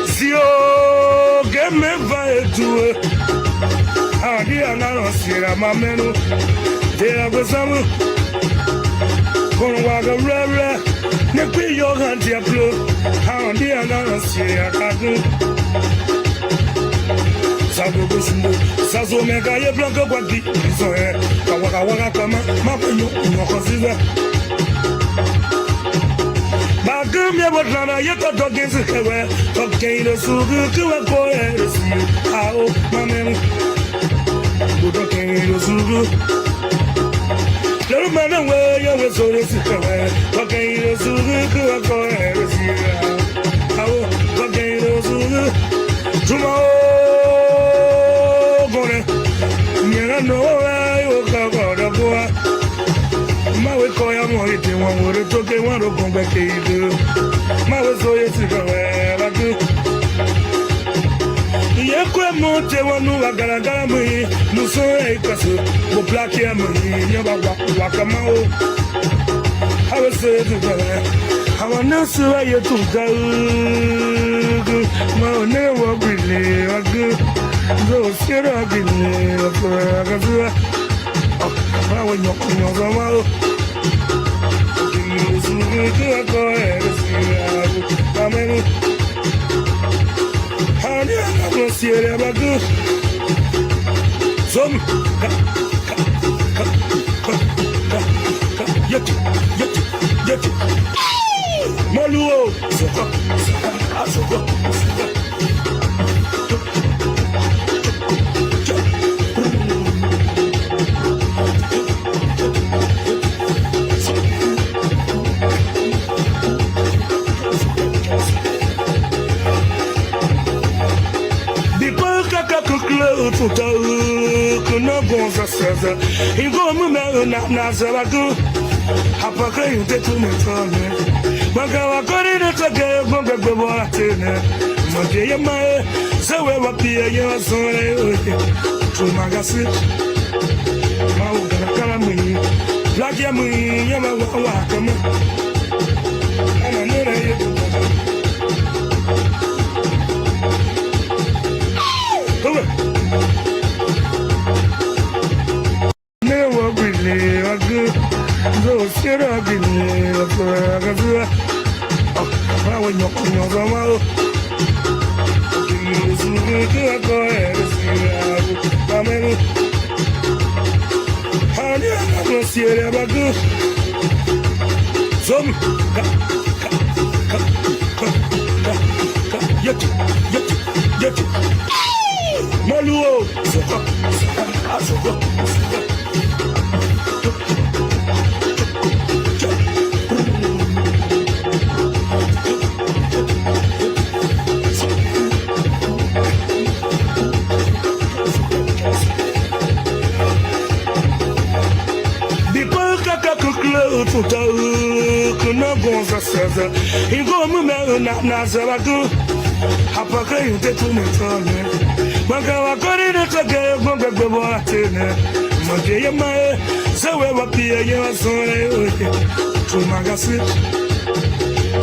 Zio get me vai tu. Dia na sira mamenu. Dia gozamu. Kon waga rere. Ne pi yo ganti aplo. Dia na sira kadu. Sago gosumo. Sazo mega ye blanco kwadi. So e. Kawaga kama. Mapenyo. Nokosiza. Bagumya botlana yeto dogins kewe Tokeino sugu kuwa koe resi Ao mamenu Tokeino sugu Lero mana we ya we so resi kewe Tokeino sugu kuwa koe resi Ao Tokeino sugu Tuma o gone Nyera no wa yo kagoda boa Mawe koya mohite wangore toke wano kombe keidu Mawe soye sikawe lagu Yekwe mote wanu wagaragara mui Muso eikasu Muplaki ya mui Nyaba wakamao Hawe soye sikawe Hawa nasu wa yetu gaugu Mao ne wabili wagu Zo sira wabili Wakazua Mawe nyoko wao Amen. Honey, I'm gonna see it about good. Some yet. Maluo. Kuna bonza sasa Ingo mume na zalagu Hapaka yunte tumetone Maka wakori netake Bonga gwebo atene Mage ya mae Sewe wapia ya zore Tumagasi Maugana kala mui Black ya mui Yama wakama Ana nura yetu Sira bini Wakazua Mawe nyoko wao Kimusugu kuwa koe Sira Amenu Hani anamo sira bagu Som Yeti Maluo Soko Kuna bonza sasa Ingo mume na zalagu Hapaka yunte tumetone Maka wakori netake Bonga gwebo atene Mage ya mae Sewe wapia ya zore Tumagasi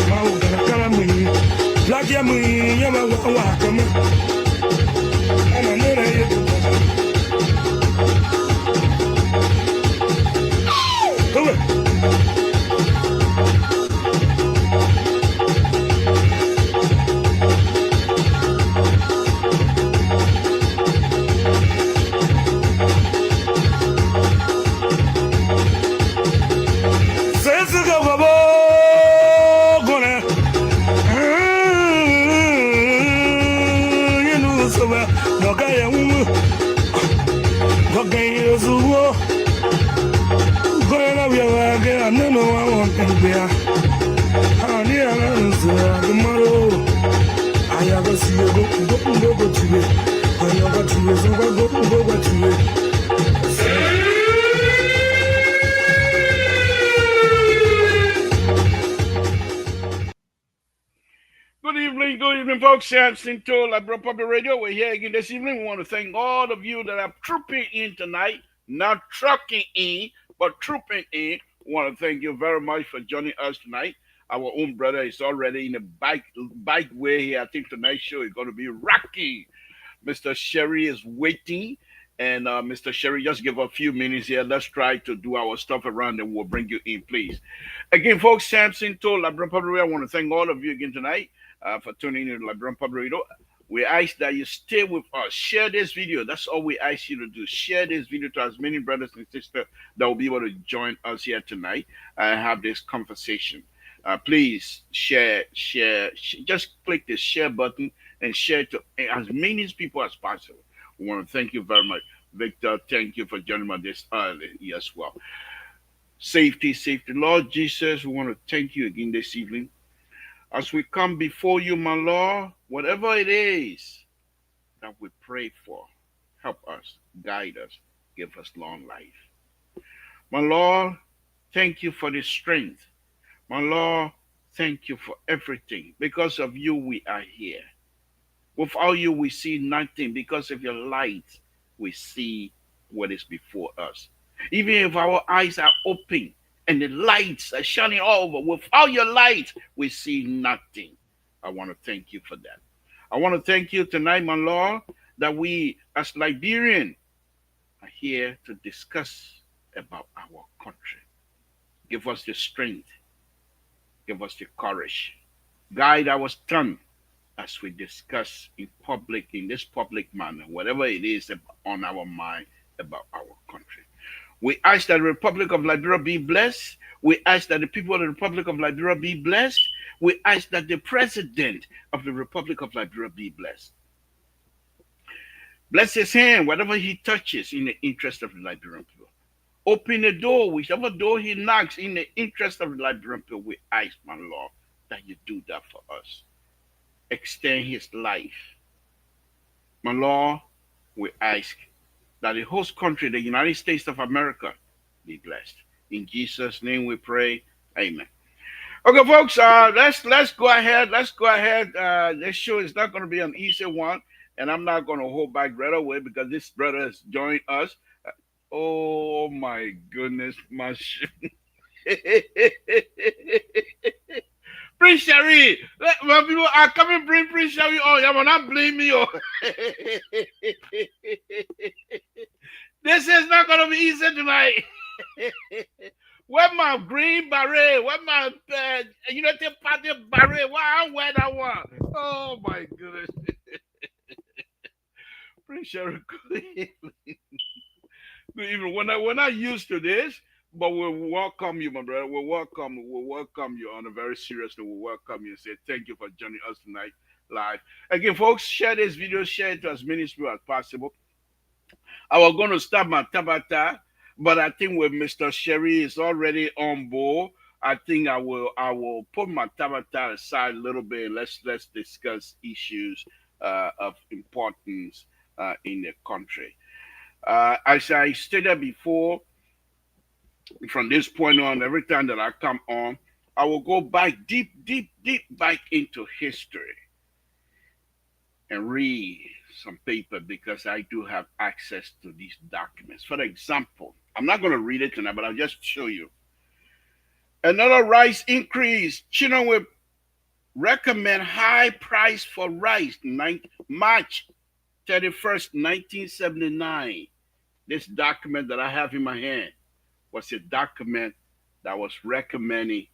Maugana kala mui Black ya mui Yama wakama Ana nura yetu Good evening, folks. Samson to La Bro Public Radio. We're here again this evening. We want to thank all of you that are trooping in tonight, not trucking in, But trooping in, we want to thank you very much for joining us tonight. Our own brother is already in the bike way here. I think tonight's show is going to be rocky. Mr. Sherry is waiting. And Mr. Sherry, just give a few minutes here. Let's try to do our stuff around and we'll bring you in, please. Again, folks, Samson told Labron Public. I want to thank all of you again tonight for tuning in to Labron Public. We ask that you stay with us. Share this video. That's all we ask you to do. Share this video to as many brothers and sisters that will be able to join us here tonight and have this conversation. Please just click the share button and share to as many people as possible. We want to thank you very much. Victor, thank you for joining us this early as well. Safety, safety. Lord Jesus, we want to thank you again this evening. As we come before you, my Lord, whatever it is that we pray for, help us, guide us, give us long life. My Lord, thank you for the strength. My Lord, thank you for everything. Because of you, we are here. Without you, we see nothing. Because of your light, we see what is before us. Even if our eyes are open and the lights are shining all over, without your light, we see nothing. I want to thank you for that. I want to thank you tonight, my Lord, that we, as Liberians, are here to discuss about our country. Give us the strength. Give us the courage. Guide our tongue as we discuss in public, in this public manner, whatever it is on our mind about our country. We ask that the Republic of Liberia be blessed. We ask that the people of the Republic of Liberia be blessed. We ask that the President of the Republic of Liberia be blessed. Bless his hand, whatever he touches in the interest of the Liberian people. Open the door, whichever door he knocks in the interest of the Liberian people. We ask, my Lord, that you do that for us. Extend his life. My Lord, we ask that the host country, the United States of America, be blessed. In Jesus' name we pray. Amen. Okay, folks, let's go ahead. Let's go ahead. This show is not going to be an easy one, and I'm not going to hold back right away because this brother has joined us. Oh my goodness, my Prince Sherry, when people are coming, bring Prince Sherry. Oh, you will not blame me. Oh. This is not going to be easy tonight. Where my green beret? Where my United Party beret? Why I wear that one? Oh my goodness. Prince Sherry, even when I used to this. But we welcome you, my brother. We welcome you on a very serious note. We welcome you and say thank you for joining us tonight live. Again, folks, share this video, share it to as many people as possible. I was going to start my tabata, but I think with Mr. Sherry is already on board. I think I will put my tabata aside a little bit. Let's discuss issues of importance in the country. As I stated before, from this point on, every time that I come on, I will go back deep back into history and read some paper because I do have access to these documents. For example, I'm not going to read it tonight, but I'll just show you. Another rice increase. China will recommend high price for rice. March 31st, 1979. This document that I have in my hand was a document that was recommending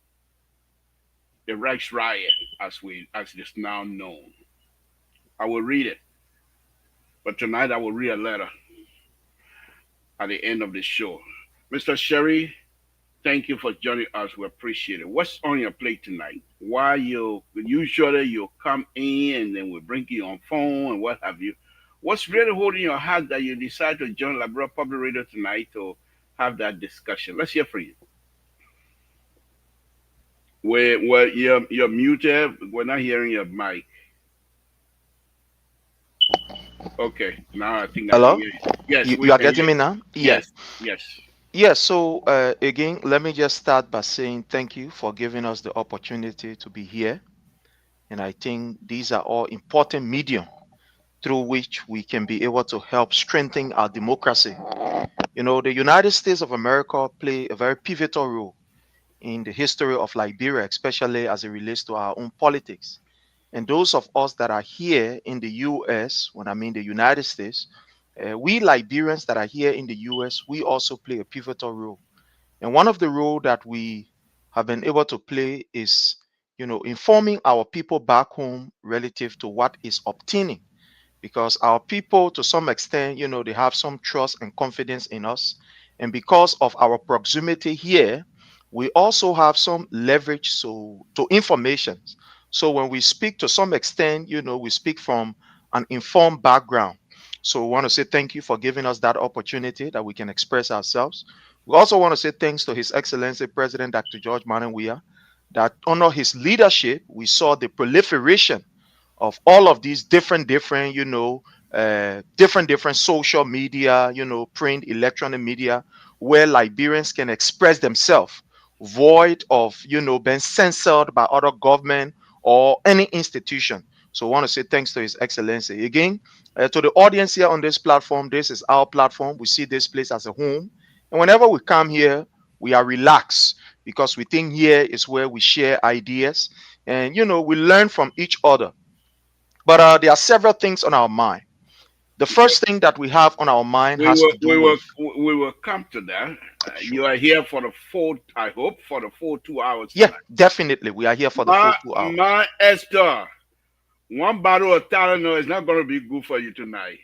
the rice riot as it is now known. I will read it. But tonight I will read a letter at the end of the show. Mr. Sherry, thank you for joining us. We appreciate it. What's on your plate tonight? Why usually you come in and then we bring you on phone and what have you. What's really holding your heart that you decide to join Liberia Public Radio tonight to have that discussion? Let's hear from you. Where you're muted. We're not hearing your mic. Okay, now I think I Hello? can hear you. Yes, You, we you are can getting hear me you. now? Yes, yes. Yes. So, again, let me just start by saying thank you for giving us the opportunity to be here. And I think these are all important medium through which we can be able to help strengthen our democracy The United States of America play a very pivotal role in the history of Liberia, especially as it relates to our own politics. And those of us that are here in the US, when I mean the United States, we Liberians that are here in the US, we also play a pivotal role. And one of the role that we have been able to play is, informing our people back home relative to what is obtaining, because our people to some extent they have some trust and confidence in us, and because of our proximity here we also have some leverage to information. So when we speak to some extent we speak from an informed background. So we want to say thank you for giving us that opportunity that we can express ourselves. We also want to say thanks to His Excellency President Dr. George Manawia, that under his leadership we saw the proliferation of all of these different social media, print, electronic media, where Liberians can express themselves, void of, being censored by other government or any institution. So I want to say thanks to His Excellency. Again, to the audience here on this platform, this is our platform. We see this place as a home. And whenever we come here, we are relaxed because we think here is where we share ideas and, we learn from each other. But there are several things on our mind. The Yeah. first thing that we have on our mind We has will to do we will with, we will come to that. sure. You are here for the full, I hope, for the full 2 hours Yeah, tonight. definitely. We are here for the full My 2 hours. my Esther, one bottle of Tylenol is not going to be good for you tonight.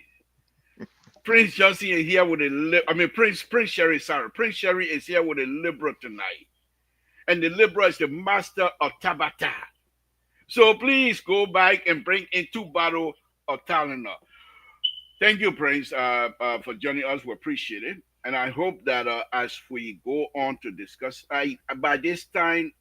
Prince Johnson is here with Prince Sherry. Sorry, Prince Sherry is here with a liberal tonight, and the liberal is the master of Tabata. So please go back and bring in 2 bottles of Tylenol. Thank you, Prince, for joining us. We appreciate it. And I hope that as we go on to discuss, by this time,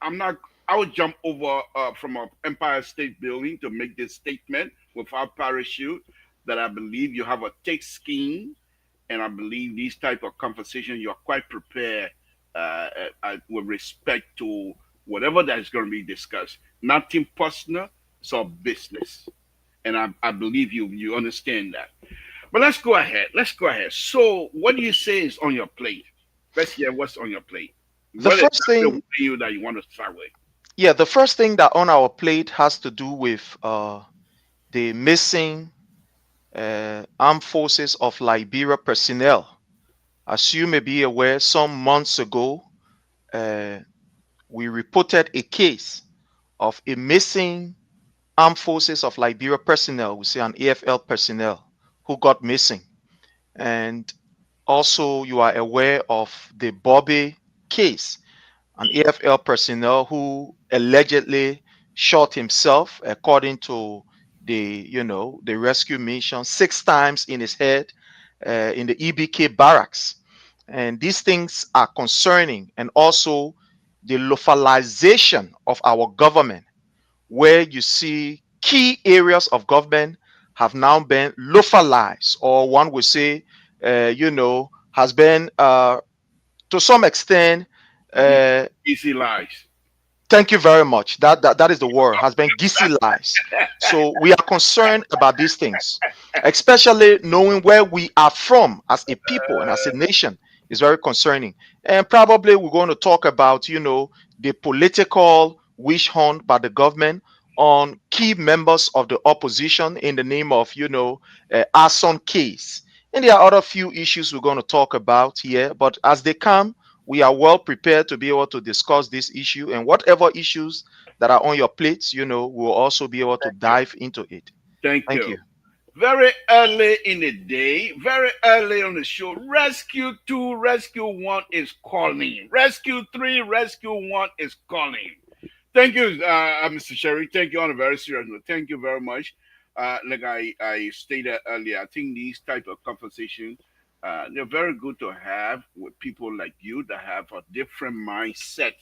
I'm not, I will jump over from an Empire State Building to make this statement without parachute that I believe you have a thick skin. And I believe these type of conversation, you're quite prepared with respect to whatever that is going to be discussed. Nothing personal, it's all business. And I believe you understand that. But let's go ahead. Let's go ahead. So, what do you say is on your plate? Let's hear what's on your plate. The What first exactly thing, what are you that you want to start with? yeah, the first thing that on our plate has to do with the missing armed forces of Liberia personnel. As you may be aware, some months ago, uh, we reported a case of a missing armed forces of Liberia personnel, we say an AFL personnel, who got missing. And also, you are aware of the Bobby case, an AFL personnel who allegedly shot himself, according to the rescue mission, 6 times in his head in the EBK barracks. And these things are concerning, and also the localization of our government, where you see key areas of government have now been localized, or one would say, has been to some extent. Ye- Uh, Easy lies. Thank you very much. That is the word. Has been gisialized. So we are concerned about these things, especially knowing where we are from as a people and as a nation is very concerning. And probably we're going to talk about, the political wish hunt by the government on key members of the opposition in the name of, arson case. And there are other few issues we're going to talk about here, but as they come, we are well prepared to be able to discuss this issue, and whatever issues that are on your plates, we'll also be able to Thank you. dive into it. Thank Thank you. you. Very early in the day, very early on the show, Rescue 2, Rescue 1 is calling. Rescue 3, Rescue 1 is calling. Thank you, Mr. Sherry. Thank you on a very serious note. Thank you very much. Like I stated earlier, I think these type of conversations, they're very good to have with people like you that have a different mindset,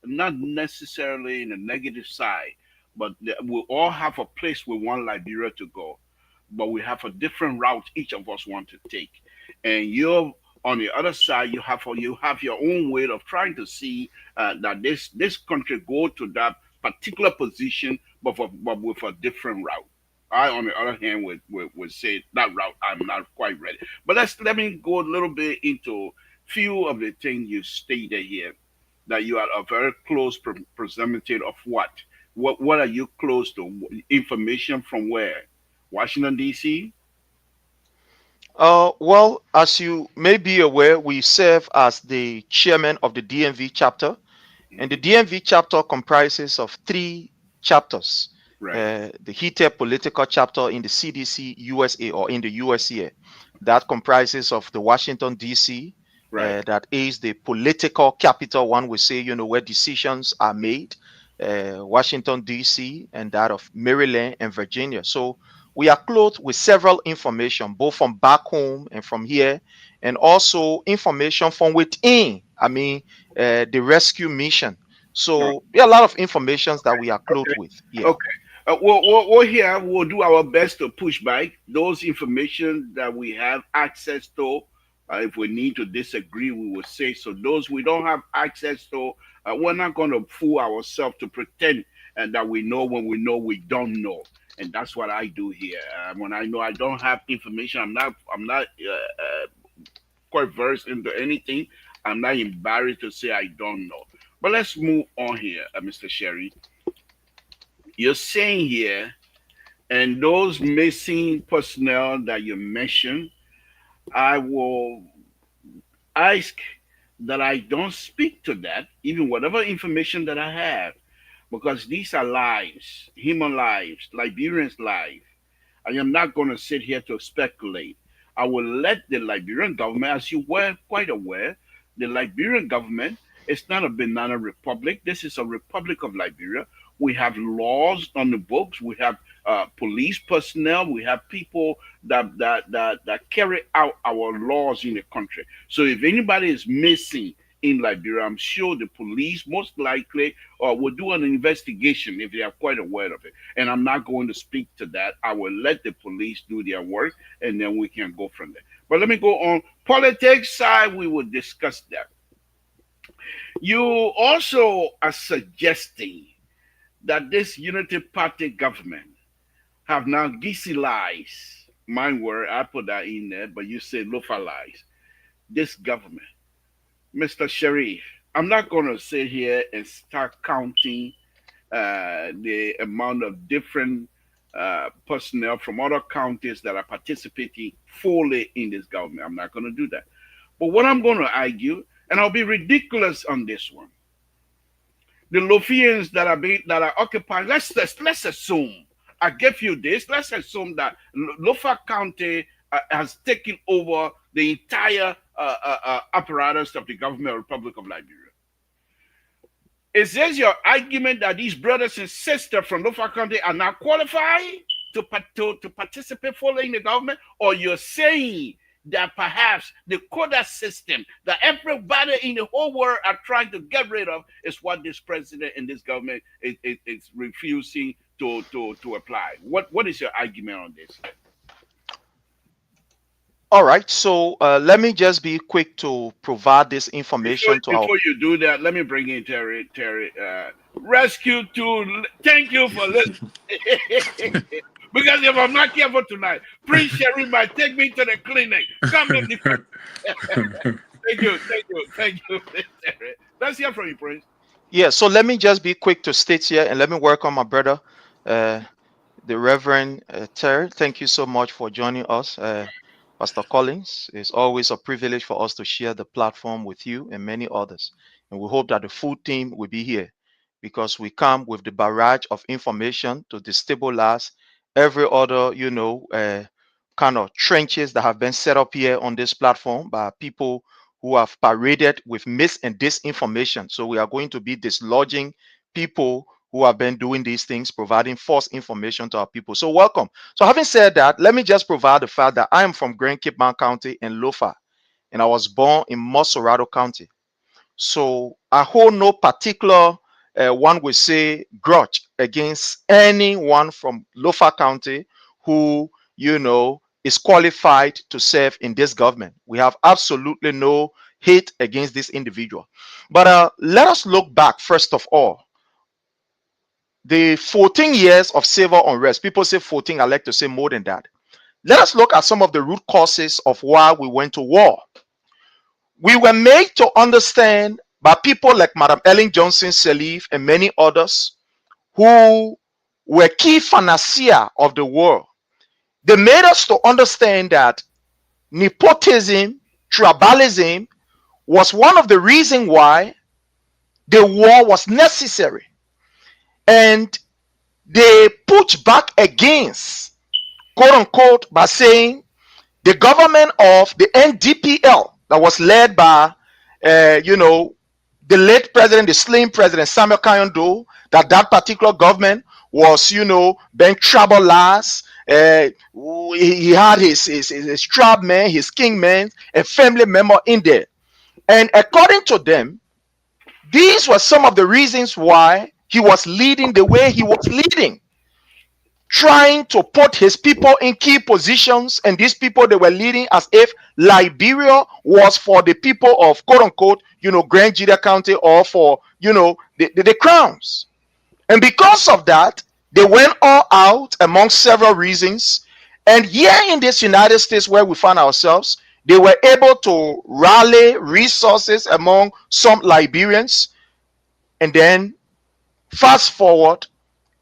not necessarily in the negative side, but we all have a place we want Liberia to go, but we have a different route each of us want to take. And you're on the other side, you have your own way of trying to see that this country go to that particular position, but with a different route. I, on the other hand, would say that route I'm not quite ready. But let me go a little bit into few of the things you stated here, that you are a very close representative of what? What are you close to? Information from where? Washington D.C. Well, as you may be aware, we serve as the chairman of the DMV chapter, and the Hmm. DMV chapter comprises of three chapters. Right, The heated political chapter in the CDC USA, or in the US here, that comprises of the Washington DC, right, that is the political capital, one would say, where decisions are made, Washington DC, and that of Maryland and Virginia. So we are clothed with several information, both from back home and from here, and also information from within. I mean, the rescue mission. right. So there are a lot of informations that we are clothed with. Yeah. Okay. We'll here we'll do our best to push back those information that we have access to. If we need to disagree, we will say so. Those we don't have access to, we're not going to fool ourselves to pretend that we know when we know we don't know. And that's what I do here. When I know I don't have information, I'm not quite versed into anything. I'm not embarrassed to say I don't know. But let's move on here, Mr. Sherry. You're saying here, and those missing personnel that you mentioned, I will ask that I don't speak to that, even whatever information that I have, because these are lives, human lives, Liberians' lives. I am not going to sit here to speculate. I will let the Liberian government, as you were quite aware, the Liberian government is not a banana republic. This is a republic of Liberia. We have laws on the books. We have police personnel. We have people that carry out our laws in the country. So if anybody is missing in Liberia, I'm sure the police most likely will do an investigation if they are quite aware of it. And I'm not going to speak to that. I will let the police do their work, and then we can go from there. But let me go on. Politics side, we will discuss that. You also are suggesting that this Unity Party government have now gisialized. My word, I put that in there, but you say localized. This government, Mr. Sharif, I'm not going to sit here and start counting the amount of different personnel from other counties that are participating fully in this government. I'm not going to do that. But what I'm going to argue, and I'll be ridiculous on this one, the Lofians that are occupying. Let's assume I give you this. Let's assume that Lofa County has taken over the entire apparatus of the government of the Republic of Liberia. Is this your argument that these brothers and sisters from Lofa County are not qualified to participate fully in the government, or you're saying that perhaps the quota system that everybody in the whole world are trying to get rid of is what this president and this government is refusing to apply? What is your argument on this? All right. So let me just be quick to provide this information to our. Before you do that, let me bring in Terry. Terry, rescue tool. Thank you for listening. Because if I'm not careful tonight, Prince Sherry might take me to the clinic. Come in. Thank you, thank you, Terry. Let's hear from you, Prince. Yeah. So let me just be quick to state here, and let me welcome my brother, uh, the Reverend Terry. Thank you so much for joining us, Pastor Collins. It's always a privilege for us to share the platform with you and many others. And we hope that the full team will be here, because we come with the barrage of information to destabilize every other, kind of trenches that have been set up here on this platform by people who have paraded with mis and disinformation. So we are going to be dislodging people who have been doing these things, providing false information to our people. So welcome. So having said that, let me just provide the fact that I am from Grand Cape Mount County in Lofa, and I was born in Mosorado County. So I hold no particular, one would say, grudge against anyone from Lofa County who, is qualified to serve in this government. We have absolutely no hate against this individual. But let us look back, first of all. the 14 years of civil unrest. People say 14, I like to say more than that. Let us look at some of the root causes of why we went to war. We were made to understand by people like Madam Ellen Johnson Sirleaf and many others who were key financiers of the war. They made us to understand that nepotism, tribalism was one of the reasons why the war was necessary. And they pushed back against, quote unquote, by saying the government of the NDPL that was led by, the late president, the slain president, Samuel Kayando, that particular government was, being tribalized. He had his tribe man, his king man, a family member in there. And according to them, these were some of the reasons why he was leading the way he was leading, trying to put his people in key positions, and these people they were leading as if Liberia was for the people of, quote unquote, Grand Jida County, or for the crowns. And because of that, they went all out among several reasons. And here in this United States where we find ourselves, they were able to rally resources among some Liberians, and then fast forward,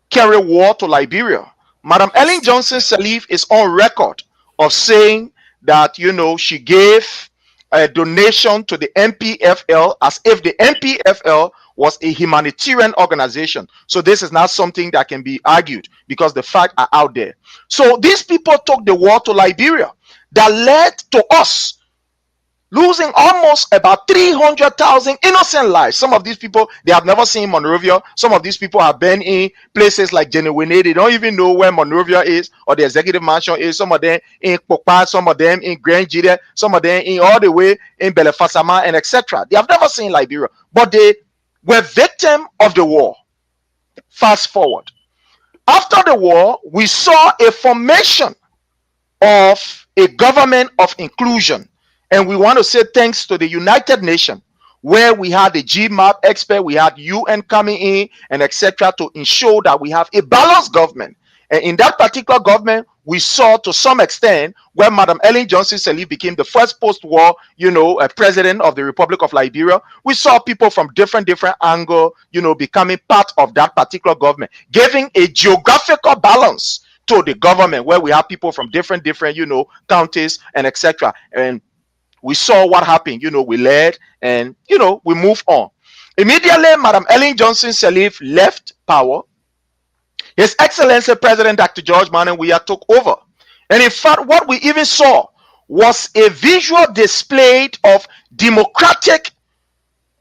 carry war to Liberia. Madam Ellen Johnson Sirleaf is on record of saying that, she gave a donation to the NPFL as if the NPFL was a humanitarian organization. So this is not something that can be argued because the facts are out there. So these people took the war to Liberia that led to us losing almost about 300,000 innocent lives. Some of these people, they have never seen Monrovia. Some of these people have been in places like Genuine. They don't even know where Monrovia is or the executive mansion is. Some of them in Pokpa, some of them in Grand Jide, some of them in all the way in Belefasama and etc. They have never seen Liberia, but they were victim of the war. Fast forward. After the war, we saw a formation of a government of inclusion. And we want to say thanks to the United Nations, where we had the GMAP expert, we had UN coming in and etc. to ensure that we have a balanced government. And in that particular government, we saw to some extent where Madam Ellen Johnson Sirleaf became the first post-war, president of the Republic of Liberia. We saw people from different angles, becoming part of that particular government, giving a geographical balance to the government where we have people from different counties and etc. And we saw what happened, we led and, we moved on. Immediately, Madam Ellen Johnson Sirleaf left power. His Excellency President Dr. George Manneh Weah took over. And in fact, what we even saw was a visual display of democratic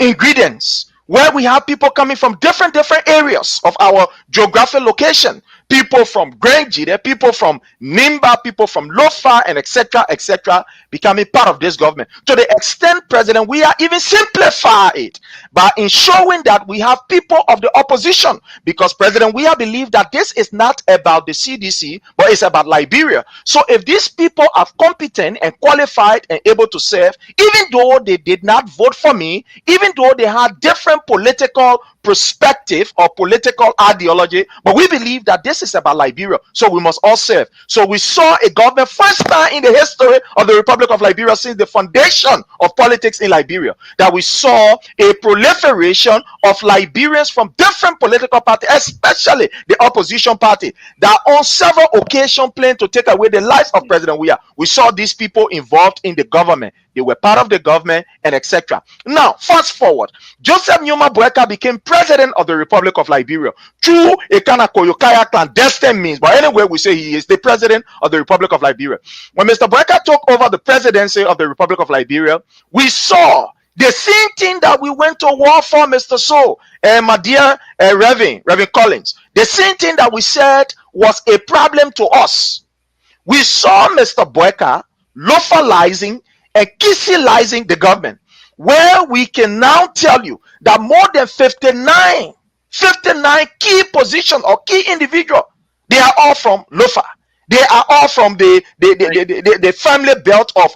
ingredients, where we have people coming from different areas of our geographic location. People from Grand Jide, people from Nimba, people from Lofa, and etc., becoming part of this government. To the extent, President, we are even simplify it by ensuring that we have people of the opposition, because President, we believe that this is not about the CDC, but it's about Liberia. So if these people are competent and qualified and able to serve, even though they did not vote for me, even though they had different political perspective or political ideology, but we believe that this is about Liberia, so we must all serve. So we saw a government, first time in the history of the Republic of Liberia since the foundation of politics in Liberia, that we saw a proliferation of Liberians from different political parties, especially the opposition party, that on several occasions planned to take away the lives of President Weah. We saw these people involved in the government. They were part of the government and etc. Now, fast forward. Joseph Nyuma Boeka became president of the Republic of Liberia through a kind of Koyokaya clandestine means. But anyway, we say he is the president of the Republic of Liberia. When Mr. Boeka took over the presidency of the Republic of Liberia, we saw the same thing that we went to war for, Mr. So, and my dear Reverend Collins. The same thing that we said was a problem to us. We saw Mr. Boeka localizing and kissing the government, where we can now tell you that more than 59 key positions or key individuals, they are all from Lofa. They are all from the family belt of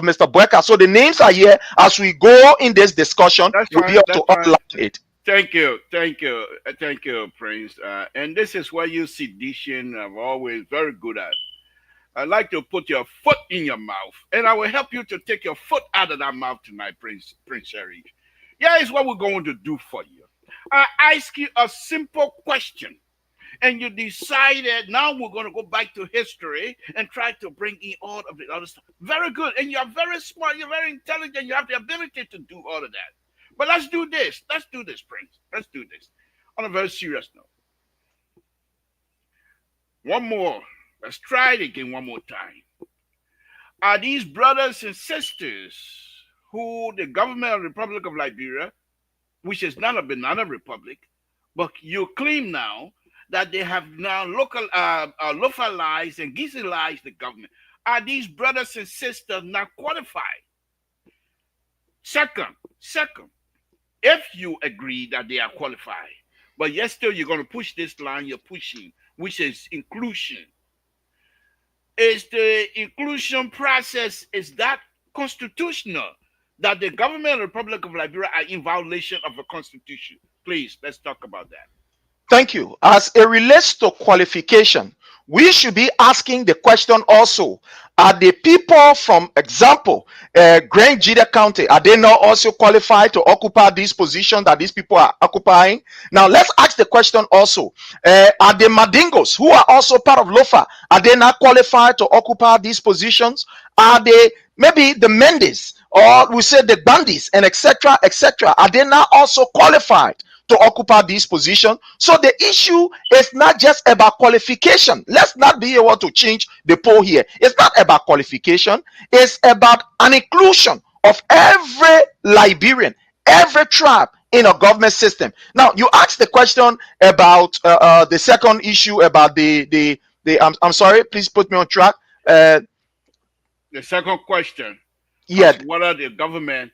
Mr. Boeka. So the names are here. As we go in this discussion, we'll be able to outline it. thank you, Prince. And this is where you sedition are always very good at. I like to put your foot in your mouth, and I will help you to take your foot out of that mouth tonight, Prince Sharif. Yeah, it's what we're going to do for you. I ask you a simple question, and you decided now we're going to go back to history and try to bring in all of the other stuff. Very good, and you're very smart, you're very intelligent, you have the ability to do all of that. But let's do this. Let's do this, Prince. Let's do this. On a very serious note. One more. Let's try it again one more time. Are these brothers and sisters who the government of the Republic of Liberia, which is not a banana republic, but you claim now that they have now localized and gizellized the government, are these brothers and sisters not qualified? Second, if you agree that they are qualified, but yet still you're going to push this line you're pushing, which is inclusion. Is the inclusion process, is that constitutional? That the government of the Republic of Liberia are in violation of the constitution? Please, let's talk about that. Thank you. As it relates to qualification, we should be asking the question also, are the people from example, Grand Jida County, are they not also qualified to occupy this position that these people are occupying? Now let's ask the question also, are the Madingos, who are also part of Lofa, are they not qualified to occupy these positions? Are they maybe the Mendes, or we say the Bandits, and etc., are they not also qualified to occupy this position? So the issue is not just about qualification. Let's not be able to change the poll here. It's not about qualification. It's about an inclusion of every Liberian, every tribe in a government system. Now you asked the question about the second issue about the I'm sorry, please put me on track. The second question, Yeah. what are the government,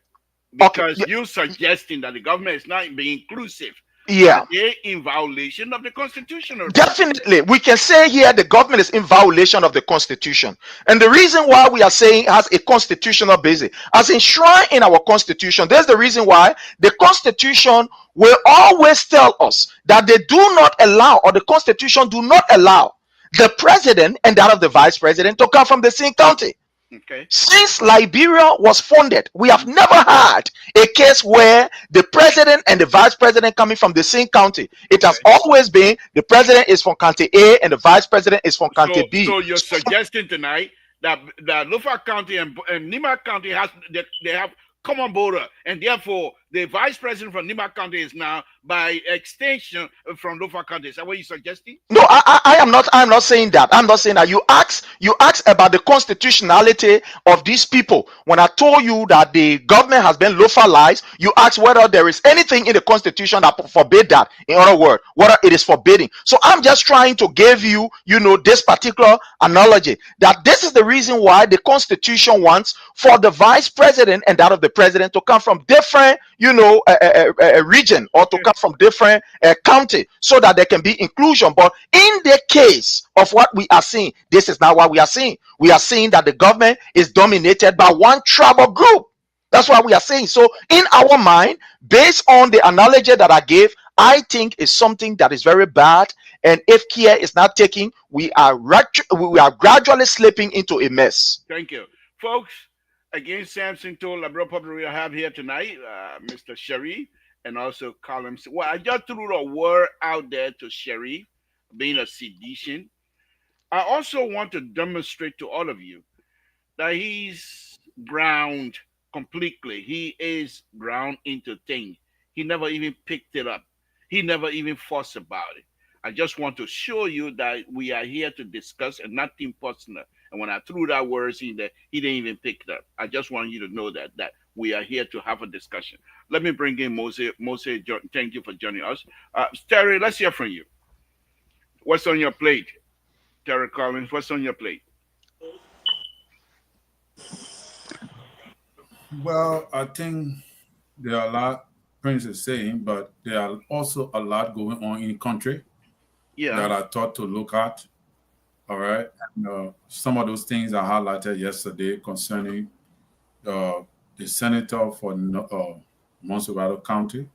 Okay. because you're suggesting that the government is not being inclusive. Yeah. Are they in violation of the constitution? Definitely, we can say here the government is in violation of the constitution. And the reason why we are saying it has a constitutional basis, as enshrined in our constitution, there's the reason why the constitution will always tell us that they do not allow, or the constitution do not allow, the president and that of the vice president to come from the same county. Okay. Since Liberia was founded, we have never had a case where the president and the vice president coming from the same county. It has always been the president is from county A and the vice president is from county B. So you're suggesting tonight that Lufa County and Nima County they have common border, and therefore the vice president from Nima County is now by extension from Lufa County. Is that what you're suggesting? No, I am not. I'm not saying that. I'm not saying that. You ask about the constitutionality of these people. When I told you that the government has been localized, you ask whether there is anything in the constitution that forbid that. In other words, whether it is forbidding. So I'm just trying to give you, this particular analogy, that this is the reason why the constitution wants for the vice president and that of the president to come from different, a region, or to come from different county, so that there can be inclusion. But in the case of what we are seeing, this is not what we are seeing. We are seeing that the government is dominated by one tribal group. That's what we are saying. So in our mind, based on the analogy that I gave, I think it's something that is very bad. And if care is not taken, we are gradually slipping into a mess. Thank you, folks. Again, Samson told Liberal Public we have here tonight, Mr. Sherry, and also Collins. Well, I just threw a word out there to Sherry, being a sedition. I also want to demonstrate to all of you that he's ground completely. He is ground into things. He never even picked it up. He never even fussed about it. I just want to show you that we are here to discuss and nothing personal. And when I threw that word in there, he didn't even pick it up. I just want you to know that we are here to have a discussion. Let me bring in Moses. Moses, thank you for joining us. Terry, let's hear from you. What's on your plate? Terry Collins, what's on your plate? Well, I think there are a lot Prince is saying, but there are also a lot going on in the country that I thought to look at. All right. And, some of those things I highlighted yesterday concerning the senator for Montserrat County.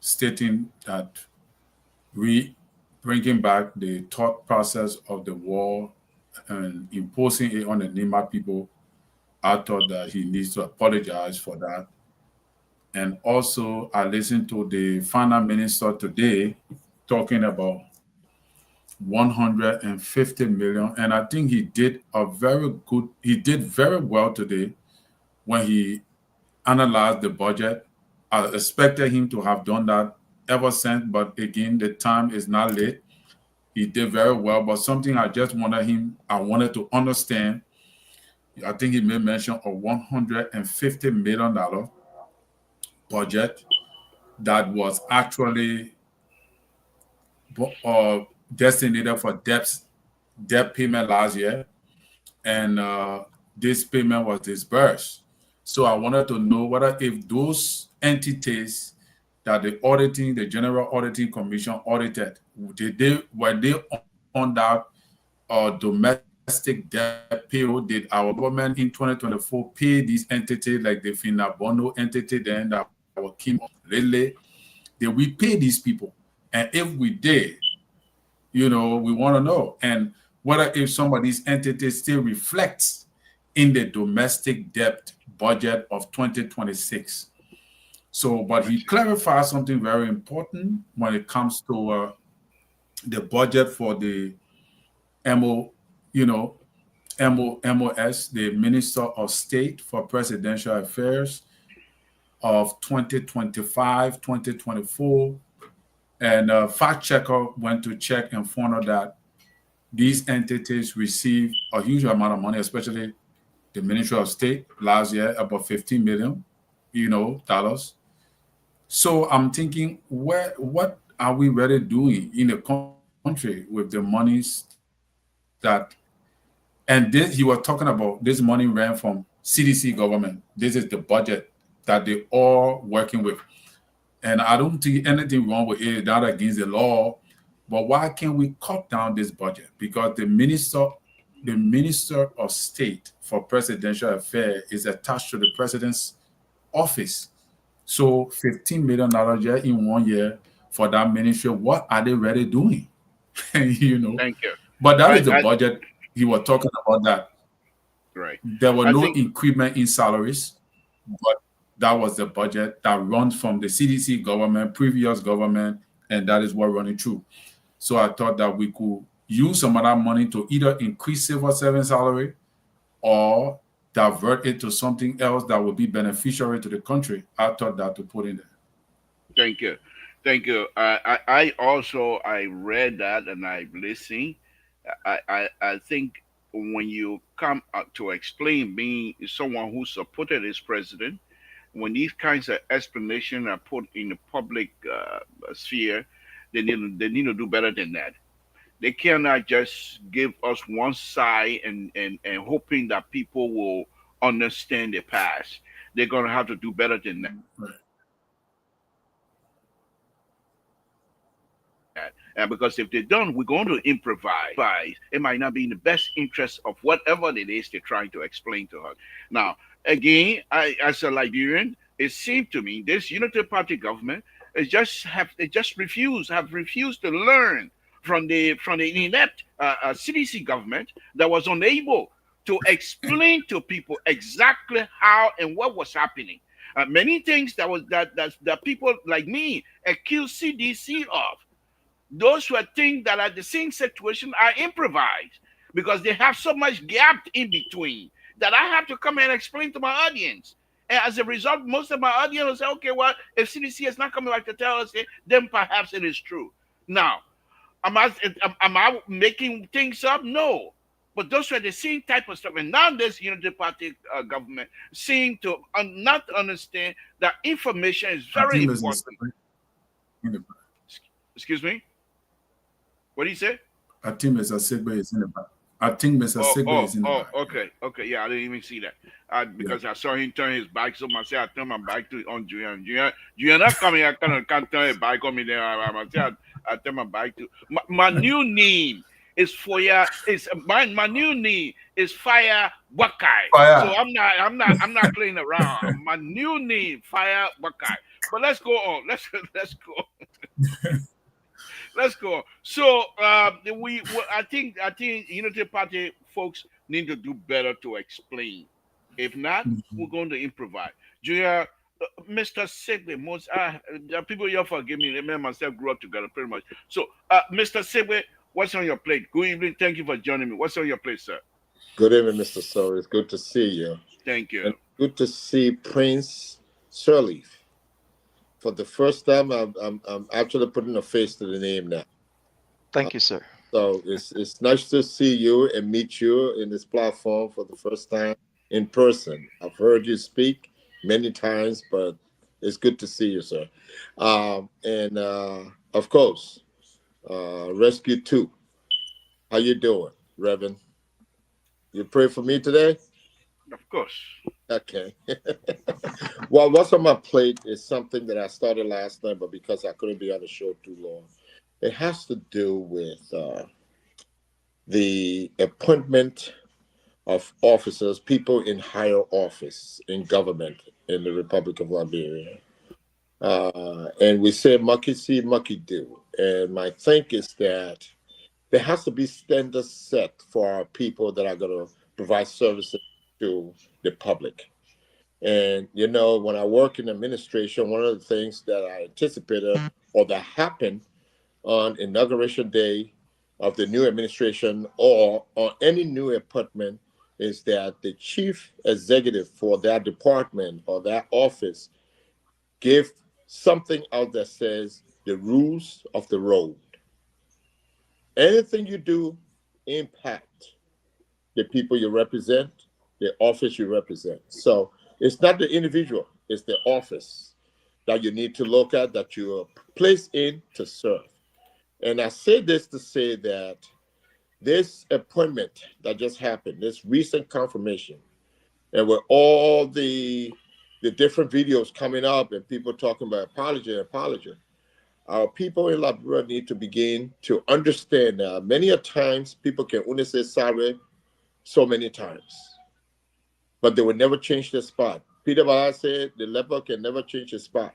stating that we bringing back the thought process of the war and imposing it on the Nema people. I thought that he needs to apologize for that. And also, I listened to the finance minister today talking about 150 million. And I think he did very well today when he analyzed the budget. I expected him to have done that ever since, but again, the time is not late. He did very well, but something I wanted to understand. I think he made mention of $150 million budget that was actually designated for debt payment last year, and this payment was disbursed. So I wanted to know whether if those entities that the General Auditing Commission audited, were they on that domestic debt payroll? Did our government in 2024 pay these entities like the Finabono entity then that our Kim lately? Did we pay these people? And if we did, we want to know. And whether if some of these entities still reflects in the domestic debt budget of 2026. So, but he clarified something very important when it comes to the budget for the MOS, the Minister of State for Presidential Affairs of 2025, 2024. And fact checker went to check and found out that these entities received a huge amount of money, especially the Ministry of State last year, about $15 million, dollars. So I'm thinking, what are we really doing in the country with the monies that, and this, he was talking about this money ran from CDC government. This is the budget that they all working with. And I don't think anything wrong with it, that against the law. But why can't we cut down this budget? Because the Minister of State for Presidential Affairs is attached to the president's office. So $15 million in 1 year for that ministry, what are they really doing? Thank you. But that is the budget. He was talking about that. Right. There were no increment in salaries, but that was the budget that runs from the CDC government, previous government, and that is what running through. So I thought that we could use some of that money to either increase civil servant salary or divert it to something else that would be beneficial to the country. I thought that to put in there. Thank you. I read that and I listened. I think when you come to explain being someone who supported this president, when these kinds of explanations are put in the public sphere, they need to do better than that. They cannot just give us one side and hoping that people will understand the past. They're going to have to do better than that. Right. And because if they don't, we're going to improvise. It might not be in the best interest of whatever it is they're trying to explain to us. Now, again, as a Liberian, it seemed to me this Unity Party government have refused to learn from the inept CDC government that was unable to explain to people exactly how and what was happening. Many things that people like me accuse CDC of. Those who think that are the same situation are improvised because they have so much gap in between that I have to come and explain to my audience. And as a result, most of my audience will say, okay, well, if CDC is not coming back to tell us it, then perhaps it is true. Now, am I making things up? No. But those were the same type of stuff. And now this Unity Party government seem to not understand that information is very important. Excuse me? What do you say? I think Mr. Sigbe is in the back. Is in the back. Okay. Yeah, I didn't even see that. Because I saw him turn his back, so I said I turn my back on Julian. Julian not coming. I can't turn his back on me there. I turn my back to my new name is Foya. Is my new name is Fire Wakai. So Fire. I'm not playing around. My new name Fire Wakai. But let's go on. Let's go. Let's go. So I think Unity Party folks need to do better to explain. If not, we're going to improvise. Junior, Mr. Sigbe, most people here forgive me. Me and myself grew up together pretty much. So, Mr. Sigbe, what's on your plate? Good evening. Thank you for joining me. What's on your plate, sir? Good evening, Mr. So. It's good to see you. Thank you. And good to see Prince Sirleaf. For the first time, I'm actually putting a face to the name now. Thank you, sir. So it's nice to see you and meet you in this platform for the first time in person. I've heard you speak many times, but it's good to see you, sir. And of course, Rescue 2. How you doing, Reverend? You pray for me today? Of course. Okay. Well, what's on my plate is something that I started last night, but because I couldn't be on the show too long, it has to do with the appointment of officers, people in higher office in government in the Republic of Liberia. And we say mucky see, mucky do. And my think is that there has to be standards set for our people that are going to provide services to the public. And when I work in administration, one of the things that I anticipated or that happened on inauguration day of the new administration or on any new appointment is that the chief executive for that department or that office give something out that says the rules of the road. Anything you do impact the people you represent, the office you represent. So it's not the individual, it's the office that you need to look at, that you are placed in to serve. And I say this to say that this appointment that just happened, this recent confirmation, and with all the different videos coming up and people talking about apology, our people in Liberia need to begin to understand that many a times people can only say sorry so many times, but they will never change their spot. Peter Bala said the leopard can never change his spot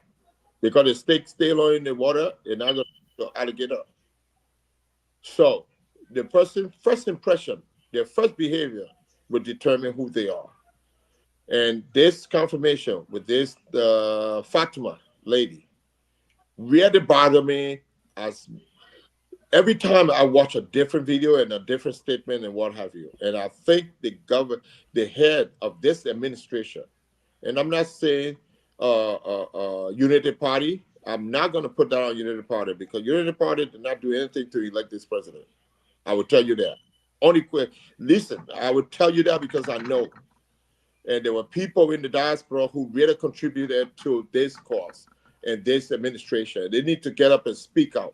because the snake still on in the water and not going to alligator. So the person first impression, their first behavior will determine who they are. And this confirmation with this Fatima lady really bothered me as every time I watch a different video and a different statement and what have you. And I think the head of this administration, and I'm not saying Unity Party. I'm not going to put that on Unity Party because Unity Party did not do anything to elect this president. I will tell you that. Only quick. Listen, I would tell you that because I know. And there were people in the diaspora who really contributed to this cause and this administration. They need to get up and speak out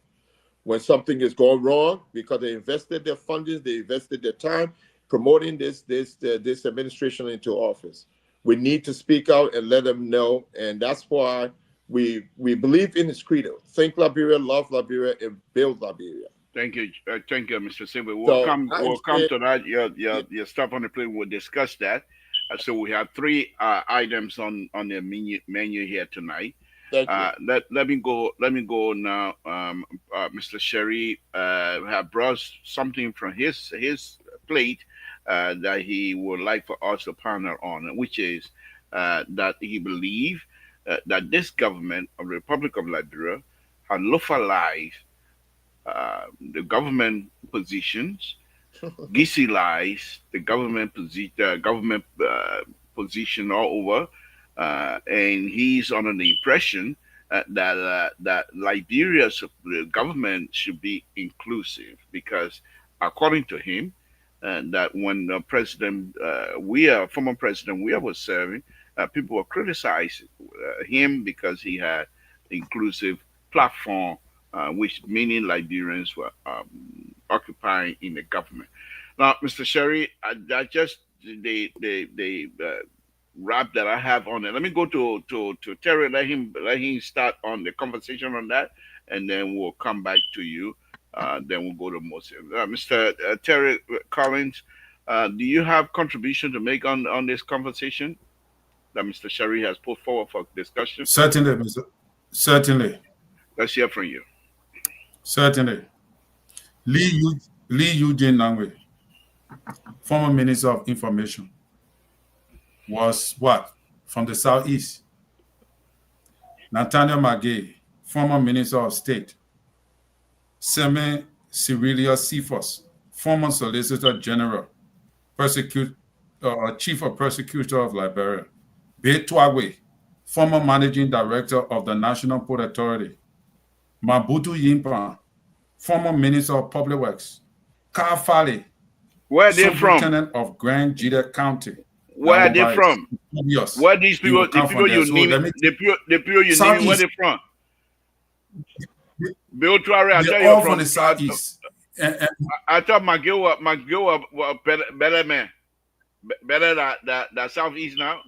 when something is going wrong because they invested their funding, they invested their time promoting this administration into office. We need to speak out and let them know, and that's why we believe in his credo: think Liberia, love Liberia, and build Liberia. Thank you, Mr. Silver. So We'll come to that. Your stuff on the plate. We'll discuss that. So we have three items on the menu here tonight. Thank you. Let me go now. Mr. Sherry have brought something from his plate that he would like for us to ponder on, which is that he believes that this government of the Republic of Liberia had localized the government positions, gisialized the government position all over, and he's under the impression that Liberia's government should be inclusive because, according to him, that when former President Weah was serving, people were criticizing him because he had inclusive platform, which many Liberians were occupying in the government. Now, Mr. Sherry, I just the rap that I have on it. Let me go to Terry. Let him start on the conversation on that, and then we'll come back to you Then we'll go to Moses. Mr. Terry Collins, do you have contribution to make on this conversation that Mr. Sherry has put forward for discussion? Certainly, certainly. Let's hear from you. Certainly. Lee Eugene Nangwe, former Minister of Information, was what? From the Southeast. Nathaniel Magay, former Minister of State. Seme Cyrilia Cephas, former Solicitor General, Chief of Prosecutor of Liberia. Betwawe, former Managing Director of the National Port Authority. Mabutu Yimpan, former Minister of Public Works. Carl Fale, where are they from? Superintendent of Grand Jida County. Where are they from? Where these people, the people you name, the people you name, where they from? They're all from the Southeast. I thought McGill was better man, better than Southeast now.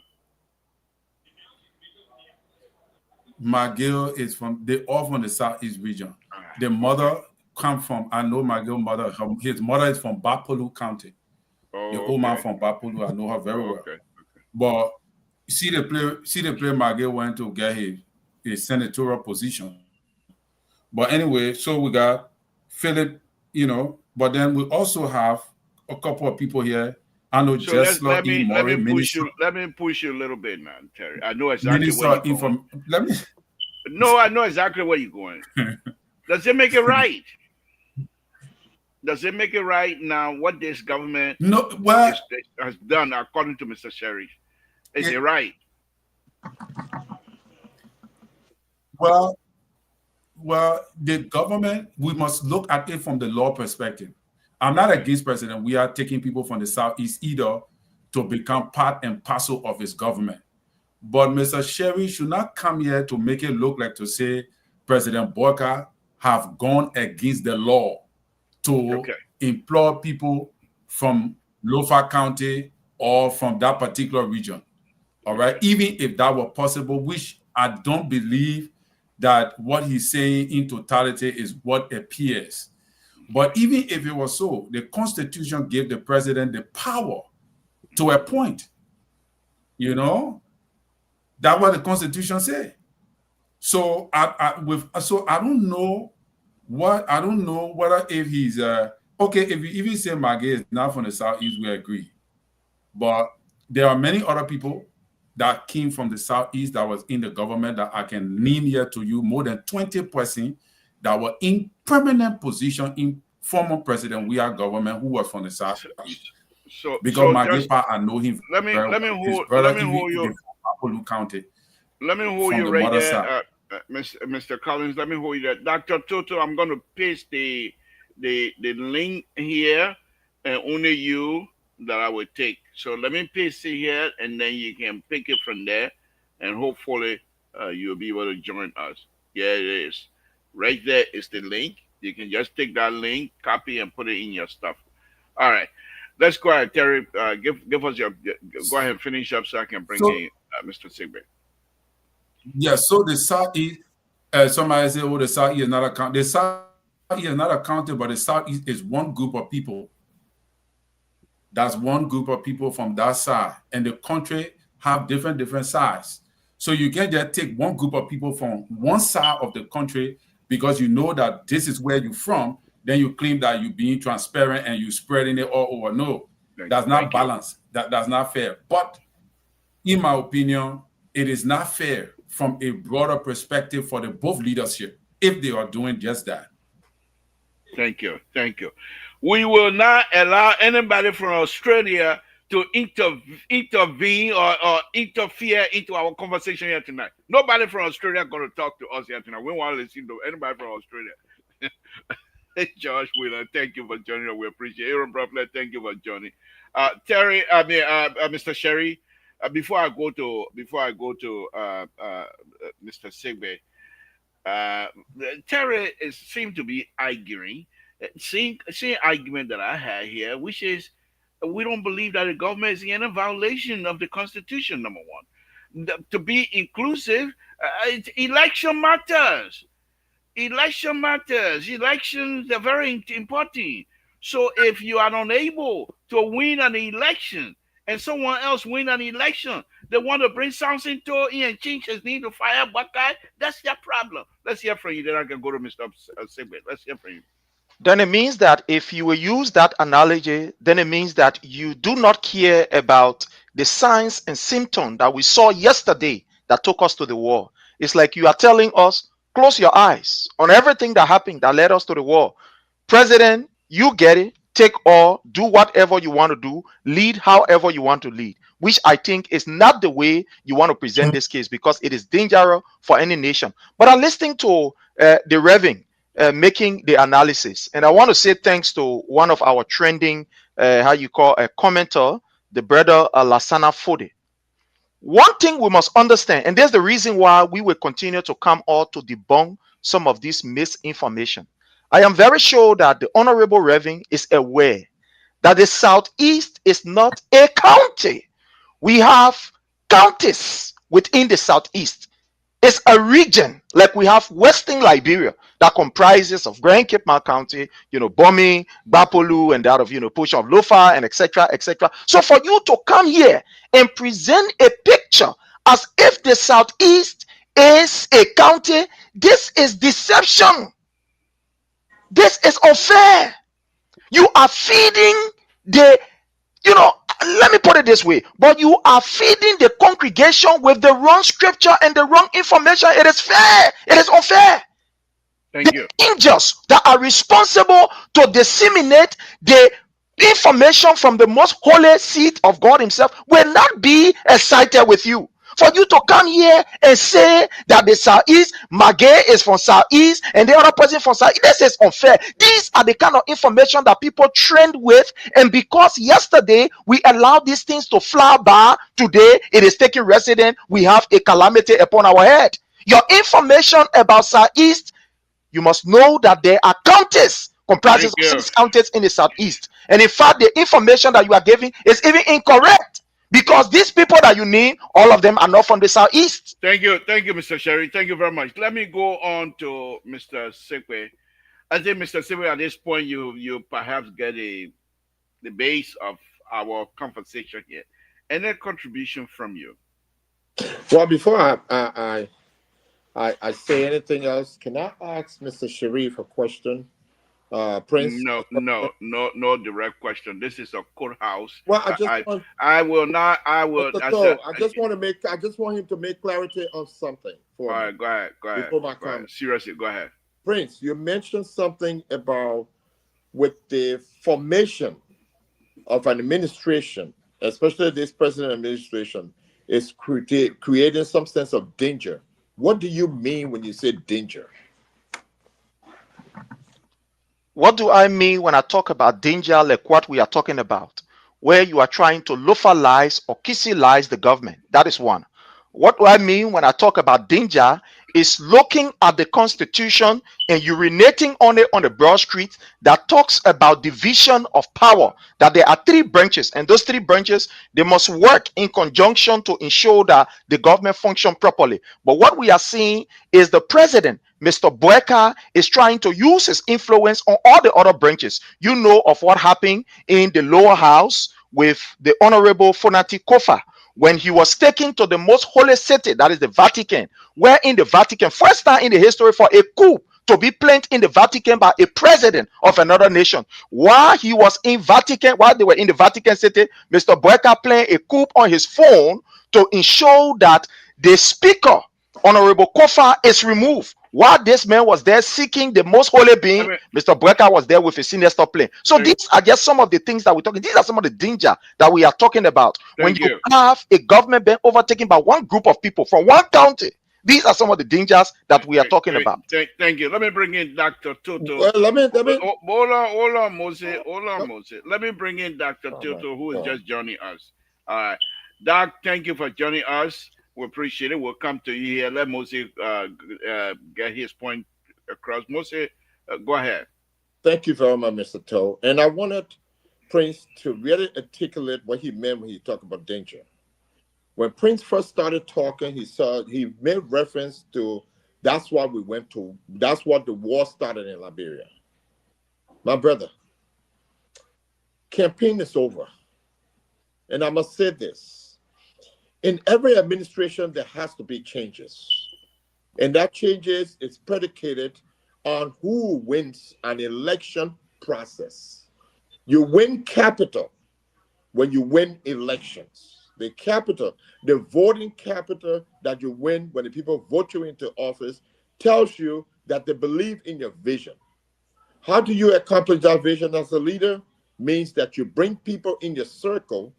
McGill is they're all from the Southeast region. The mother come from, I know McGill's mother, his mother is from Bapolu County. The old man from Bapolu, I know her very well. Okay. But see the play McGill went to get his senatorial position. But anyway, so we got Philip, but then we also have a couple of people here. I know let me push you a little bit now, Terry. I know exactly where you're going. No, I know exactly where you're going. Does it make it right? Does it make it right now what this government has done according to Mr. Sherry? Is it right? Well, the government, we must look at it from the law perspective. I'm not against President. We are taking people from the Southeast either to become part and parcel of his government. But Mr. Sherry should not come here to make it look like to say President Boyka have gone against the law to employ people from Lofa County or from that particular region. All right. Even if that were possible, which I don't believe that what he's saying in totality is what appears. But even if it was so, the Constitution gave the president the power to appoint. That's what the Constitution says. So I don't know whether if he's if you even say Magay is not from the Southeast, we agree. But there are many other people that came from the Southeast that was in the government that I can name here to you, more than 20% that were in permanent position in former President Weah government who was from the Southeast. Because Magay, I know him. Let me hold you. County. Let me hold you right there, Mr. Collins. Let me hold you there, Dr. Toto. I'm going to paste the link here, and only you that I will take. So let me paste it here, and then you can pick it from there, and hopefully you'll be able to join us. Yeah, it is. Right there is the link. You can just take that link, copy, and put it in your stuff. All right. Let's go ahead, Terry. Give us your. Go ahead and finish up so I can bring in Mr. Sigbe. Yeah. So the Southeast. Somebody say, "Oh, the Southeast is not accounted." The Southeast is not accounted, but the Southeast is one group of people. That's one group of people from that side, and the country have different sides. So you can't just take one group of people from one side of the country because you know that this is where you're from. Then you claim that you're being transparent and you're spreading it all over. No, that's not balanced. That's not fair. But in my opinion, it is not fair from a broader perspective for the both leadership if they are doing just that. Thank you. We will not allow anybody from Australia to intervene or interfere into our conversation here tonight. Nobody from Australia is going to talk to us here tonight. We want to listen to anybody from Australia. Josh Wheeler, thank you for joining us. We appreciate it. Aaron Bruffler, thank you for joining. Terry, Mr. Sherry, before I go to Mr. Sigbe, Terry seemed to be arguing, same argument that I had here, which is we don't believe that the government is in a violation of the Constitution. Number one, to be inclusive, election matters. Election matters. Elections are very important. So if you are unable to win an election and someone else win an election, they want to bring Samson to in and change his name to fire Buckeye. That's their problem. Let's hear from you. Then I can go to Mr. Sigway. Let's hear from you. Then it means that if you will use that analogy, then it means that you do not care about the signs and symptoms that we saw yesterday that took us to the war. It's like you are telling us, close your eyes on everything that happened that led us to the war. President, you get it. Take all, do whatever you want to do, lead however you want to lead, which I think is not the way you want to present this case because it is dangerous for any nation. But I'm listening to the Reverend making the analysis, and I want to say thanks to one of our trending, how you call a commenter, the brother Lasana Fode. One thing we must understand, and there's the reason why we will continue to come out to debunk some of this misinformation. I am very sure that the Honorable Reverend is aware that the Southeast is not a county. We have counties within the Southeast. It's a region, like we have Western Liberia that comprises of Grand Cape Mal County, Bomi, Bapolu, and that of, portion of Lofa, and etc., etc. So for you to come here and present a picture as if the Southeast is a county, this is deception. This is unfair. You are feeding the, let me put it this way, but you are feeding the congregation with the wrong scripture and the wrong information. It is fair. It is unfair. Thank you. Angels that are responsible to disseminate the information from the most holy seat of God himself will not be excited with you. For you to come here and say that the Southeast, Magay is from Southeast, and the other person from Southeast, this is unfair. These are the kind of information that people trend with, and because yesterday we allowed these things to fly by, today it is taking residence. We have a calamity upon our head. Your information about Southeast, you must know that there are counties, comprises of 6 counties in the Southeast, and in fact, the information that you are giving is even incorrect. Because these people that you name, all of them are not from the Southeast. Thank you, Mr. Sherry. Thank you very much. Let me go on to Mr. Sigway. I think, Mr. Sigway, at this point, you perhaps get the base of our conversation here. Any contribution from you? Well, before I say anything else, can I ask Mr. Sharif a question? Prince? No direct question. This is a courthouse. Well, I just want him to make clarity on something for me. All right, go ahead. Before my comment. Seriously, go ahead. Prince, you mentioned something about with the formation of an administration, especially this present administration, is creating some sense of danger. What do you mean when you say danger? What do I mean when I talk about danger like what we are talking about, where you are trying to localize or kissy-lize the government? That is one. What do I mean when I talk about danger is looking at the Constitution and urinating on it on the broad street that talks about division of power, that there are 3 branches, and those 3 branches, they must work in conjunction to ensure that the government function properly. But what we are seeing is the president, Mr. Boeka, is trying to use his influence on all the other branches. You know of what happened in the lower house with the Honorable Fonati Kofa, when he was taken to the most holy city, that is the Vatican, where in the Vatican, first time in the history for a coup to be planned in the Vatican by a president of another nation. While he was in Vatican, while they were in the Vatican city, Mr. Boeka planned a coup on his phone to ensure that the speaker, Honorable Kofa, is removed. While this man was there seeking the most holy being, Mr. Boeka was there with a senior stop plane. So these are just some of the things that we're talking. These are some of the danger that we are talking about. When you have a government being overtaken by one group of people from one county, these are some of the dangers that we are talking about. Thank you. Let me bring in Dr. Tutu. Well, Hold on, Moses. Let me bring in Dr. Tutu, who is just joining us. All right. Doc, thank you for joining us. We appreciate it. We'll come to you here. Let Moses get his point across. Moses, go ahead. Thank you very much, Mr. Toe. And I wanted Prince to really articulate what he meant when he talked about danger. When Prince first started talking, he made reference to That's why we went to, that's what the war started in Liberia. My brother, campaign is over. And I must say this, in every administration, there has to be changes. And that changes is predicated on who wins an election process. You win capital when you win elections. The capital, the voting capital that you win when the people vote you into office tells you that they believe in your vision. How do you accomplish that vision as a leader? Means that you bring people in your circle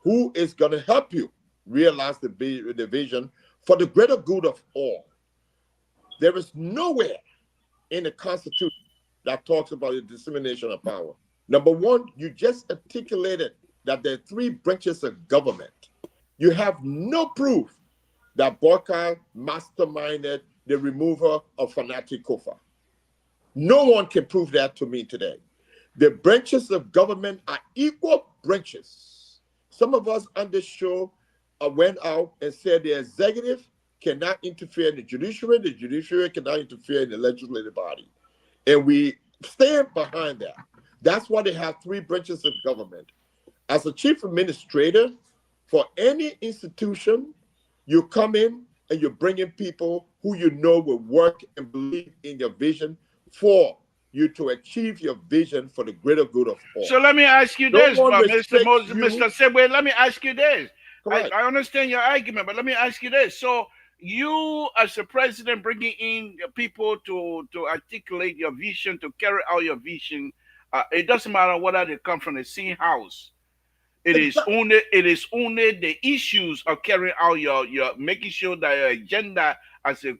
who is going to help you realize the vision for the greater good of all. There is nowhere in the Constitution that talks about the dissemination of power. Number one, you just articulated that there are 3 branches of government. You have no proof that Burkhardt masterminded the removal of Fanatic Kofa. No one can prove that to me today. The branches of government are equal branches. Some of us on this show went out and said the executive cannot interfere in the judiciary cannot interfere in the legislative body. And we stand behind that. That's why they have 3 branches of government. As a chief administrator, for any institution, you come in and you bring in people who you know will work and believe in your vision for you to achieve your vision for the greater good of all. So let me ask you this, Mr. Sebwe, let me ask you this. I understand your argument, but let me ask you this. So you, as a president, bringing in people to articulate your vision, to carry out your vision, it doesn't matter whether they come from the same house. It is only the issues of carrying out your making sure that your agenda as a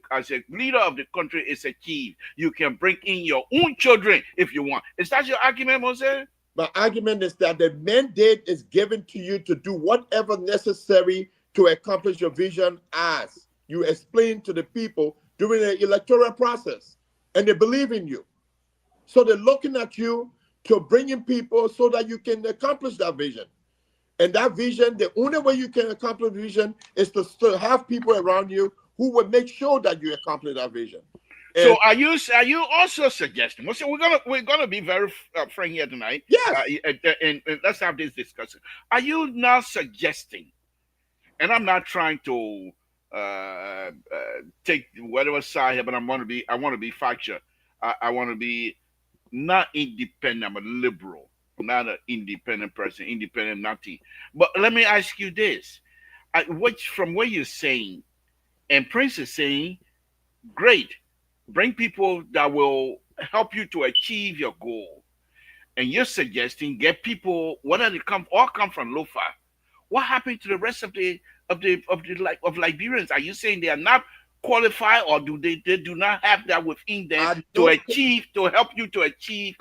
leader of the country is achieved. You can bring in your own children if you want. Is that your argument, Moses? My argument is that the mandate is given to you to do whatever necessary to accomplish your vision as you explain to the people during the electoral process. And they believe in you. So they're looking at you to bring in people so that you can accomplish that vision. And that vision, the only way you can accomplish vision is to have people around you who will make sure that you accomplish that vision. And so are you also suggesting? So we're gonna be very frank here tonight. Yes. And let's have this discussion. Are you now suggesting? And I'm not trying to take whatever side here, but I want to be factual. I want to be not independent. I'm a liberal. I'm not an independent person, independent nothing. But let me ask you this. From what you're saying, and Prince is saying, great, bring people that will help you to achieve your goal. And you're suggesting get people, whether they come from Lofa. What happened to the rest of Liberians? Are you saying they are not qualified, or do they do not have that within them to help you to achieve?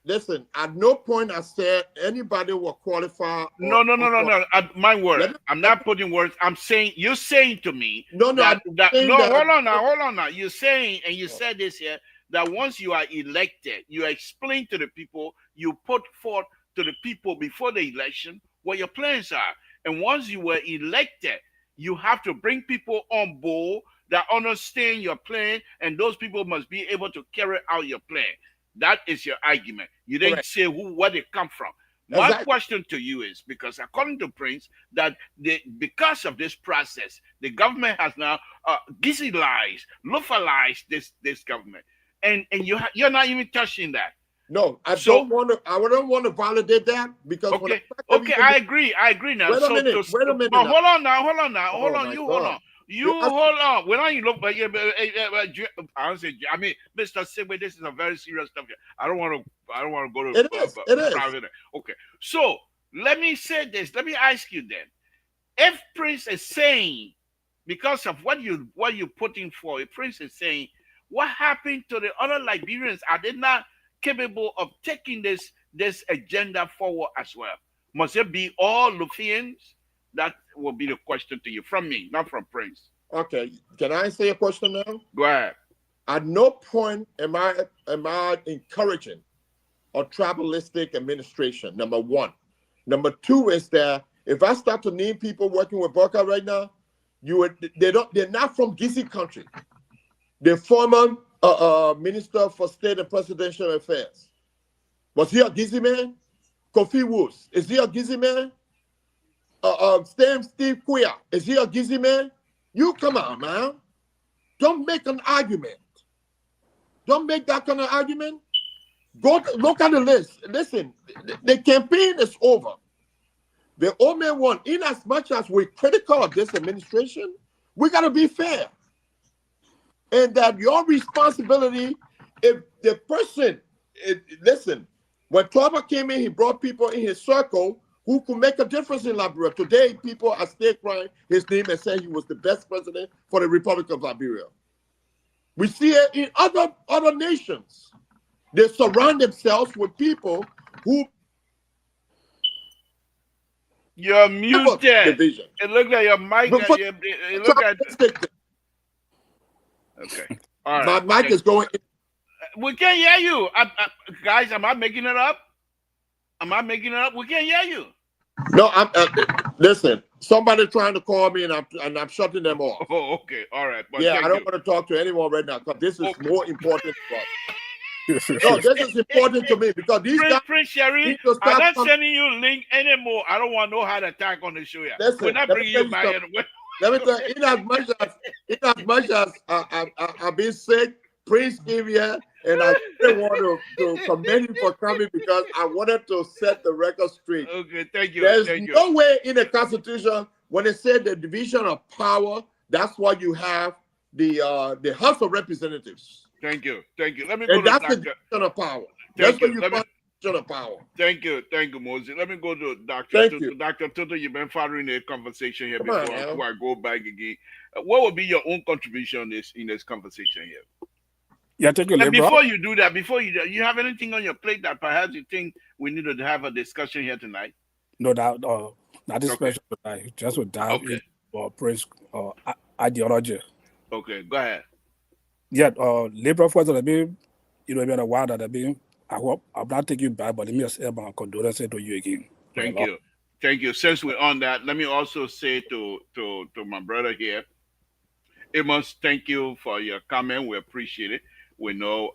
Listen, at no point I said anybody will qualify. No. My word. I'm not putting words. I'm saying, you're saying to me. Hold on now. You're saying, and you said this here, that once you are elected, you explain to the people, you put forth to the people before the election what your plans are. And once you were elected, you have to bring people on board that understand your plan, and those people must be able to carry out your plan. That is your argument. You didn't say where they come from. My question to you is, because according to Prince, that because of this process, the government has now gizilized, localized this government, and you're not even touching that. No, I don't want to validate that because I agree now. Wait a minute. Hold on. Hold on. When you look, I mean, Mr. Sigway, this is a very serious stuff here. I don't want to go to it is. Okay. So let me say this. Let me ask you then. If Prince is saying, because of what you're putting for, if Prince is saying, what happened to the other Liberians? Are they not capable of taking this agenda forward as well? Must it be all Lufians? That will be the question to you from me, not from Prince. Okay. Can I say a question now? Go ahead. At no point am I encouraging a tribalistic administration, number one. Number two is that if I start to name people working with Burkhardt right now, They're not from Gizi country. The former Minister for State and Presidential Affairs. Was he a Gizi man? Kofi Woods, is he a Gizi man? Steve Quia, is he a Gizi man? You come on, man. Don't make an argument. Don't make that kind of argument. Look at the list. Listen, the campaign is over. The old man won. In as much as we're critical of this administration, we got to be fair. And that your responsibility, if the person, listen, when Torba came in, he brought people in his circle who could make a difference in Liberia. Today, people are still crying his name and saying he was the best president for the Republic of Liberia. We see it in other nations. They surround themselves with people who. You're muted. It looked like your mic. It looked like. Okay. All right. My mic is going. We can't hear you, guys. Am I making it up? Am I making it up? We can't hear you. No, I'm. Listen, somebody trying to call me, and I'm shutting them off. Oh, okay. All right. But yeah, I don't want to talk to anyone right now because this is more important for us. No, this is important to me because these guys. Prince Sherry, I'm not sending you a link anymore. I don't want no heart attack on the show yet. Listen, we're not bringing you back. Let me tell you, in as much as I've been sick, Prince came here, and I didn't want to commend him for coming because I wanted to set the record straight. Okay, thank you. There's no way in the Constitution when it said the division of power, that's why you have the House of Representatives. Thank you. Let me go to that's Dr. the division of power. That's what you find the division of power. Thank you, Moses. Let me go to Dr. Thank you. Dr. Toto, you've been following the conversation here before I go back again. What would be your own contribution in this conversation here? Yeah, thank you, and before you do that, you have anything on your plate that perhaps you think we need to have a discussion here tonight? No, not this special tonight. Just with that Prince ideology. Okay, go ahead. Yeah, labor force that been, been a while that been. I hope I'm not taking you back, but let me just say my condolences to you again. Thank you. Since we're on that, let me also say to my brother here, Amos, thank you for your comment. We appreciate it. We know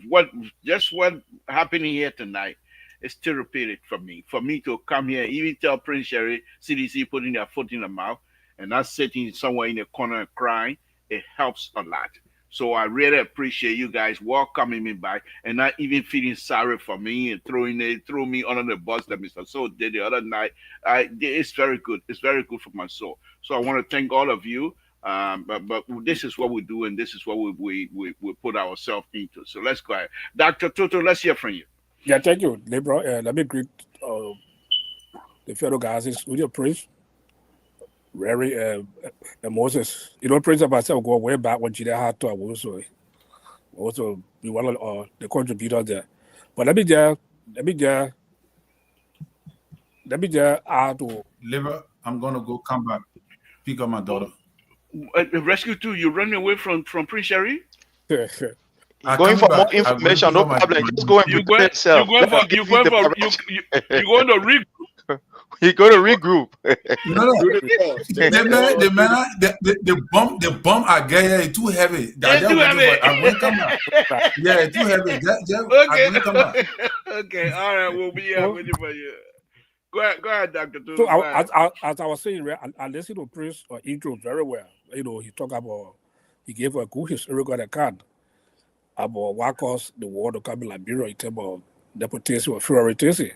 what happening here tonight is therapeutic for me. For me to come here, even tell Prince Sherry, CDC putting their foot in the mouth and not sitting somewhere in the corner and crying, it helps a lot. So I really appreciate you guys welcoming me back and not even feeling sorry for me and throwing me under the bus that Mr. So did the other night. It's very good. It's very good for my soul. So I want to thank all of you. But this is what we do, and this is what we put ourselves into. So let's go ahead. Dr. Toto, let's hear from you. Yeah, thank you, Libra. Let me greet the fellow guys with your Prince, Rary, and Moses. Prince and myself go way back when Gina had to also be one of the contributors there. But let me just add to Libra. I'm gonna go come back, pick up my daughter. Rescue 2, you running away from Prince Sherry? Going for more information, no problem. Just go and prepare yourself. You're going to regroup. You're going to regroup. No. The bomb I get here is too heavy. It's too heavy. I'm going to come back. Yeah, it's too heavy. Okay. I'm going to come back. Okay, all right. We'll be here with you for you. Go ahead, Dr. Tutu. So as I was saying, I listened to Prince intro very well. He talked about, he gave a good historical account about what caused the war to come in Liberia in terms of nepotism or favoritism.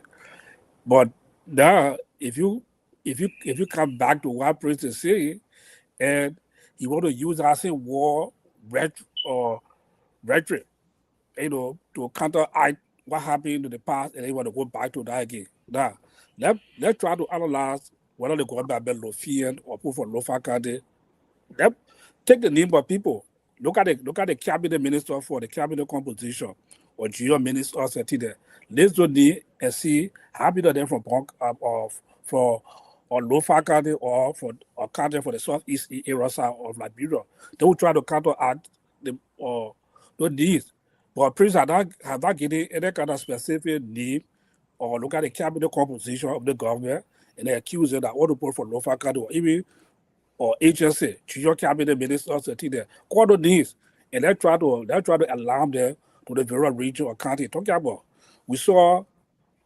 But now, if you come back to what Prince is saying, and you want to use that same war rhetoric, to counteract what happened in the past, and they want to go back to that again. Now, let's try to analyze whether the government have Lofian or put for Lofa Kade. Take the name of people. Look at the cabinet minister for the cabinet composition or geo minister sitting there. Let's do the and see how many of them from for Lofa Kade or for a country for the southeast area of Liberia. They will try to counteract the needs. But Prince have not given any kind of specific name or look at the cabinet composition of the government and they accuse them that all the people for Lofa Kade or even or agency, to your cabinet ministers, all of these, and they try to alarm them to the very region or county. Talking about, we saw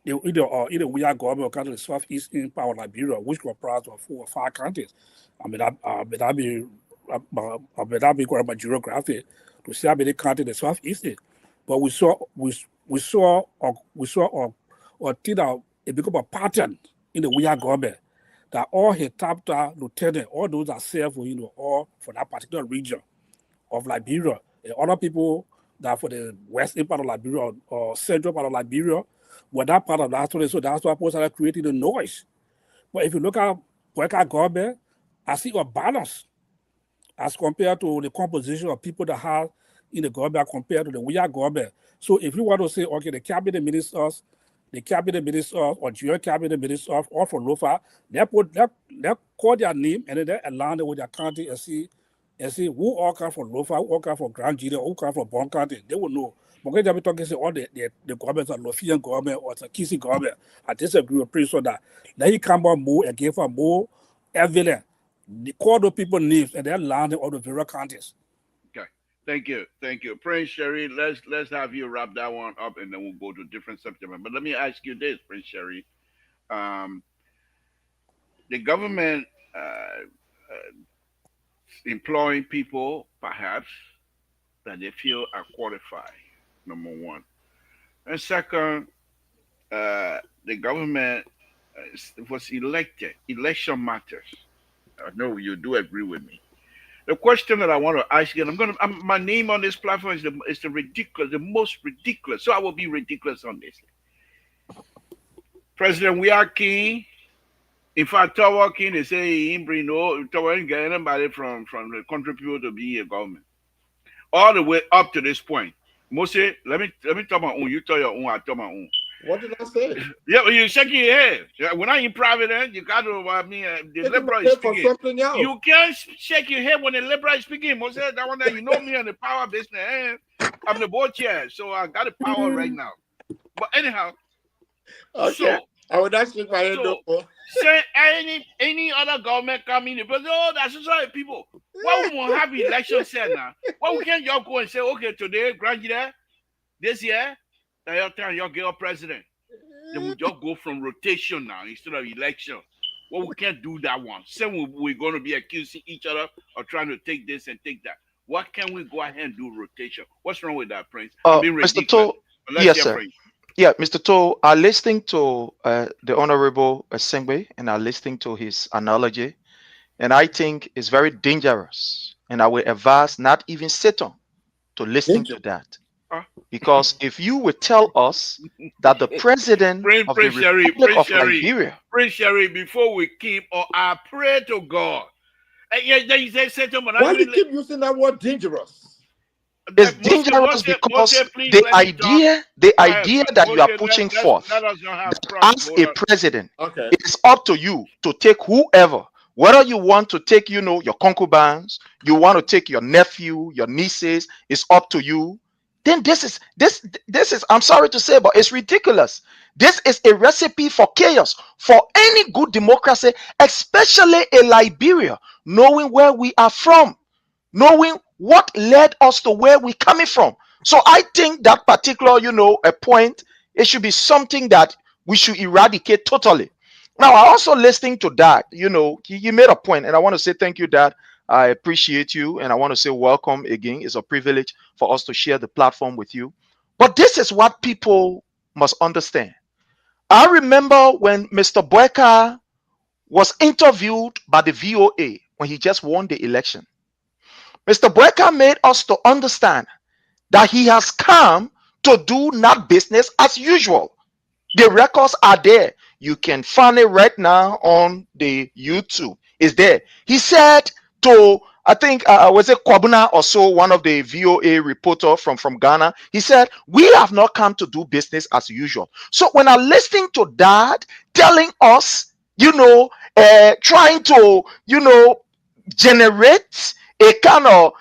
either we are government or county, the southeast in power Liberia, which comprised of 4 or 5 counties. I mean, I mean that be quite my geography to see how many counties the southeast is. But we saw or did it become a pattern in the we are government that all his top lieutenant, all those that serve for all for that particular region of Liberia, and other people that for the western part of Liberia or central part of Liberia, were that part of that, so that's why people started creating the noise. But if you look at Boyka government, I see a balance as compared to the composition of people that have in the government compared to the we are government. So if you want to say, okay, the cabinet ministers or junior cabinet ministers, or from LOFA, they call their name and then they align it with their county and see who all come from LOFA, who all come from Grand Judea, who come from Bon County. They will know. But when they be talking, say all the governments are Lofian government or the Kisi government, I disagree with Prince on that. Then he come on more and give them more evidence. They call the people names and they land all the various counties. Okay. Thank you. Prince Sherry, let's have you wrap that one up and then we'll go to different subject. But let me ask you this, Prince Sherry. The government employing people perhaps that they feel are qualified, number one. And second, the government was elected. Election matters. I know you do agree with me. The question that I want to ask you, and my name on this platform is the most ridiculous. So I will be ridiculous on this. President, we are king. In fact, Tower King, they say he didn't bring anybody from the country people to be a government. All the way up to this point. Mostly, let me talk my own. You tell your own, I tell my own. What did I say? Yeah, well, you're shaking your head. When I'm in private, you got to, the liberal is speaking. You can't shake your head when the liberal is speaking. Mostly, that one that you know me on the power business. I'm the board chair, so I got the power right now. But anyhow, okay. So, I would actually my head up. Say any other government come in, but that's just people. Why we won't have elections said now? Why we can't just go and say, okay, today, Grand Judea, this year, that time y'all get a president. Then we just go from rotation now instead of election. Well, we can't do that one. Same we're going to be accusing each other of trying to take this and take that. What can we go ahead and do rotation? What's wrong with that, Prince? Mr. Toe, yes, sir. Prince. Yeah, Mr. Toe, I'm listening to the Honorable Sengbe and I'm listening to his analogy. And I think it's very dangerous. And I will advise not even Satan to listen to that. Because if you would tell us that the president of the Republic of Liberia... Prince Sherry, before we keep, I pray to God. Why do you keep using that word dangerous? It's dangerous because the idea that you are pushing forth as a president, it's up to you to take whoever, whether you want to take, your concubines, you want to take your nephew, your nieces, it's up to you. Then this is, I'm sorry to say, but it's ridiculous. This is a recipe for chaos for any good democracy, especially in Liberia, knowing where we are from, knowing what led us to where we're coming from. So I think that particular, a point, it should be something that we should eradicate totally. Now, I also listening to that, you made a point, and I want to say thank you, Dad. I appreciate you, and I want to say welcome again. It's a privilege for us to share the platform with you. But this is what people must understand. I remember when Mr. Boyka was interviewed by the VOA when he just won the election. Mr. Boyka made us to understand that he has come to do not business as usual. The records are there. You can find it right now on the YouTube. It's there. He said to, I think, was it Kwabuna or so, one of the VOA reporter from Ghana, he said, we have not come to do business as usual. So when I'm listening to that, telling us, trying to, generate a kind of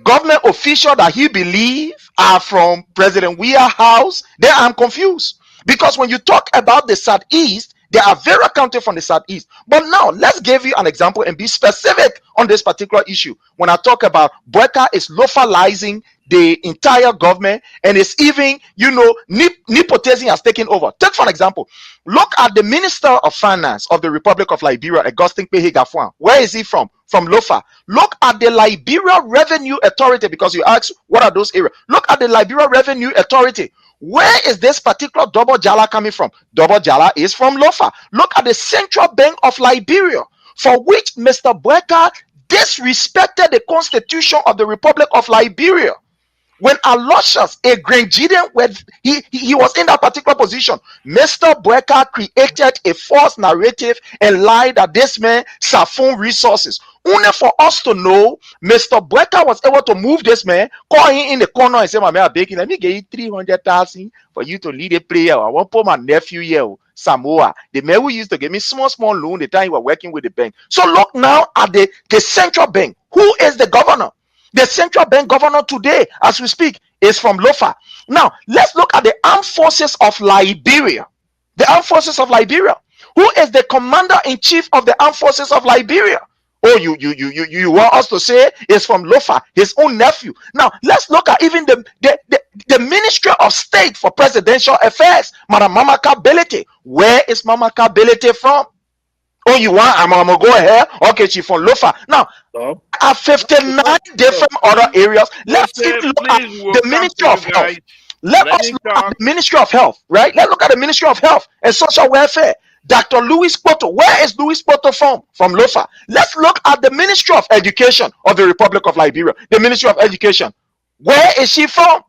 government official that he believes are from President Weah house, then I'm confused. Because when you talk about the Southeast There are various counties from the southeast. But now let's give you an example and be specific on this particular issue. When I talk about Boyka is localizing the entire government, and it's even, nepotism has taken over. Take for an example, look at the Minister of Finance of the Republic of Liberia, Augustin Pehigafuan. Where is he from? From Lofa. Look at the Liberia Revenue Authority, because you asked what are those areas. Look at the Liberia Revenue Authority. Where is this particular double jala coming from? Double jala is from Lofa. Look at the Central Bank of Liberia, for which Mr. Boyka disrespected the Constitution of the Republic of Liberia. When Aloysius, a Grenadian, he was in that particular position, Mr. Boyka created a false narrative and lied that this man siphoned resources. Only for us to know, Mr. Boyka was able to move this man, call him in the corner and say, "My man, let me get you 300,000 for you to lead a prayer. I want to put my nephew here, Samoa. The man who used to give me small loan the time he was working with the bank." So look now at the central bank. Who is the governor? The central bank governor today, as we speak, is from Lofa. Now, let's look at the armed forces of Liberia. The armed forces of Liberia. Who is the commander-in-chief of the armed forces of Liberia? Oh, you want us to say it's from Lofa, his own nephew. Now, let's look at even the Ministry of State for Presidential Affairs, Madam Mama Kability. Where is Mama Kability from? Oh, you want? I'm gonna go ahead. Okay, she's from Lofa. Now, at 59 different other areas. Let's even look at the Ministry of Health. Let us look at the Ministry of Health, right? Let's look at the Ministry of Health and Social Welfare. Dr. Louis Poto. Where is Louis Poto from? From Lofa. Let's look at the Ministry of Education of the Republic of Liberia. The Ministry of Education. Where is she from?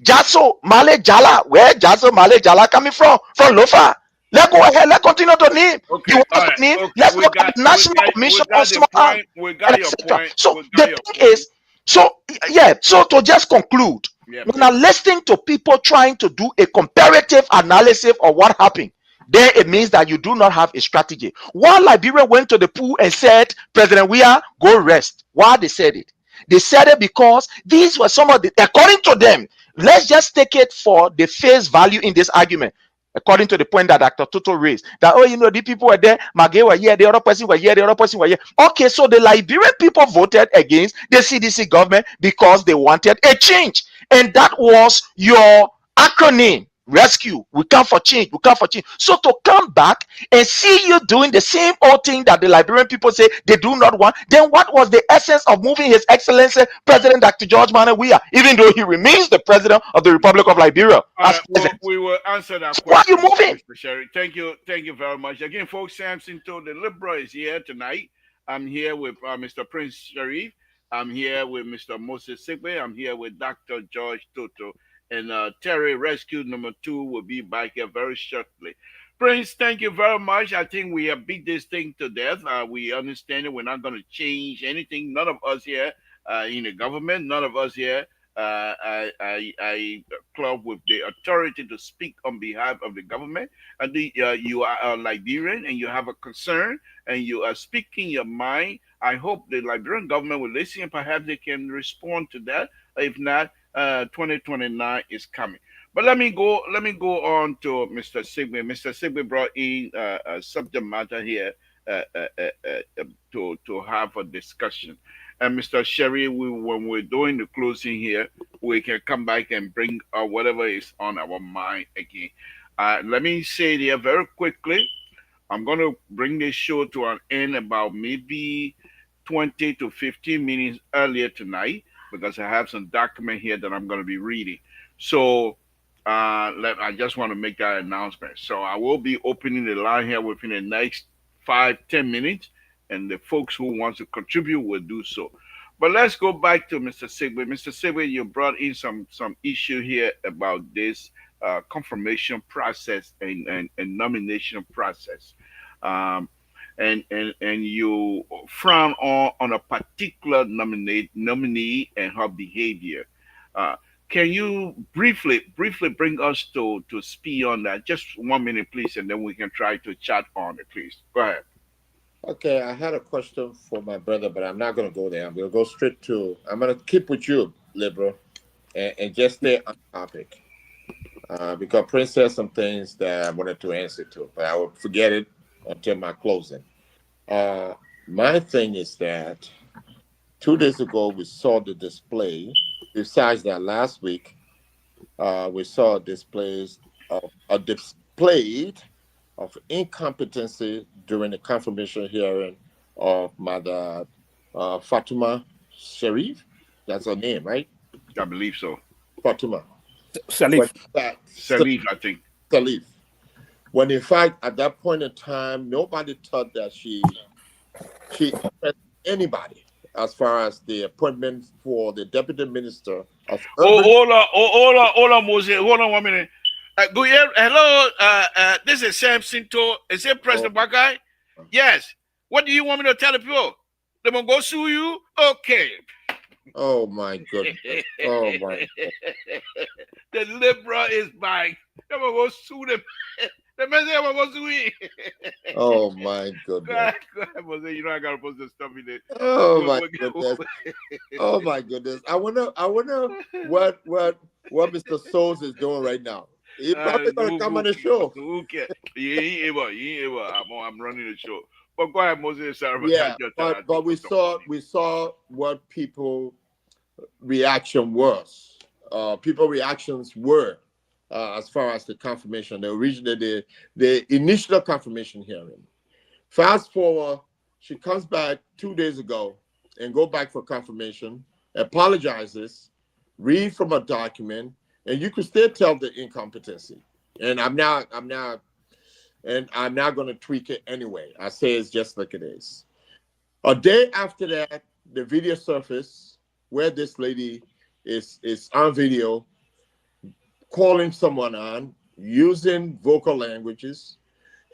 Jaso Male Jala. Where Jaso Male Jala coming from? From Lofa. Let's go ahead. Let's continue to name. Okay, You want all right. to name? Okay, Let's look at the National Commission on Small Arms, We got your etc. point. So We got the your thing point. is, so to just conclude, Yeah, when I'm listening to people trying to do a comparative analysis of what happened, then it means that you do not have a strategy. While Liberia went to the pool and said, "President Weah, go rest." Why they said it? They said it because these were some of the, according to them, let's just take it for the face value in this argument. According to the point that Dr. Toto raised, that, the people were there, Magay were here, the other person were here, the other person were here. Okay, so the Liberian people voted against the CDC government because they wanted a change. And that was your acronym. Rescue. We come for change. We come for change. So to come back and see you doing the same old thing that the Liberian people say they do not want, then what was the essence of moving His Excellency President Dr. George Manneh Weah, even though he remains the president of the Republic of Liberia? We will answer that so question. why are you moving? Mr. Sherry? Thank you very much. Again, folks, Samson to the Liberal is here tonight. I'm here with Mr. Prince Sharif. I'm here with Mr. Moses Sigbe. I'm here with Dr. George Toto. And Terry Rescue number 2 will be back here very shortly. Prince, thank you very much. I think we have beat this thing to death. We understand it. We're not going to change anything. None of us here in the government, none of us here I club with the authority to speak on behalf of the government. And you are a Liberian and you have a concern and you are speaking your mind. I hope the Liberian government will listen and perhaps they can respond to that. If not, 2029 is coming. But let me go on to Mr. Sigbe. Mr. Sigbe brought in a subject matter here to have a discussion. And Mr. Sherry, when we're doing the closing here, we can come back and bring whatever is on our mind again. Let me say here very quickly, I'm going to bring this show to an end about maybe 20 to 15 minutes earlier tonight, because I have some document here that I'm going to be reading. So I just want to make that announcement. So I will be opening the line here within the next 5-10 minutes, and the folks who want to contribute will do so. But let's go back to Mr. Sigbe. Mr. Sigbe, you brought in some issue here about this confirmation process and nomination process. And you frown on a particular nominee and her behavior. Can you briefly bring us to speed on that? Just 1 minute, please, and then we can try to chat on it, please. Go ahead. Okay, I had a question for my brother, but I'm not going to go there. I'm going to go straight to, I'm going to keep with you, Liberal, and just stay on topic. because Prince said some things that I wanted to answer to, but I will forget it until my closing. My thing is that 2 days ago we saw the display. Besides that, last week we saw a display of incompetency during the confirmation hearing of Mother Fatima Sharif. That's her name, right? I believe so. Fatima. Salif. Salif, I think. Salif. When in fact, at that point in time, nobody thought that she impressed anybody as far as the appointment for the deputy minister of urban. Hold on, Moses. Hold on 1 minute. Hello, this is Samson. Is it President Bagai? Yes. What do you want me to tell the people? They gonna go sue you? Okay. Oh my goodness. Oh my goodness. The liberal is back. They're gonna go sue them. The man said, "I'm gonna sue you." Oh my goodness. Go ahead, Moses. You know I gotta put some stuff in there. Oh my goodness. Oh my goodness. I wonder what Mr. Souls is doing right now. He's probably gonna come on the show. Who cares? He ain't able. I'm running the show. But go ahead, Moses. Yeah, but we saw what people reaction was. People reactions were as far as the confirmation, the initial confirmation hearing. Fast forward, she comes back 2 days ago and go back for confirmation, apologizes, read from a document, and you could still tell the incompetency. And I'm now going to tweak it anyway. I say it's just like it is. A day after that, the video surfaced where this lady is on video calling someone on, using vocal languages,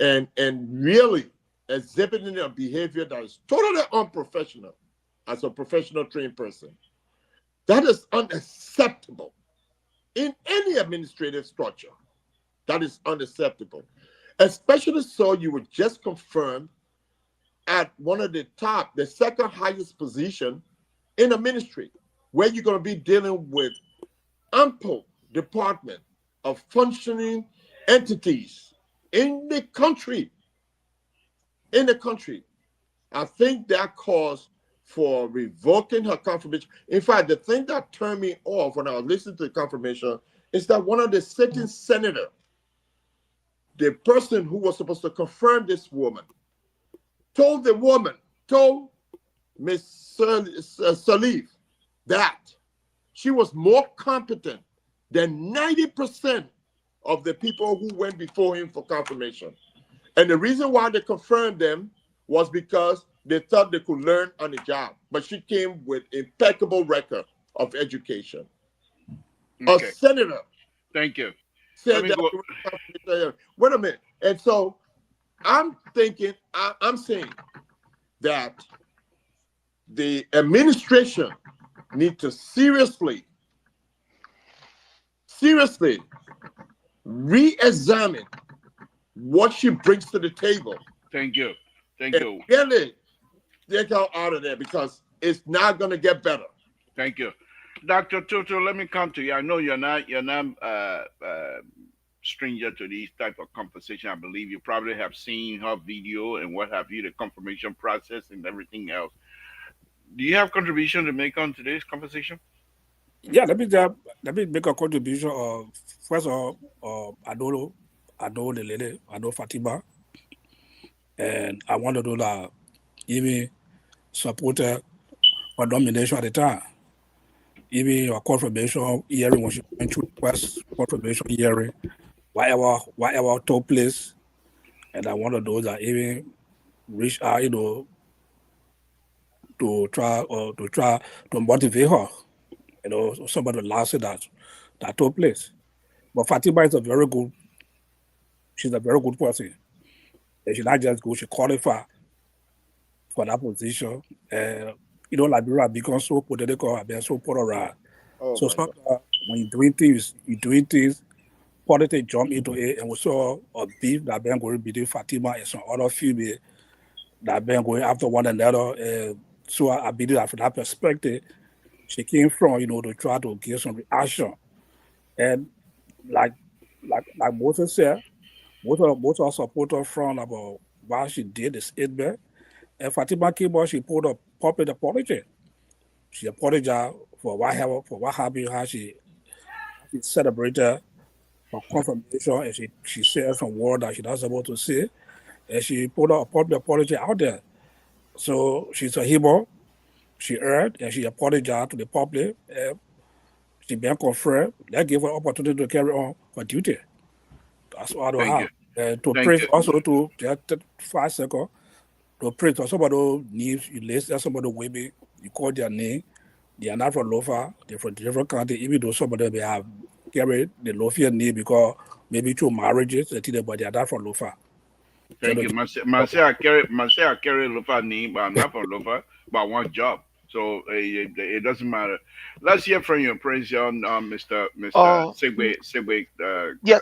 and really exhibiting a behavior that is totally unprofessional as a professional trained person. That is unacceptable in any administrative structure. That is unacceptable. Especially so you were just confirmed at one of the second highest position in a ministry, where you're going to be dealing with ample department of functioning entities in the country. I think that caused for revoking her confirmation. In fact, the thing that turned me off when I was listening to the confirmation is that one of the sitting senator, the person who was supposed to confirm this woman, told Miss Salif that she was more competent than 90% of the people who went before him for confirmation. And the reason why they confirmed them was because they thought they could learn on the job. But she came with impeccable record of education. Okay. A senator. Thank you. Said that. Wait a minute. And so I'm saying that the administration need to seriously re-examine what she brings to the table. Thank you. Really take her out of there, because it's not going to get better. Thank you. Dr. Tutu, let me come to you. I know you're not stranger to these type of conversation. I believe you probably have seen her video and what have you, the confirmation process and everything else. Do you have contribution to make on today's conversation? Yeah, let me make a contribution. First of all, Adolo the lady, Ado Fatima, and I want to do that. Even supported her nomination at the time. Even your confirmation hearing when she went through request confirmation hearing, whatever took place, and I want to do that. Even reach out, to try to motivate her. Some of the losses that took place. But Fatima is she's a very good person. And she not just good, she qualified for that position. Liberia becomes so political, and so polarized. So when you're doing things, politics jump into it, and we saw a beef that been going between Fatima and some other female that been going after one another. So I believe that from that perspective, she came from, to try to get some reaction. And like like Moses said, most of supporters from about why she did the statement. And Fatima came out, she put a public apology. She apologized for what happened, how she celebrated her confirmation, and she said some word that she not supposed to say, and she put a public apology out there. So she's a hero. She erred and she apologized to the public. And she been confirmed. That gave her opportunity to carry on her duty. That's what I don't have. And to praise also to just 5 seconds. To praise for somebody who needs you list somebody women, you call their name. They are not from Lofa, they're from different country, even though some of them may have carried the Lofian name because maybe through marriages, but they are not from Lofa. Thank you. I carry Lofa name, but I'm not from Lofa, but I want job. So it doesn't matter. Let's hear from you, Prince John, Mr. Segway.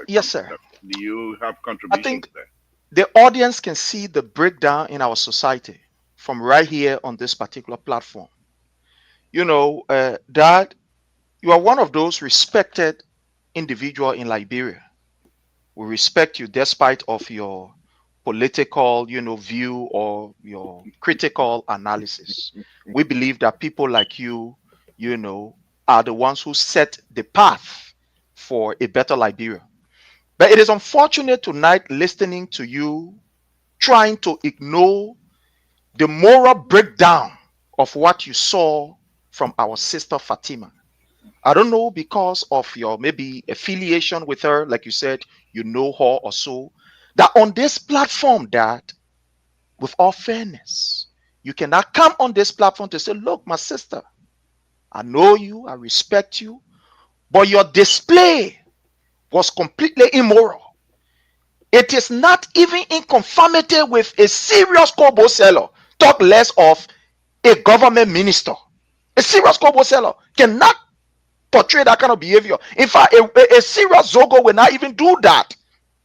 Yes, sir. Do you have contributions I think there? the audience can see the breakdown in our society from right here on this particular platform. You know, Dad, you are one of those respected individual in Liberia. We respect you despite of your political, view or your critical analysis. We believe that people like you, are the ones who set the path for a better Liberia. But it is unfortunate tonight listening to you trying to ignore the moral breakdown of what you saw from our sister Fatima. I don't know, because of your maybe affiliation with her, like you said, you know her or so, that on this platform, that with all fairness, you cannot come on this platform to say, look, my sister, I know you, I respect you, but your display was completely immoral. It is not even in conformity with a serious kobo seller, talk less of a government minister. A serious kobo seller cannot portray that kind of behavior. In fact, a serious Zogo will not even do that.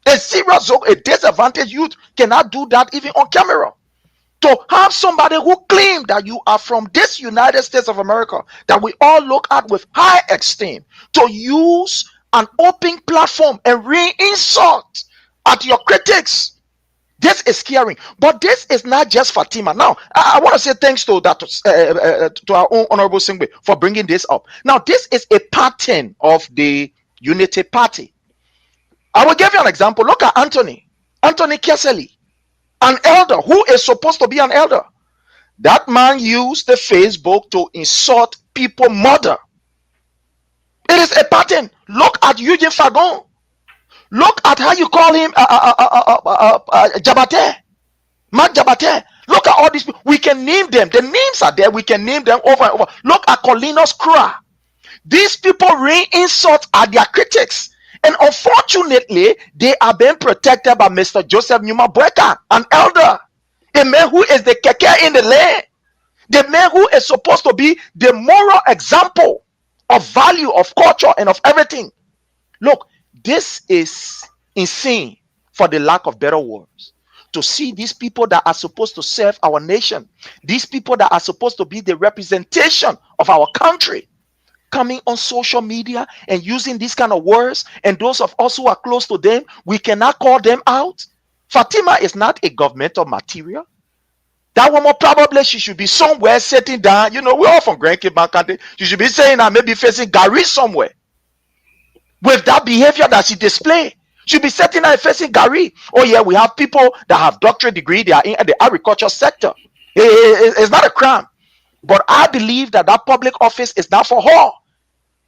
A serious Zogo, a disadvantaged youth cannot do that even on camera. To have somebody who claims that you are from this United States of America, that we all look at with high esteem, to use an open platform and re-insult at your critics, this is scary. But this is not just Fatima. Now, I want to say thanks to that to our own Honorable Singbe for bringing this up. Now, this is a pattern of the Unity Party. I will give you an example. Look at Anthony Keseli, an elder who is supposed to be an elder. That man used the Facebook to insult people mother. It is a pattern. Look at Eugene Fagon. Look at how you call him Jabate. Mark Jabate. Look at all these people. We can name them. The names are there. We can name them over and over. Look at Colinos Kra. These people re-insult at their critics. And unfortunately, they are being protected by Mr. Joseph Numa Bweka, an elder. A man who is the keke in the land. The man who is supposed to be the moral example of value, of culture, and of everything. Look, this is insane, for the lack of better words, to see these people that are supposed to serve our nation, these people that are supposed to be the representation of our country, coming on social media and using these kind of words. And those of us who are close to them, we cannot call them out. Fatima is not a governmental material. That woman, probably she should be somewhere sitting down. We're all from Grand Cape Country. She should be saying that, maybe facing Gary somewhere. With that behavior that she display, she'll be sitting there facing Gary. Oh yeah, we have people that have doctorate degree. They are in the agriculture sector. It's not a crime, but I believe that public office is not for her.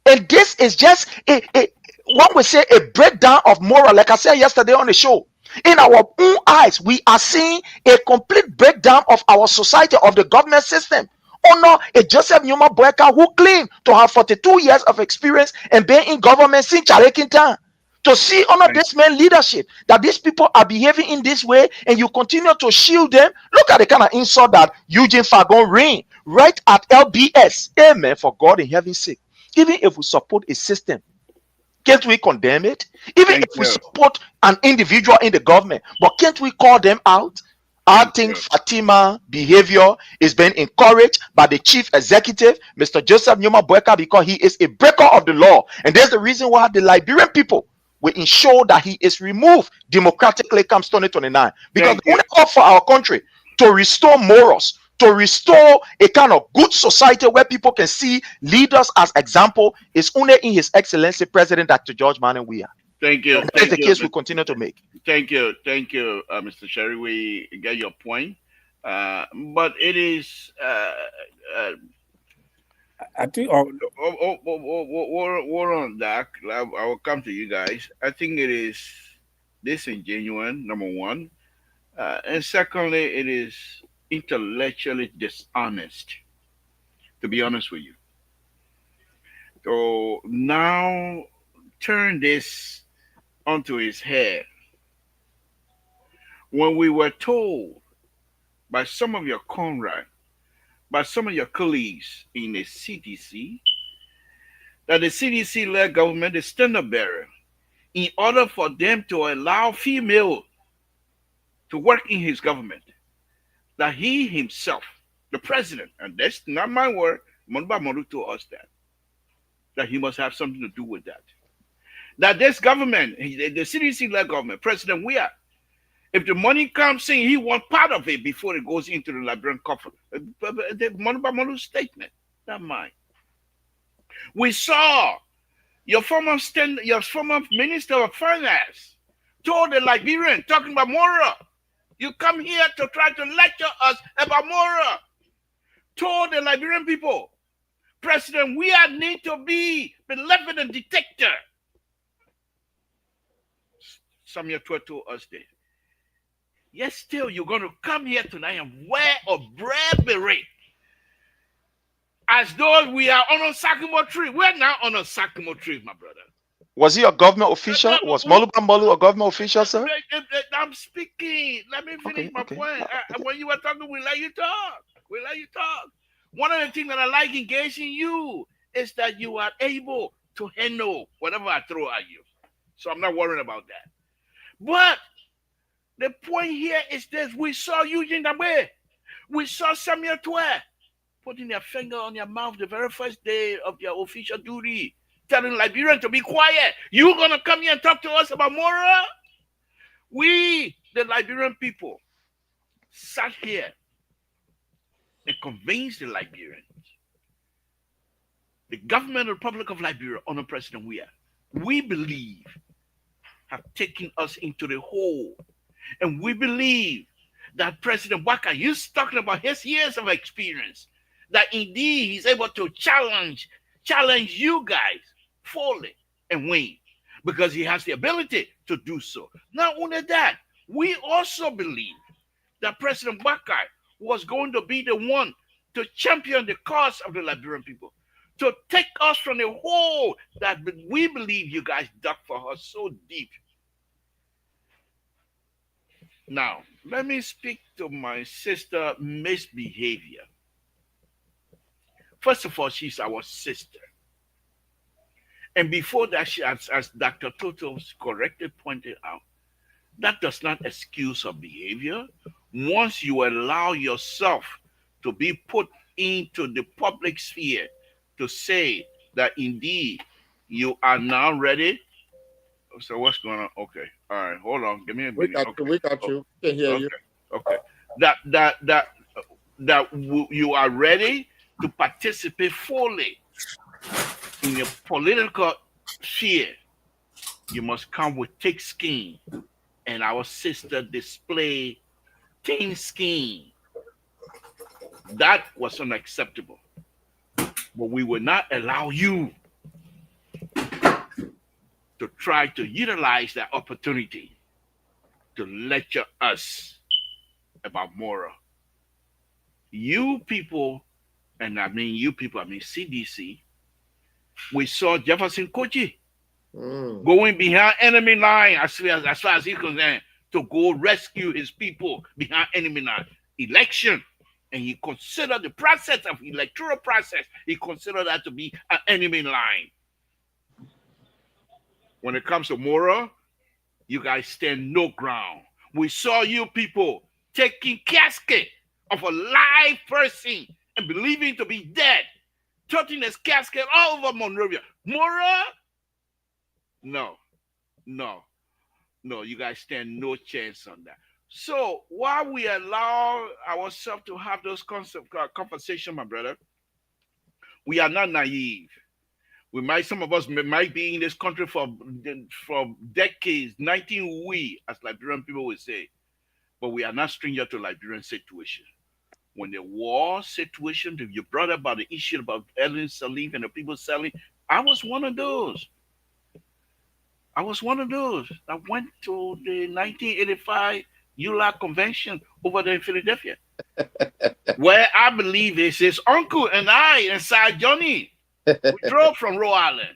And this is just what we say, a breakdown of moral. Like I said yesterday on the show, in our own eyes, we are seeing a complete breakdown of our society, of the government system. Oh no, a Joseph Numa Bweka who claimed to have 42 years of experience and been in government since Charekintan. To see under this man leadership that these people are behaving in this way, and you continue to shield them. Look at the kind of insult that Eugene Fagon ran right at LBS. Amen. For God in heaven's sake. Even if we support a system, can't we condemn it? Even if we support an individual in the government, but can't we call them out? I think Fatima behavior is being encouraged by the chief executive, Mr. Joseph Numa Bweka, because he is a breaker of the law. And there's the reason why the Liberian people will ensure that he is removed democratically comes 2029. Because the only hope for our country to restore morals, to restore a kind of good society where people can see leaders as example, is only in His Excellency President Dr. George Manneh Weah. Thank you. That is the case we continue to make. Thank you, Mr. Sherry. We get your point, but it is. I think. Hold on, Doc. I will come to you guys. I think it is disingenuous, number one, and secondly, it is intellectually dishonest. To be honest with you, so now turn this onto his head. When we were told by some of your comrades, by some of your colleagues in the CDC, that the CDC-led government is standard bearer in order for them to allow female to work in his government, that he himself, the president, and that's not my word, Monba Moru told us that he must have something to do with that. That this government, the CDC-led government, President Weah, if the money comes in, he wants part of it before it goes into the Liberian coffers. The Monba Moru statement, not mine. We saw your former Minister of Finance told the Liberian, talking about Mora, you come here to try to lecture us about Mora. Told the Liberian people, President, we need to be benevolent detector. Samuel Twe told us this. Yes, still you're going to come here tonight and wear a bread beret as though we are on a sycamore tree. We're not on a sycamore tree, my brother. Was he a government official? Was Moluba Molu a government official, sir? I'm speaking. Let me finish my point. When you were talking, we let you talk. One of the things that I like engaging you is that you are able to handle whatever I throw at you. So I'm not worried about that. But the point here is this. We saw you in the way. We saw Samuel Twe putting their finger on your mouth the very first day of their official duty, telling Liberians to be quiet. You're going to come here and talk to us about Mora? We, the Liberian people, sat here and convinced the Liberians. The government of the Republic of Liberia, under President Weah, we believe, have taken us into the hole. And we believe that President Waka is talking about his years of experience, that indeed he's able to challenge you guys fully and win, because he has the ability to do so. Not only that, we also believe that President Waka was going to be the one to champion the cause of the Liberian people, to take us from the hole that we believe you guys dug for us so deep. Now, let me speak to my sister Misbehavior. First of all, she's our sister. And before that, she, as Dr. Toto correctly pointed out, that does not excuse her behavior. Once you allow yourself to be put into the public sphere to say that indeed you are now ready. So what's going on? Okay. All right. Hold on. Give me a minute. We got you. Can hear you. Okay. That you are ready to participate fully in your political sphere. You must come with thick skin, and our sister display thin skin. That was unacceptable. But we will not allow you to try to utilize that opportunity to lecture us about moral. You people, and I mean you people, I mean CDC, we saw Jefferson Kochi going behind enemy line as far as he's concerned to go rescue his people behind enemy line. Election. And he considered the process of electoral process, he considered that to be an enemy line. When it comes to Mora, you guys stand no ground. We saw you people taking casket of a live person and believing to be dead, toting his casket all over Monrovia. Mora? No. No, no, you guys stand no chance on that. So while we allow ourselves to have those conversation, my brother, we are not naive. Some of us might be in this country for decades, 19 we, as Liberian people would say, but we are not stranger to Liberian situation. When the war situation, you brought up about the issue about Ellen Salif and the people selling, I was one of those. I went to the 1985 ULA convention over there in Philadelphia, where I believe it's his uncle and I and Sir Johnny. We drove from Rhode Island.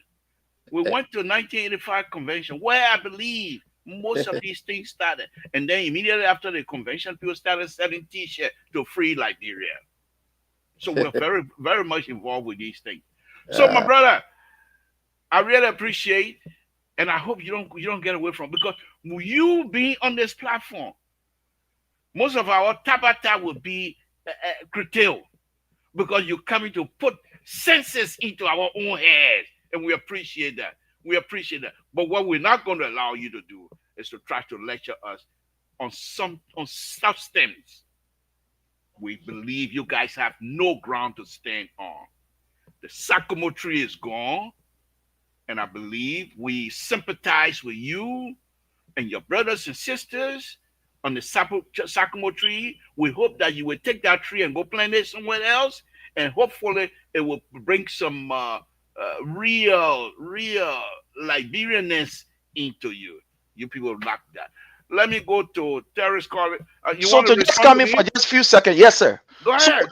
We went to 1985 convention where I believe most of these things started. And then immediately after the convention, people started selling T-shirts to free Liberia. So we're very, very much involved with these things. So my brother, I really appreciate, and I hope you don't get away from, because you being on this platform, most of our tabata will be curtailed, because you're coming to put senses into our own heads, and we appreciate that. But what we're not going to allow you to do is to try to lecture us on substance. We believe you guys have no ground to stand on. The sycamore tree is gone, and I believe we sympathize with you and your brothers and sisters on the sycamore tree. We hope that you will take that tree and go plant it somewhere else, and hopefully it will bring some real Liberianness into you. You people like that. Let me go to Terry's calling. So to just come in for just a few seconds, yes, sir. Go ahead.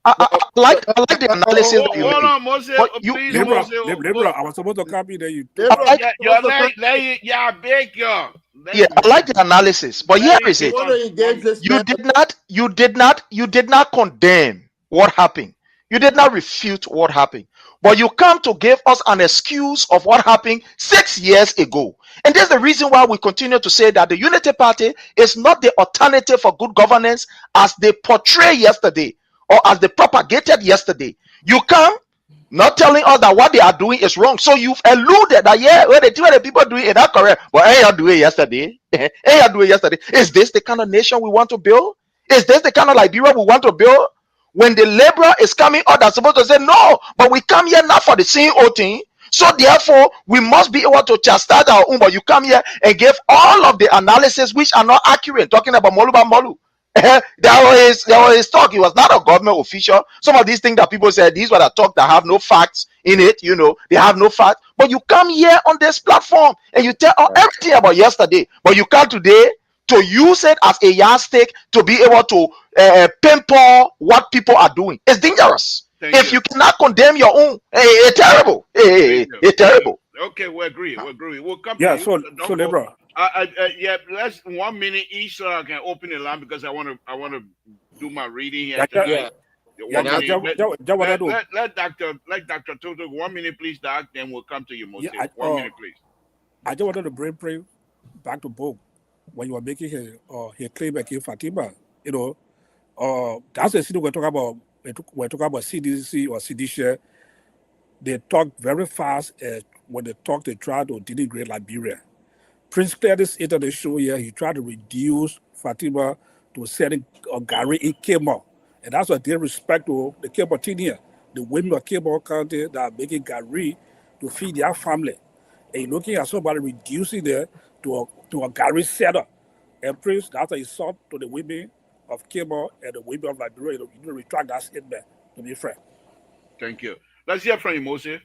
I like the analysis that you Hold made. on, Moses. Please, Moses. I was supposed to copy that you. I beg you. Yeah, I like the analysis, but here is it. You did not condemn what happened. You did not refute what happened, but you come to give us an excuse of what happened 6 years ago. And that's the reason why we continue to say that the Unity Party is not the alternative for good governance as they portrayed yesterday or as they propagated yesterday. You come not telling us that what they are doing is wrong. So you've alluded that, what the people doing is not correct. But hey, you do it yesterday. Is this the kind of nation we want to build? Is this the kind of Liberia we want to build? When the laborer is coming out, they're supposed to say, no, but we come here now for the same old thing. So therefore, we must be able to chastise our own. But you come here and give all of the analysis which are not accurate, talking about Molu. There was talk. He was not a government official. Some of these things that people said, these were the talk that have no facts in it. They have no facts. But you come here on this platform and you tell everything about yesterday. But you come today to use it as a yardstick to be able to pinpoint what people are doing. It's dangerous. If you cannot condemn your own, it's terrible. It's terrible. Okay, we agree. We'll come. Yeah, so Lebron. Yeah, let's 1 minute each so I can open the line, because I want to do my reading here. Let Dr. Toto 1 minute, please, Doc. Then we'll come to you, Moses. 1 minute, please. I just wanted to bring back to Bob when you were making his claim against Fatima. That's the thing we're talking about. We're talking about CDC or CDC. They talk very fast. When they talk, they try to denigrate Liberia. Prince Cledis entered the show here. He tried to reduce Fatima to selling Gary in Kemo. And that's what they respect to the Kemo team here. The women of Kemo County that are making Gary to feed their family. And you're looking at somebody reducing there to a Gary seller. And Prince, that's a insult to the women of Kemo and the women of Liberia. You need to retract that statement, to be fair. Thank you. Let's hear from you, Moses.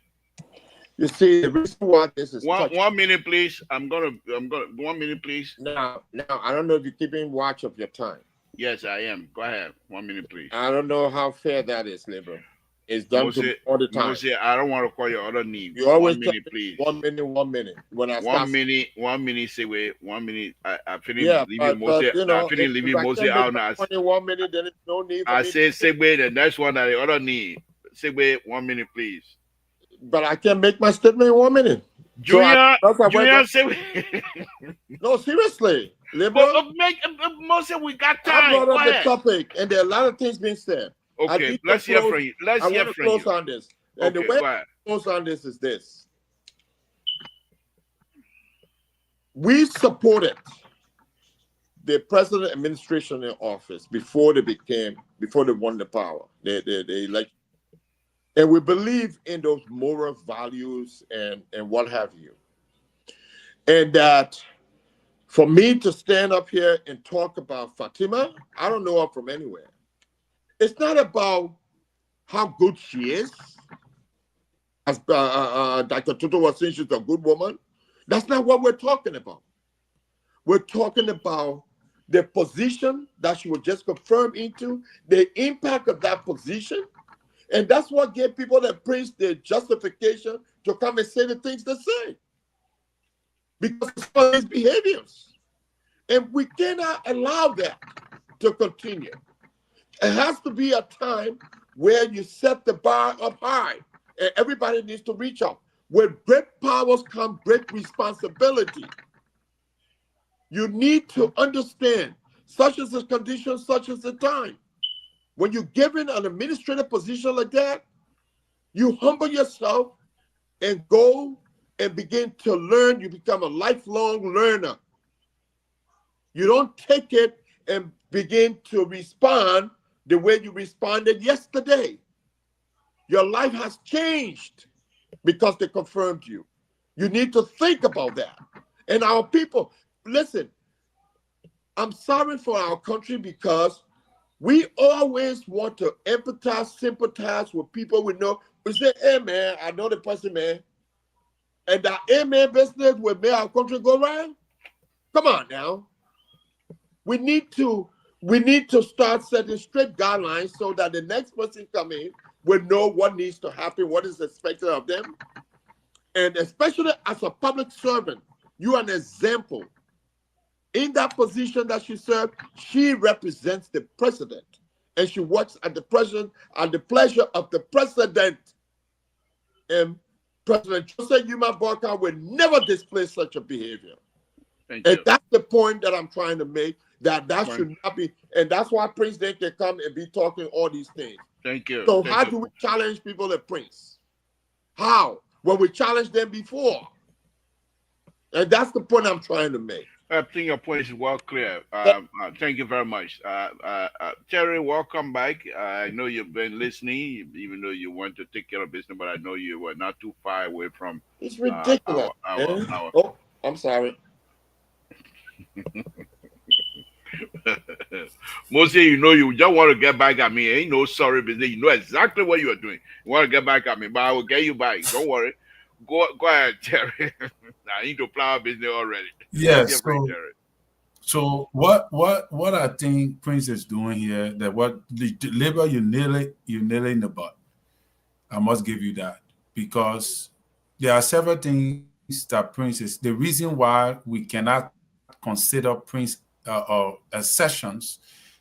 You see, the reason why this is 1 minute, please. I'm gonna 1 minute, please. Now, I don't know if you're keeping watch of your time. Yes, I am. Go ahead. 1 minute, please. I don't know how fair that is, Liberal. It's done all the time. Moses, I don't want to call your other name. You always 1 minute, please. 1 minute, 1 minute. When I 1 minute, 1 minute. Say wait. 1 minute. I finished leaving Moses. I finished leaving Moses out now. 1 minute, then it's no need. I say segue. The next one that the other need. Segue. 1 minute, please. But I can't make my statement in 1 minute. Junior, no, seriously. Moses, we got time. I brought up the topic, and there are a lot of things being said. Okay, let's hear from you. I want to close on this. And the way I close on this is this. we supported the president administration in office before they won the power. They elect, and we believe in those moral values and what have you. And that for me to stand up here and talk about Fatima, I don't know her from anywhere. It's not about how good she is. As Dr. Tutu was saying, she's a good woman. That's not what we're talking about. We're talking about the position that she was just confirmed into, the impact of that position. And that's what gave people that Prince the justification to come and say the things they say. Because of his behaviors. And we cannot allow that to continue. It has to be a time where you set the bar up high and everybody needs to reach out. With great powers come great responsibility. You need to understand, such as the condition, such as the time. When you're given an administrative position like that, you humble yourself and go and begin to learn. You become a lifelong learner. You don't take it and begin to respond the way you responded yesterday. Your life has changed because they confirmed you. You need to think about that. And our people, listen, I'm sorry for our country because we always want to empathize, sympathize with people we know. We say, hey man, I know the person, man. And that amen business will make our country go round. Come on now. We need to start setting straight guidelines so that the next person coming in will know what needs to happen, what is expected of them. And especially as a public servant, you are an example. In that position that she served, she represents the president. And she works at the president, at the pleasure of the president. And President Joseph Yuma Boakai will never display such a behavior. Thank you. That's the point that I'm trying to make, that should not be, and that's why Prince Day can come and be talking all these things. Thank you. So how do we challenge people at Prince? How? Well, we challenged them before. And that's the point I'm trying to make. I think your point is well clear. Thank you very much. Terry, welcome back. I know you've been listening, even though you want to take care of business, but I know you were not too far away from. It's ridiculous. Our Oh, I'm sorry. Mostly, you just want to get back at me. Ain't no sorry business. You know exactly what you are doing. You want to get back at me, but I will get you back. Don't worry. Go ahead, Terry. I need to plow business already. Yes. So what I think Prince is doing here, that what the labor you nearly in the butt. I must give you that, because there are several things that Prince is. The reason why we cannot consider Prince sessions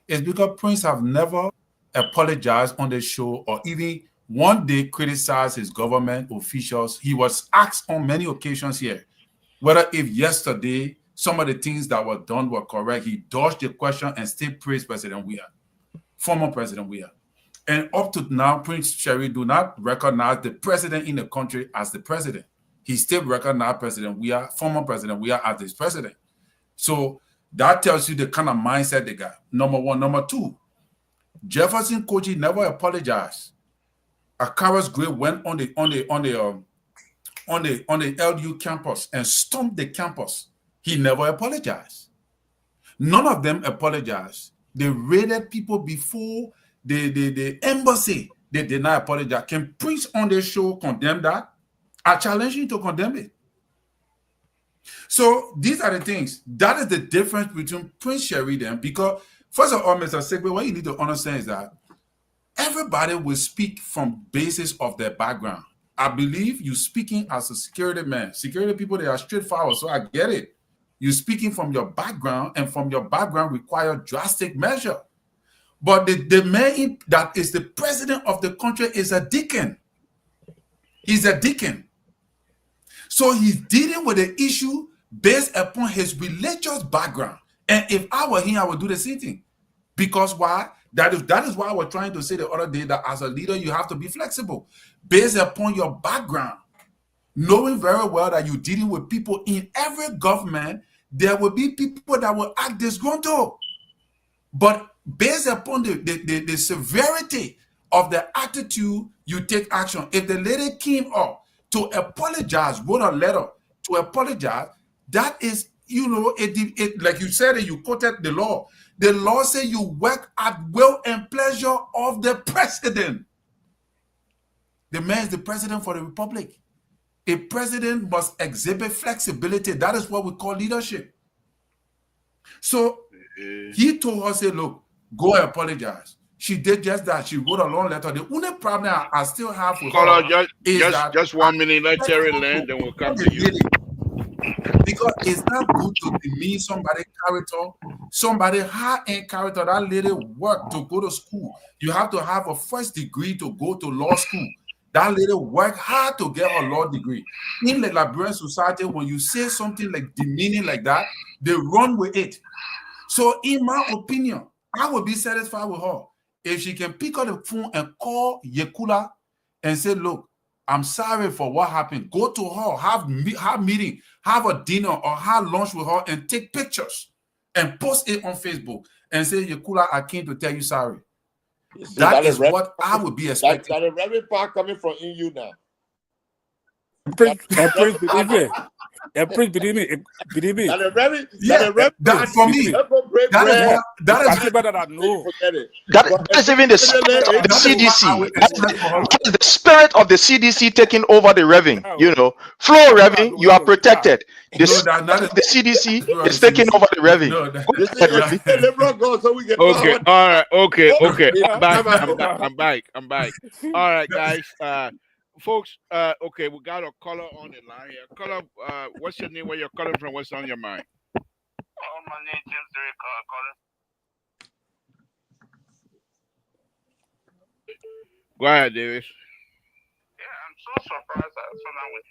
is because Prince have never apologized on the show or even one day criticized his government officials. He was asked on many occasions here whether if yesterday some of the things that were done were correct. He dodged the question and still praised President Weah, former President Weah. And up to now, Prince Sherry do not recognize the president in the country as the president. He still recognizes President Weah, former President Weah, as his president. So that tells you the kind of mindset they got. Number one. Number two, Jefferson Koji never apologized. Akara's Gray went on the LU campus and stormed the campus. He never apologized. None of them apologized. They raided people before the embassy. They did not apologize. Can Prince on their show condemn that? I challenge you to condemn it. So these are the things. That is the difference between Prince Sheridan, because first of all, Mr. Segbe, what you need to understand is that everybody will speak from basis of their background. I believe you speaking as a security man. Security people, they are straightforward, so I get it. You're speaking from your background, and from your background require drastic measure. But the man that is the president of the country is a deacon. He's a deacon. So he's dealing with the issue based upon his religious background. And if I were him, I would do the same thing. Because why? That is why I was trying to say the other day that as a leader, you have to be flexible based upon your background. knowing very well that you're dealing with people in every government, there will be people that will act disgruntled. But based upon the severity of the attitude, you take action. If the lady came up to apologize, wrote a letter to apologize, that is, like you said, you quoted the law. The law says you work at will and pleasure of the president. The man is the president for the republic. A president must exhibit flexibility. That is what we call leadership. So he told her, say, look, go apologize. She did just that. She wrote a long letter. The only problem I still have with her is that just 1 minute. Let Terry land, then we'll come to you. Because it's not good to demean somebody's character, somebody high-end character. That lady worked to go to school. You have to have a first degree to go to law school. That lady worked hard to get her law degree. In the Liberian society, when you say something like demeaning like that, they run with it. So in my opinion, I would be satisfied with her if she can pick up the phone and call Yekula and say, look, I'm sorry for what happened. Go to her, have meeting, have a dinner or have lunch with her and take pictures and post it on Facebook and say, Yekula, I came to tell you sorry. See, that is what I would be expecting. That a reverend part coming from EU now. Prince, believe me. That for me, that is even the spirit of the CDC. That is the spirit of the CDC taking over the Reverend. Flow Reverend, you are protected. The CDC is taking over the Reverend. Okay, all right, okay. I'm back. All right, guys. Folks, okay, we got a caller on the line here. Caller, what's your name? Where you're calling from? What's on your mind? My name is James Derek calling. Go ahead, Davis. Yeah, I'm so surprised I found out with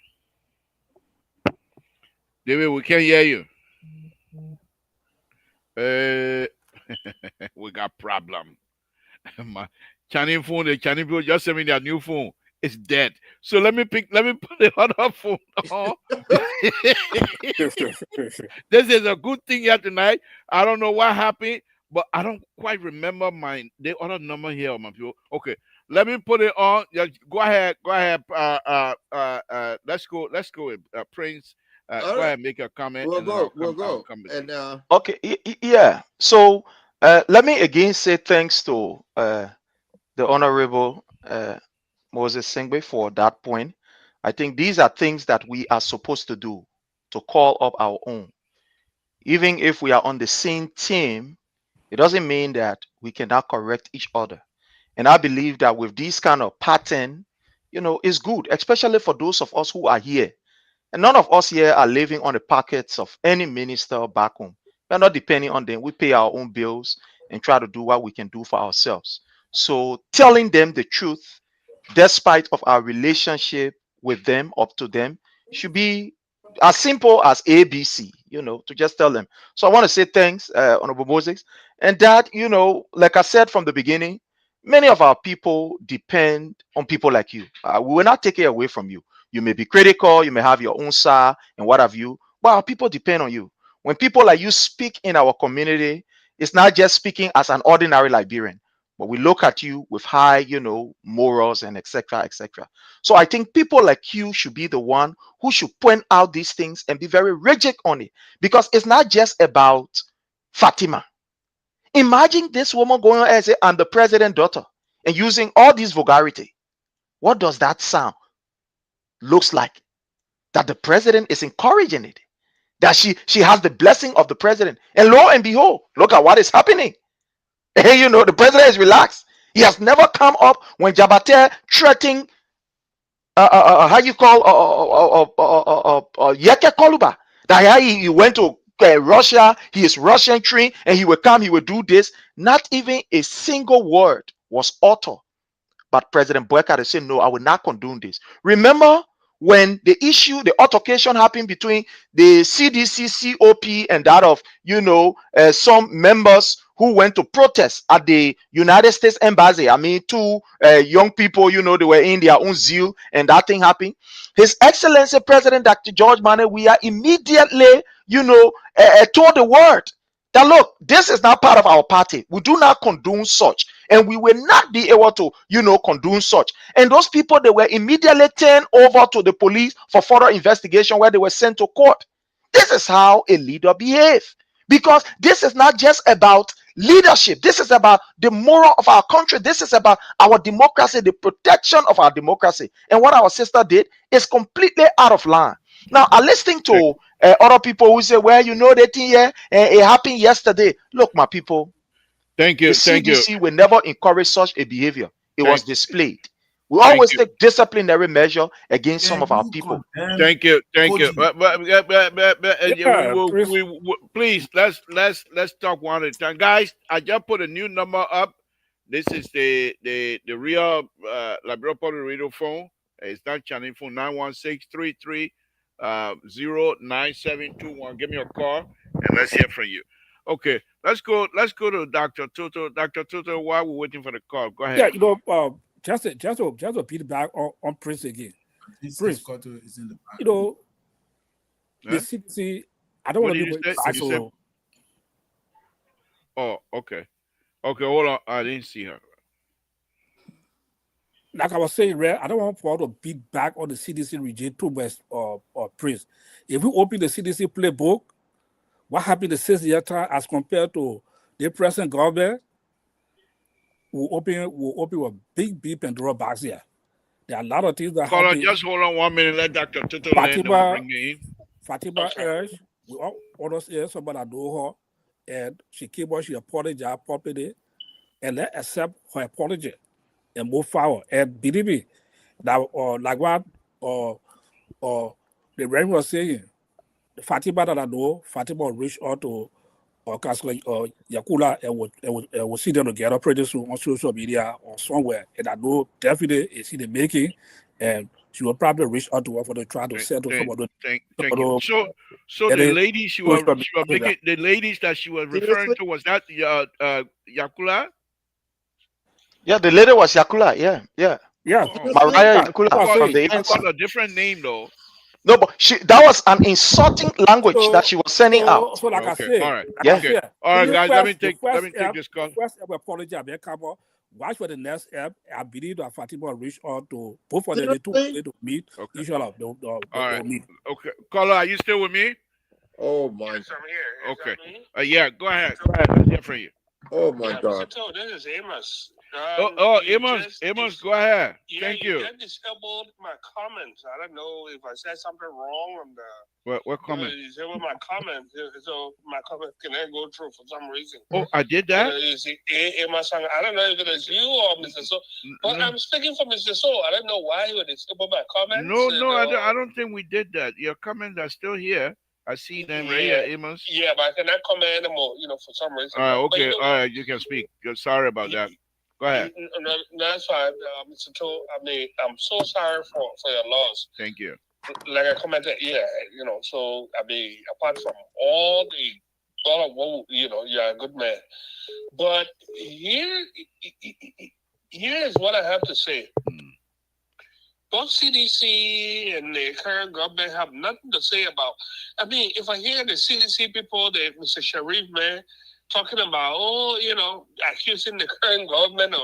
David, we can't hear you. We got problem. My Chinese phone, the Chinese people just sent me their new phone. It's dead. So let me put the other phone on. This is a good thing here tonight. I don't know what happened, but I don't quite remember the other number here, my people. Okay, let me put it on. Go ahead. Let's go with Prince. Go ahead, make a comment. We'll go. And okay, yeah. So let me again say thanks to the Honorable Moses Singbe for that point. I think these are things that we are supposed to do to call up our own. Even if we are on the same team, it doesn't mean that we cannot correct each other. And I believe that with this kind of pattern, it's good, especially for those of us who are here. And none of us here are living on the pockets of any minister back home. We're not depending on them. We pay our own bills and try to do what we can do for ourselves. So telling them the truth, despite of our relationship with them, up to them, should be as simple as ABC, to just tell them. So I want to say thanks, Honorable Moses. And that, like I said from the beginning, many of our people depend on people like you. We will not take it away from you. You may be critical, you may have your own side and what have you, but our people depend on you. When people like you speak in our community, it's not just speaking as an ordinary Liberian, but we look at you with high, morals and etc., etc. So I think people like you should be the one who should point out these things and be very rigid on it, because it's not just about Fatima. Imagine this woman going on and say, I'm the president's daughter, and using all this vulgarity. What does that sound? Looks like that the president is encouraging it, that she has the blessing of the president, and lo and behold, look at what is happening. Hey, the president is relaxed. He has never come up when Jabate threatening how you call Yeke Koluba, that he went to Russia, he is Russian trained, and he will come, he will do this. Not even a single word was uttered. But President Boyka said, no, I will not condone this. Remember when the altercation happened between the CDC COP and that of some members who went to protest at the United States Embassy. I mean, two young people, they were in their own zeal, and that thing happened. His Excellency President Dr. George Manneh Weah immediately, told the world that, look, this is not part of our party. We do not condone such, and we will not be able to, condone such. And those people, they were immediately turned over to the police for further investigation, where they were sent to court. This is how a leader behaves, because this is not just about leadership. This is about the moral of our country. This is about our democracy, the protection of our democracy. And what our sister did is completely out of line. Now, I listening to other people who say, well, that thing here, it happened yesterday. Look, my people. Thank you. The CDC will never encourage such a behavior. It was displayed. We always take disciplinary measure against some of our people. Thank you. Please, let's talk one at a time, guys. I just put a new number up. This is the real Liberia Public Radio phone. It's not channel phone 916-33-09721. Give me a call and let's hear from you. Okay, let's go to Dr. Toto. Dr. Toto, while we're waiting for the call, go ahead. Yeah, just to beat back on Prince again. Prince, is in the the CDC. I don't want to be said? Oh, okay, hold on. I didn't see her. Like I was saying, I don't want to beat back on the CDC regime too much, or Prince. If we open the CDC playbook, what happened the 6 year time as compared to the present government? We'll open with big Pandora box here. There are a lot of things that happen. Just hold on 1 minute. Let Dr. Tutu bring you in. Fatima Ersh, we all others here, somebody that know her, and she came on, she apologized properly, and let's accept her apology and move forward. And believe me, now, like what the Reverend was saying, Fatima that I know, Fatima reached out to Councilor Yakula and we'll see them together pretty soon on social media or somewhere. And I know definitely it's in the making, and she will probably reach out to her for the try to settle some of the. Thank you. So the lady she was making, the ladies that she was referring to, was that Yakula? Yeah, the lady was Yakula. Yeah. Mariah Yakula from the ANC. A different name though. No, but that was an insulting language that she was sending out. So like I said, all right, all right, guys. Let me take this call. First ever apology, I come on. Watch for the next app. I believe that Fatima reached out to both of them to meet each other. Okay. Caller, are you still with me? Oh my. Yes, I'm here. Okay. Yeah, go ahead. Let's hear from you. Oh my God. This is Amos. Amos, go ahead. Thank you. You just disabled my comments. I don't know if I said something wrong on the. What comment? You disabled my comments, so my comment cannot go through for some reason. Oh, I did that. You see, Amos, I don't know if it is you or Mr. So, but I'm speaking for Mr. So. I don't know why you would disable my comments. No, I don't think we did that. Your comments are still here. I see them right here, Amos. Yeah, but I cannot comment anymore. For some reason. All right, okay, all right. You can speak. Sorry about that. Go ahead. No, that's fine, Mr. To. I'm so sorry for your loss. Thank you. Like I commented, so apart from all of what you're a good man. But here is what I have to say. Both CDC and the current government have nothing to say about. If I hear the CDC people, Mr. Sharif, man, talking about, accusing the current government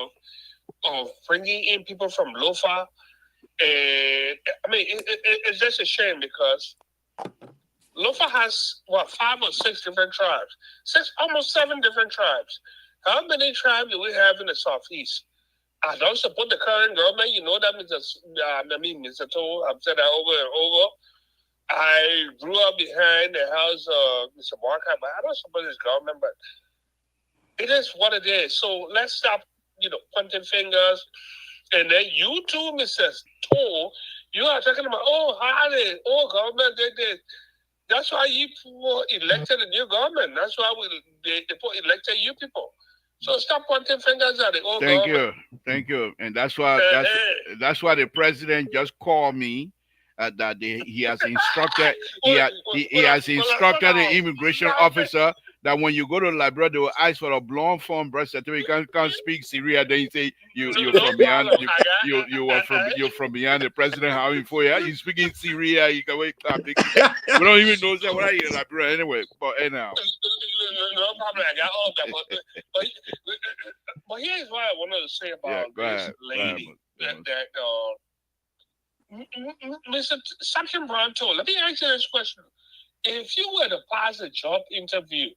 of bringing in people from Lofa. And it's just a shame because Lofa has, 5 or 6 different tribes? Almost 7 different tribes. How many tribes do we have in the Southeast? I don't support the current government. You know that, Mr. To, I've said that over and over. I grew up behind the house of Mr. Barker, but I don't support this government, but it is what it is. So let's stop, pointing fingers. And then you too, Mr. To, you are talking about, how the old government did this. That's why you people elected a new government. That's why they elected you people. So stop pointing fingers at the old government. Thank you. And that's why the president just called me that he has instructed he has instructed the immigration officer that when you go to Liberia, they will ask for a blonde form birth certificate. You can't speak Syria. Then you say you're from beyond you're from beyond the president. How for you? You speak in Syria. You can wait. We don't even know that what are you in Liberia anyway. But anyhow, no problem. I got all that. But here's what I wanted to say about this lady Mr. Samson Brown told. Let me ask you this question: if you were to pass a job interview,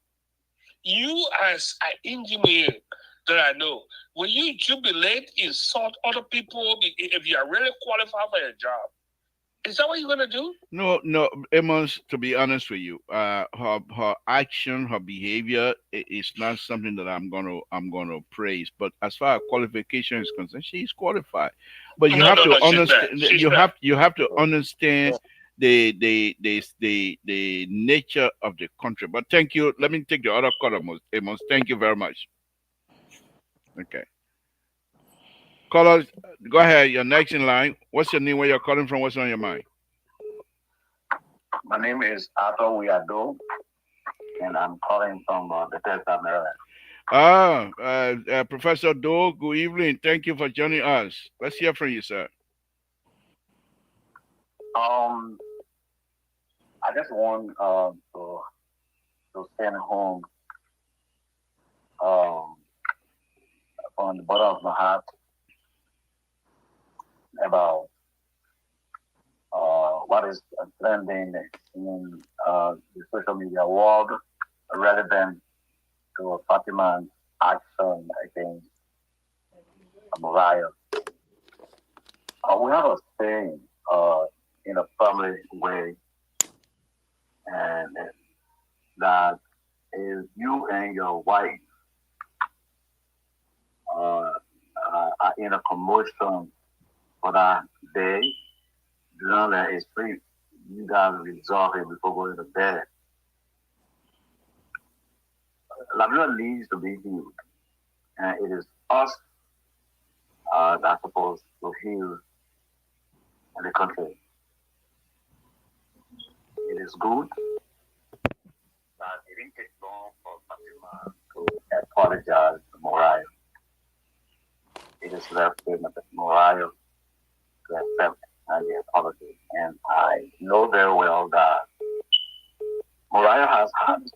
you as an engineer that I know, will you jubilate, insult other people if you are really qualified for a job? Is that what you're gonna do? No, Amos. To be honest with you, her action, her behavior is not something that I'm gonna praise. But as far as qualification is concerned, she's qualified. But you have to understand. You have to understand the nature of the country. But thank you. Let me take the other call, Amos. Thank you very much. Okay. Caller, go ahead. You're next in line. What's your name? Where you're calling from? What's on your mind? My name is Arthur Wiado, and I'm calling from Bethesda, Maryland. Professor Doe, good evening. Thank you for joining us. Let's hear from you, sir. I just want to send home on the bottom of my heart about what is trending in the social media world relevant to Fatima's action against Moriah. We have a saying in a family way, and that is you and your wife are in a commotion for that day. You know that it's free. You guys resolve it before going to bed. Liberia needs to be healed, and it is us that's supposed to heal in the country. It is good that it didn't take long for Fatima to apologize to Moriah. It is left with Moriah to accept the apology. And I know very well that Moriah has had.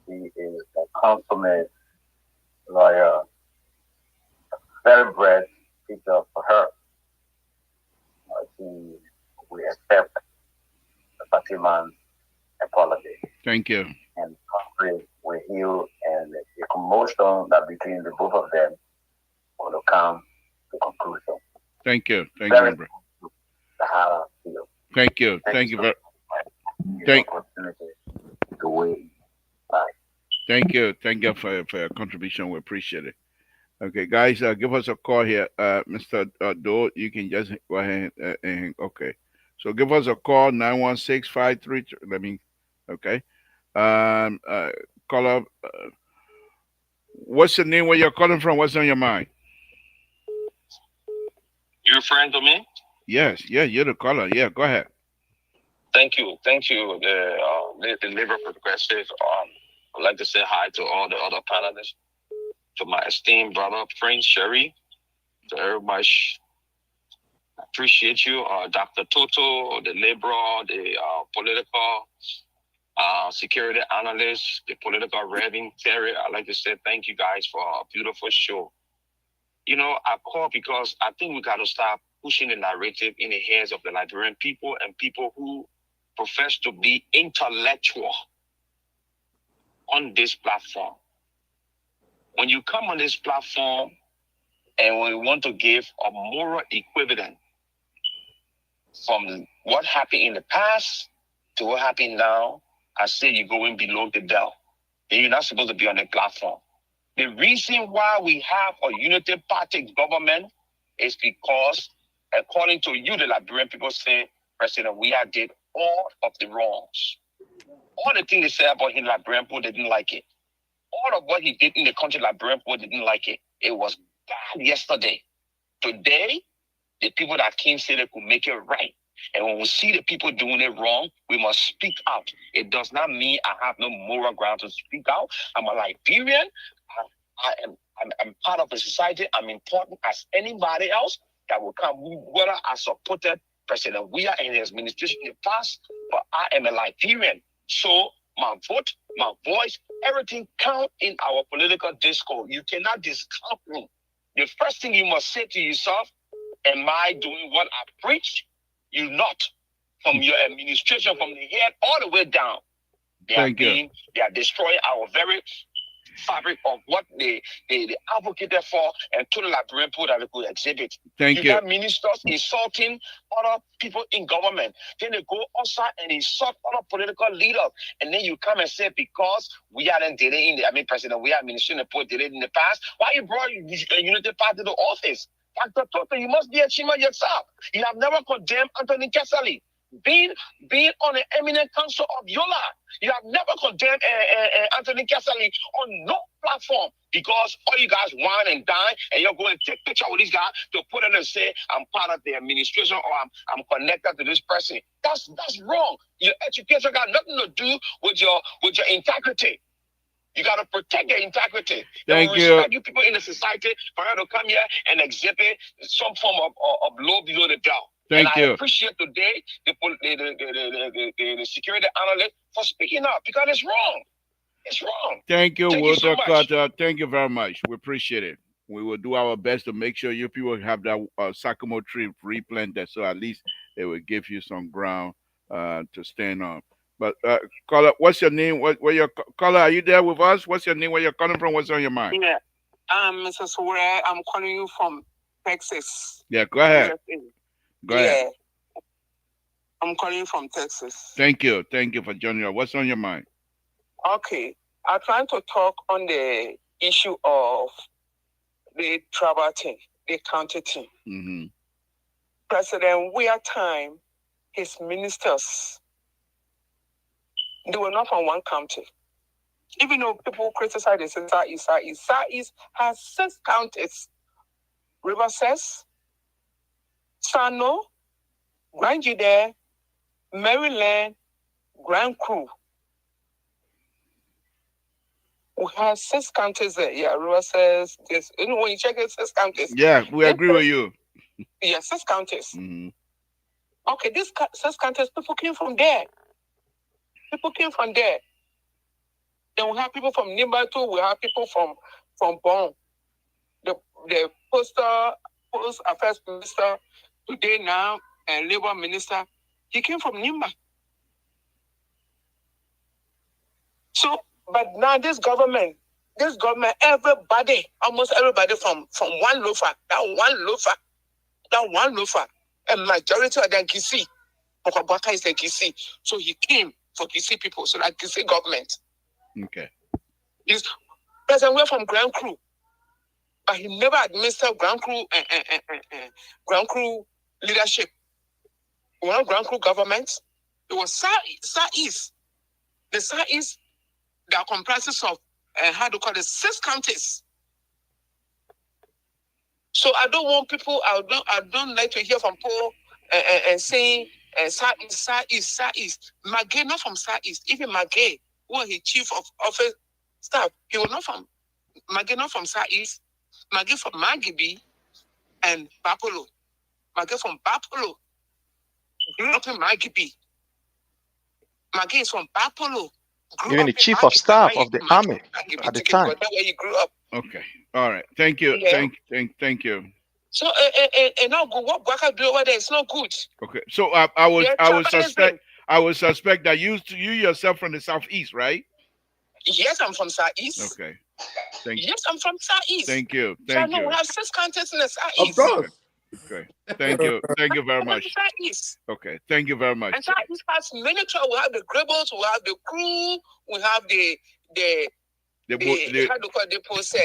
He is a consummate lawyer, very bred teacher for her. We accept Fatima's apology. Thank you. And country will heal, and the commotion that between the both of them will come to conclusion. Thank you. Thank you. Thank you. Thank you very Thank you. Thank you for your contribution. We appreciate it. Okay, guys, give us a call here. Mr. Doe, you can just go ahead and okay. So give us a call, 916-533. Let me, okay. Call up. What's your name? Where you're calling from? What's on your mind? You're referring to me? Yes. Yeah, you're the caller. Yeah, go ahead. Thank you. The Labor Progressive. I'd like to say hi to all the other panelists, to my esteemed brother, Prince Sherry, to everybody. I appreciate you, Dr. Toto, the liberal, the political security analyst, the political Reverend Terry. I'd like to say thank you guys for a beautiful show. You know, I call because I think we got to stop pushing the narrative in the hands of the Liberian people and people who profess to be intellectual on this platform. When you come on this platform and we want to give a moral equivalent from what happened in the past to what happened now, I say you're going below the belt. And you're not supposed to be on the platform. The reason why we have a unity party government is because, according to you, the Liberian people say, President, we have did all of the wrongs. All the things they said about him, Liberian people, they didn't like it. All of what he did in the country, Liberian people didn't like it. It was bad yesterday. Today, the people that came say they could make it right. And when we see the people doing it wrong, we must speak out. It does not mean I have no moral ground to speak out. I'm a Liberian. I'm part of the society. I'm important as anybody else that will come. Whether I supported President Weah and his administration in the past, but I am a Liberian. So my vote, my voice, everything count in our political discourse. You cannot discount me. The first thing you must say to yourself, am I doing what I preach? You not. From your administration, from the head all the way down. They are destroying our very fabric of what they advocated for and to the Liberian people that they could exhibit. Thank you. Have ministers insulting other people in government. Then they go outside and insult other political leaders. And then you come and say, because we hadn't did it in the, President, we had administration did it in the past, why you brought a unity party to office? Dr. Toto, you must be a chima yourself. You have never condemned Anthony Kesali. Being on the eminent council of Yola, you have never condemned Anthony Kesali on no platform because all you guys whine and dine and you're going to take picture with these guys to put in and say, I'm part of the administration or I'm connected to this person. That's wrong. Your education got nothing to do with your integrity. You got to protect your integrity. Thank you. Respect you people in the society for you to come here and exhibit some form of low below the belt. Thank you. I appreciate today the security analyst for speaking up because it's wrong. It's wrong. Thank you, Thank Walter you so Carter. Thank you very much. We appreciate it. We will do our best to make sure you people have that sycamore tree replanted, so at least it will give you some ground to stand on. But caller, what's your name? Where your caller? Are you there with us? What's your name? Where you're calling from? What's on your mind? Yeah, Mr. Sowore, I'm calling you from Texas. Yeah, go ahead. USA. Go ahead. I'm calling from Texas. Thank you. Thank you for joining us. What's on your mind? Okay. I'm trying to talk on the issue of the tribal thing, the county thing. Mm-hmm. President Weah time, his ministers, they were not from one county. Even though people criticize the Southeast has 6 counties. Riverside, Sano, Grand Jude, Maryland, Grand Crew. We have 6 counties there. Yeah, Riverside. When you check it, 6 counties. Yeah, we agree with you. Yeah, 6 counties. Mm-hmm. Okay, these 6 counties, people came from there. Then we have people from Nimbatu, we have people from Bon. The post affairs minister today now and labor minister, he came from Nimba. So, but now this government, everybody, almost everybody from one loafer, that one loafer, a majority of them Kisi, Okabaka is a Kisi. So he came for Kisi people, so that Kisi government. Okay. He's President Weah from Grand Crew, but he never administered Grand Crew Grand Crew leadership. We want Grand Crew government. It was Southeast. The Southeast that comprises of how to call it 6 counties. So I don't want people. I don't like to hear from people and saying Southeast. Magay not from Southeast. Even Magay, who was his chief of office staff, he was not from Magay, not from Southeast. Magay from Magibi and Bapolo. Magay from Bapolo grew up in Magibi. Magay is from Bapolo. Even the chief of staff of the army at the time. That's where he grew up. Okay. All right. Thank you. Yeah. Thank you. So, now what Baka do over there is not good. Okay. So I would suspect that you yourself from the Southeast, right? Yes, I'm from Southeast. Okay. Thank you. Yes, I'm from Southeast. Thank you. So Thank you. we have 6 counties in the Southeast. Of course. Okay. Thank you. Thank you very much. Southeast. Okay. Thank you very much. And Southeast has many tribes. We have the Gribbles, we have the Crew, we have the how do you call the post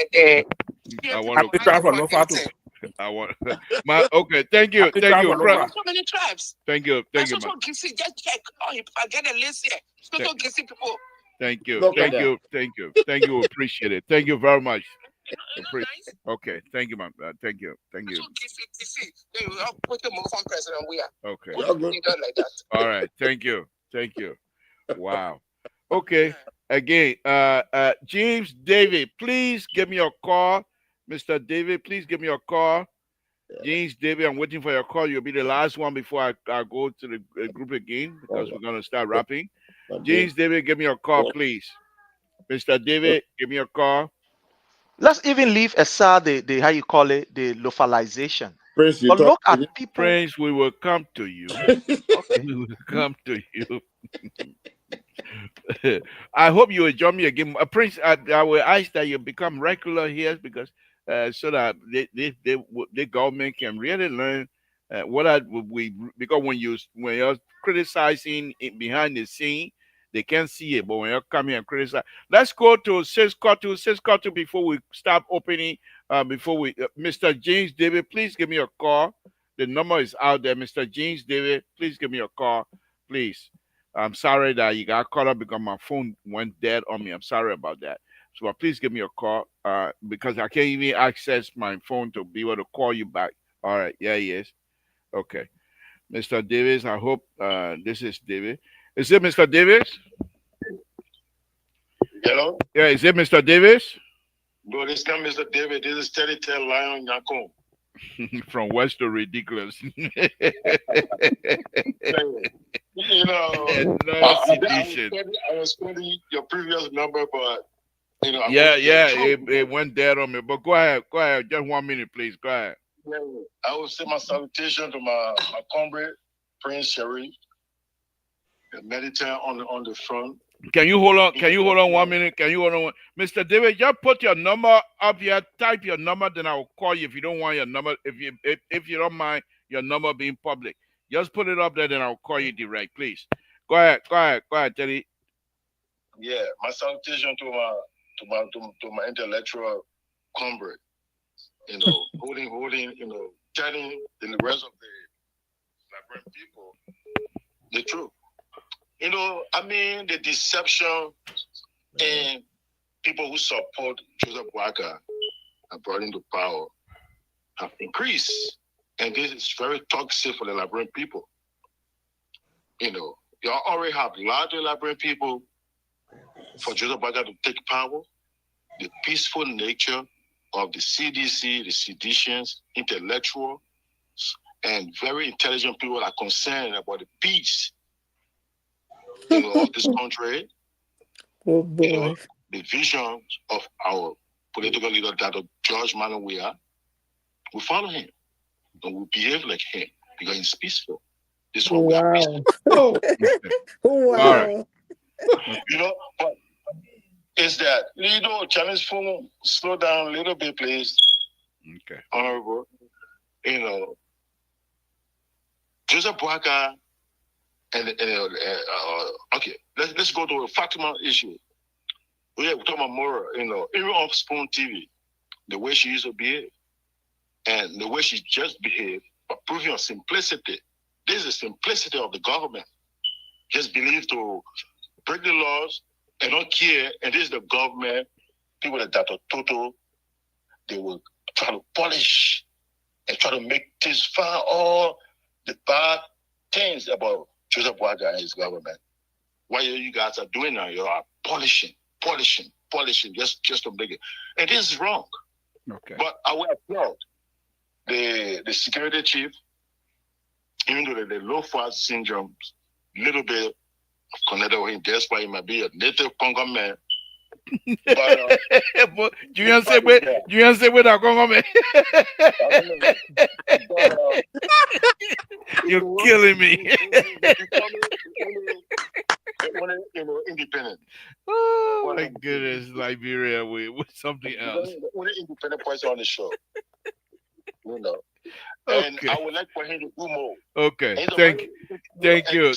okay, thank you. Thank you. So many tribes. Thank you. Thank you. Just check. Oh, if I get a list here. So Gisi people. Thank you. Thank you. Thank you. Thank you. Appreciate it. Thank you very much. Okay, thank you, man. Thank you. Okay. Like that. All right. Thank you. Wow. Okay. Again, James David, please give me a call. Mr. David, please give me a call. James David, I'm waiting for your call. You'll be the last one before I go to the group again because we're going to start rapping. James David, give me a call, please. Mr. David, give me a call. Let's even leave aside the how you call it, the localization. Prince, but look at people. Prince, we will come to you. Okay. We will come to you. I hope you will join me again. Prince, I will ask that you become regular here because so that the government can really learn what we, because when you're criticizing it behind the scene, they can't see it, but when you come here and criticize, let's go to 642 before we stop opening. Before we, Mr. James David, please give me a call. The number is out there, Mr. James David. Please give me a call, please. I'm sorry that you got caught up because my phone went dead on me. I'm sorry about that. So please give me a call because I can't even access my phone to be able to call you back. All right. Yeah, yes. Okay. Mr. Davis, I hope this is David. Is it Mr. Davis? Hello? Yeah, is it Mr. Davis? No, this is not Mr. David. This is Teddy Ted Lion Yakon. From West to Ridiculous. You know, I was quoting your previous number, but you know, it went dead on me. But go ahead, just 1 minute, please. Go ahead. I will say my salutation to my comrade, Prince Sherry, the meditant on the front. Can you hold on 1 minute? Mr. David, just put your number up here, type your number, then I will call you if you don't want your number, if you don't mind your number being public. Just put it up there, then I'll call you direct, please. Go ahead, Teddy. Yeah, my salutation to my intellectual comrade. You know, holding, you know, telling the rest of the Liberian people the truth. You know, I mean, the deception and people who support Joseph Boakai and brought into power have increased. And this is very toxic for the Liberian people. You know, you already have larger Liberian people for Joseph Boakai to take power. The peaceful nature of the CDC, the seditious, intellectual, and very intelligent people are concerned about the peace, you know, of this country. Oh boy. You know, the vision of our political leader, Dr. George Manawia, we follow him and we behave like him because he's peaceful. This is what we are peaceful. Wow. All right. You know, but is that, you know, challenge phone, slow down a little bit, please. Okay. Honorable. You know, Joseph Boakai and okay, let's go to a Fatima issue. We're talking about Mora, you know, even off Spoon TV, the way she used to behave and the way she just behaved, but proving her simplicity. This is the simplicity of the government. Just believe to break the laws and don't care. And this is the government, people that are total, they will try to polish and try to make things fine, all the bad things about Joseph Boakai and his government. What you guys are doing now, you are polishing, just to make it. And this is wrong. Okay. But I will applaud the security chief, even though the low-fat syndrome, little bit of connected with him. That's why he might be a native Congo man. But, but you say with a Congo man. You're killing me. Independent. Oh my goodness, Liberia with something else. Only independent person on the show. You know. And Okay. I would like for him to do more. Okay, thank you.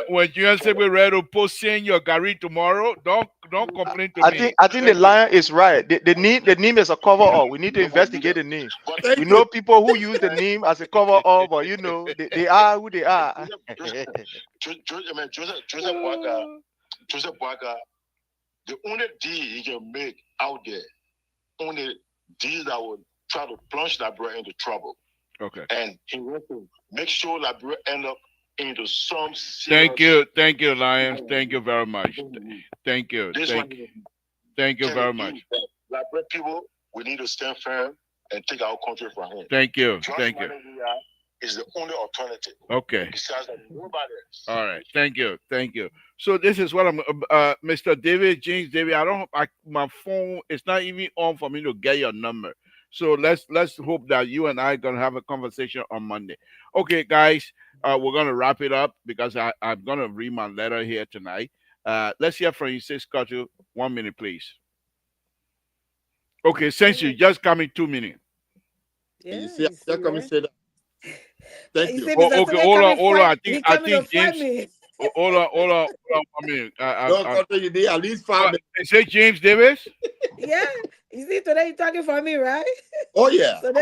When you say we're ready to post in your Gary tomorrow, don't complain to me. I think the lion is right. The name is a cover all. We need to investigate the name. We know people who use the name as a cover all, but you know they are who they are. Joseph Boakai, the only deal he can make out there only deal that would try to plunge that brother into trouble. Okay. And he wants to make sure that brother end up into some Thank you, Lions. Thank you very much. Thank you. Thank you very much. Like people, we need to stand firm and take our country from him. Thank you. Thank you. Is the only alternative. Okay. Besides nobody else. All right. Thank you. Thank you. So this is what I'm, Mr. David, James David. My phone is not even on for me to get your number. So let's hope that you and I are gonna have a conversation on Monday. Okay, guys, we're gonna wrap it up because I'm gonna read my letter here tonight. Let's hear from you, Sis Scotty. 1 minute, please. Okay, since you just come in 2 minutes. Yeah, you see, I'm coming say that. Thank you. Okay, hold on. I think James. Hold on. I mean, you need at least 5 minutes. Say James Davis. Yeah, you see, today you're talking for me, right? Oh yeah. So they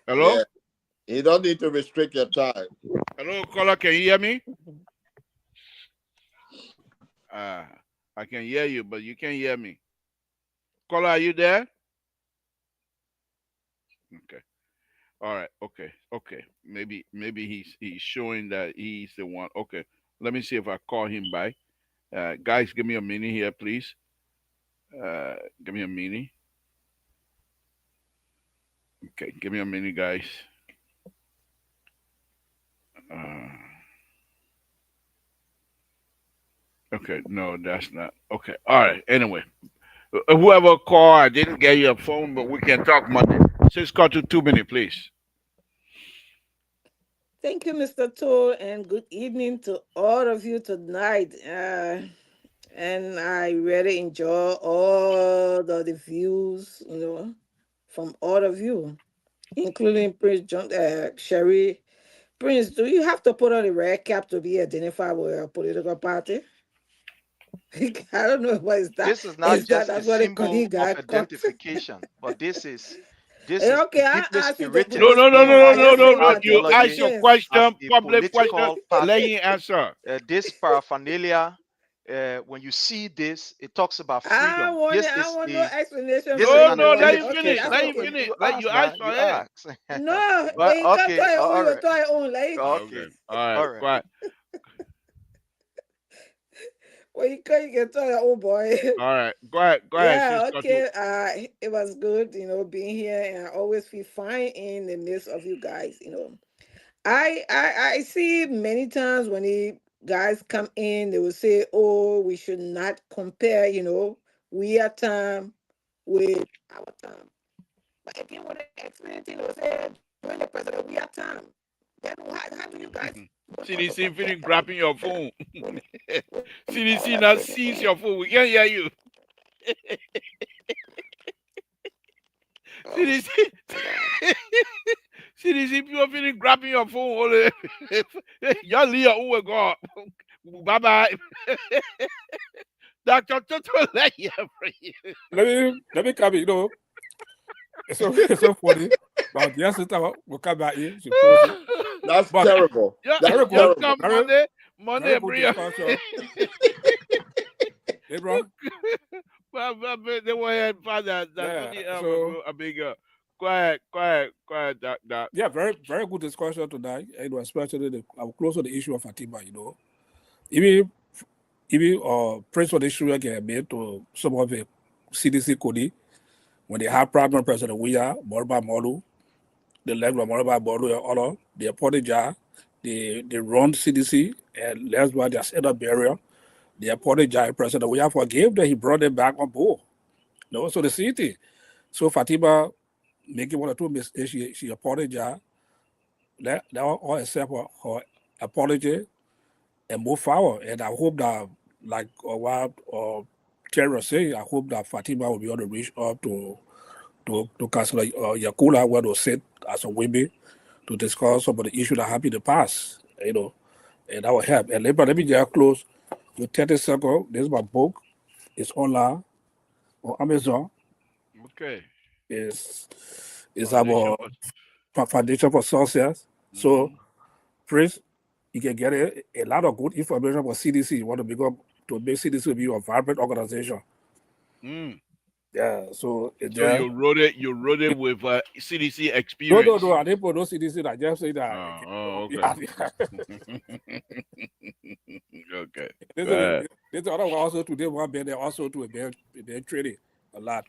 Hello. Yeah. You don't need to restrict your time. Hello, caller. Can you hear me? I can hear you, but you can't hear me. Caller, are you there? Okay. All right. Okay. Maybe he's showing that he's the one. Okay. Let me see if I call him back. Guys, give me a minute here, please. Give me a minute. Okay, give me a minute, guys. Okay, no, that's not. Okay, all right. Anyway, whoever called, I didn't get your phone, but we can talk Monday. Just call to 2 minutes, please. Thank you, Mr. Toll, and good evening to all of you tonight. And I really enjoy all the views, from all of you, including Prince John, Sherry. Prince, do you have to put on a red cap to be identified with a political party? I don't know what is that. This is not just a symbol of got identification, but this is deeply I asked you to spirited. No. You ask your question, public question, let him answer. This paraphernalia, when you see this, it talks about freedom. I want no explanation. No, let him finish. Let him finish. Let you ask for it. No, but you can't try your own. You try your own. Okay. All right. Well, you can try your own, boy. All right. Go ahead. Yeah, okay. It was good, being here, and I always feel fine in the midst of you guys. I see many times when the guys come in, they will say, "Oh, we should not compare, we are time with our time." But if you want to explain, say during the president, we are time. Then how do you guys? CDC feeling grabbing your phone. CDC now sees your phone. We can't hear you. CDC people feeling grabbing your phone. Y'all leave your God. Bye bye. Dr. Toto, let me come in, It's so funny. But the sister will come back here. That's terrible. Yeah, That's terrible. Come Monday, bring Hey, bro. They were ahead, father. So a bigger. Quiet, Doc. Yeah, very, very good discussion tonight. Especially I'm close to the issue of Fatima. Even Prince of the issue again made to some of the CDC Kodi when they have problem President Weah, Morba Modu, the level of Morba Modu and all, they apologize, they run CDC, and that's why they set up barrier. They apologize, President Weah forgave them, he brought them back on board. So the city. So Fatima making one or two mistakes, she apologized. That all except her apology and move forward. And I hope that, like what Terry say, I hope that Fatima will be able to reach up to Councilor Yakula, where they sit as a women to discuss some of the issues that happened in the past, and that will help. And let me just close with 30 seconds. This is my book. It's online on Amazon. Okay. It's about Foundation for Success. So, please, you can get a lot of good information about CDC. You want to make CDC be a vibrant organization Yeah, so you wrote it with CDC experience. No, I didn't put no CDC. I just say that. Okay. Okay. This other one also today one been there also to a been trading a lot.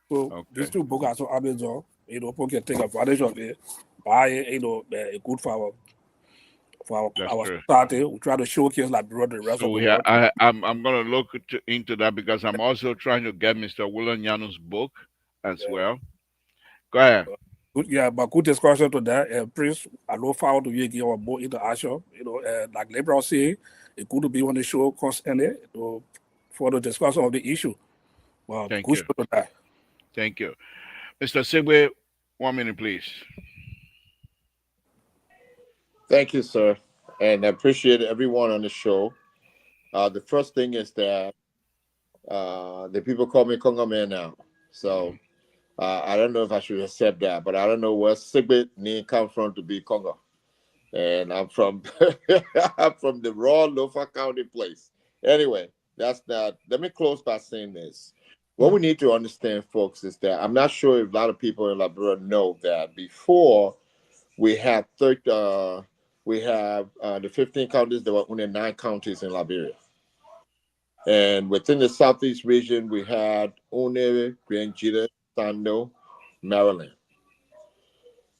So these two books are so Amazon, people can take advantage of it, buy it, good for our society. We try to showcase like the rest of the world. I'm gonna look into that because I'm also trying to get Mr. William Yano's book as well. Go ahead. But good discussion to that. Prince, I look forward to you getting our book into action. Like Liberal say, it's good to be on the show constantly for the discussion of the issue. Well, thank good you. Show to that. Thank you, Mr. Sigwe. 1 minute, please. Thank you, sir, and I appreciate everyone on the show. The first thing is that the people call me Congo Man now, so. I don't know if I should accept that, but I don't know where Sigbit name come from to be Congo. And I'm from I'm from the raw Lofa County place. Anyway, that's that. Let me close by saying this. What we need to understand, folks, is that I'm not sure if a lot of people in Liberia know that before we have the 15 counties, there were only 9 counties in Liberia. And within the Southeast region, we had only Grand Jita, Sando, Maryland.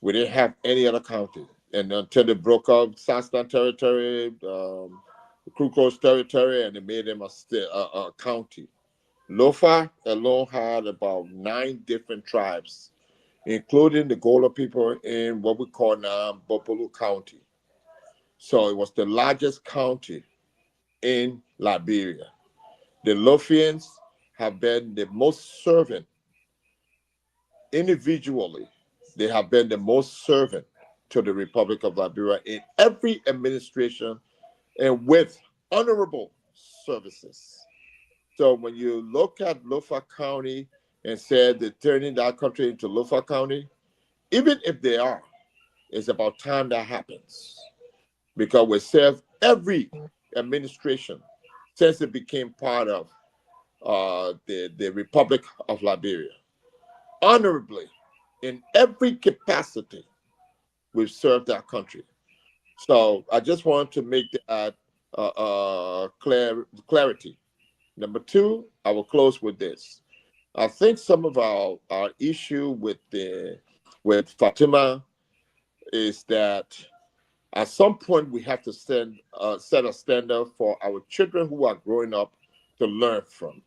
We didn't have any other county. And until they broke up Southern Territory, Ku Klux Territory, and they made them a county. Lofa alone had about 9 different tribes, including the Gola people in what we call now Bopolu County. So it was the largest county in Liberia. The Lofians have been the most servant individually. They have been the most servant to the Republic of Liberia in every administration and with honorable services. So when you look at Lofa County and say they're turning that country into Lofa County, even if they are, it's about time that happens. Because we serve every administration since it became part of the Republic of Liberia. Honorably, in every capacity, we've served our country. So I just want to make that clarity. Number 2, I will close with this. I think some of our issue with Fatima is that at some point we have to set a standard for our children who are growing up to learn from.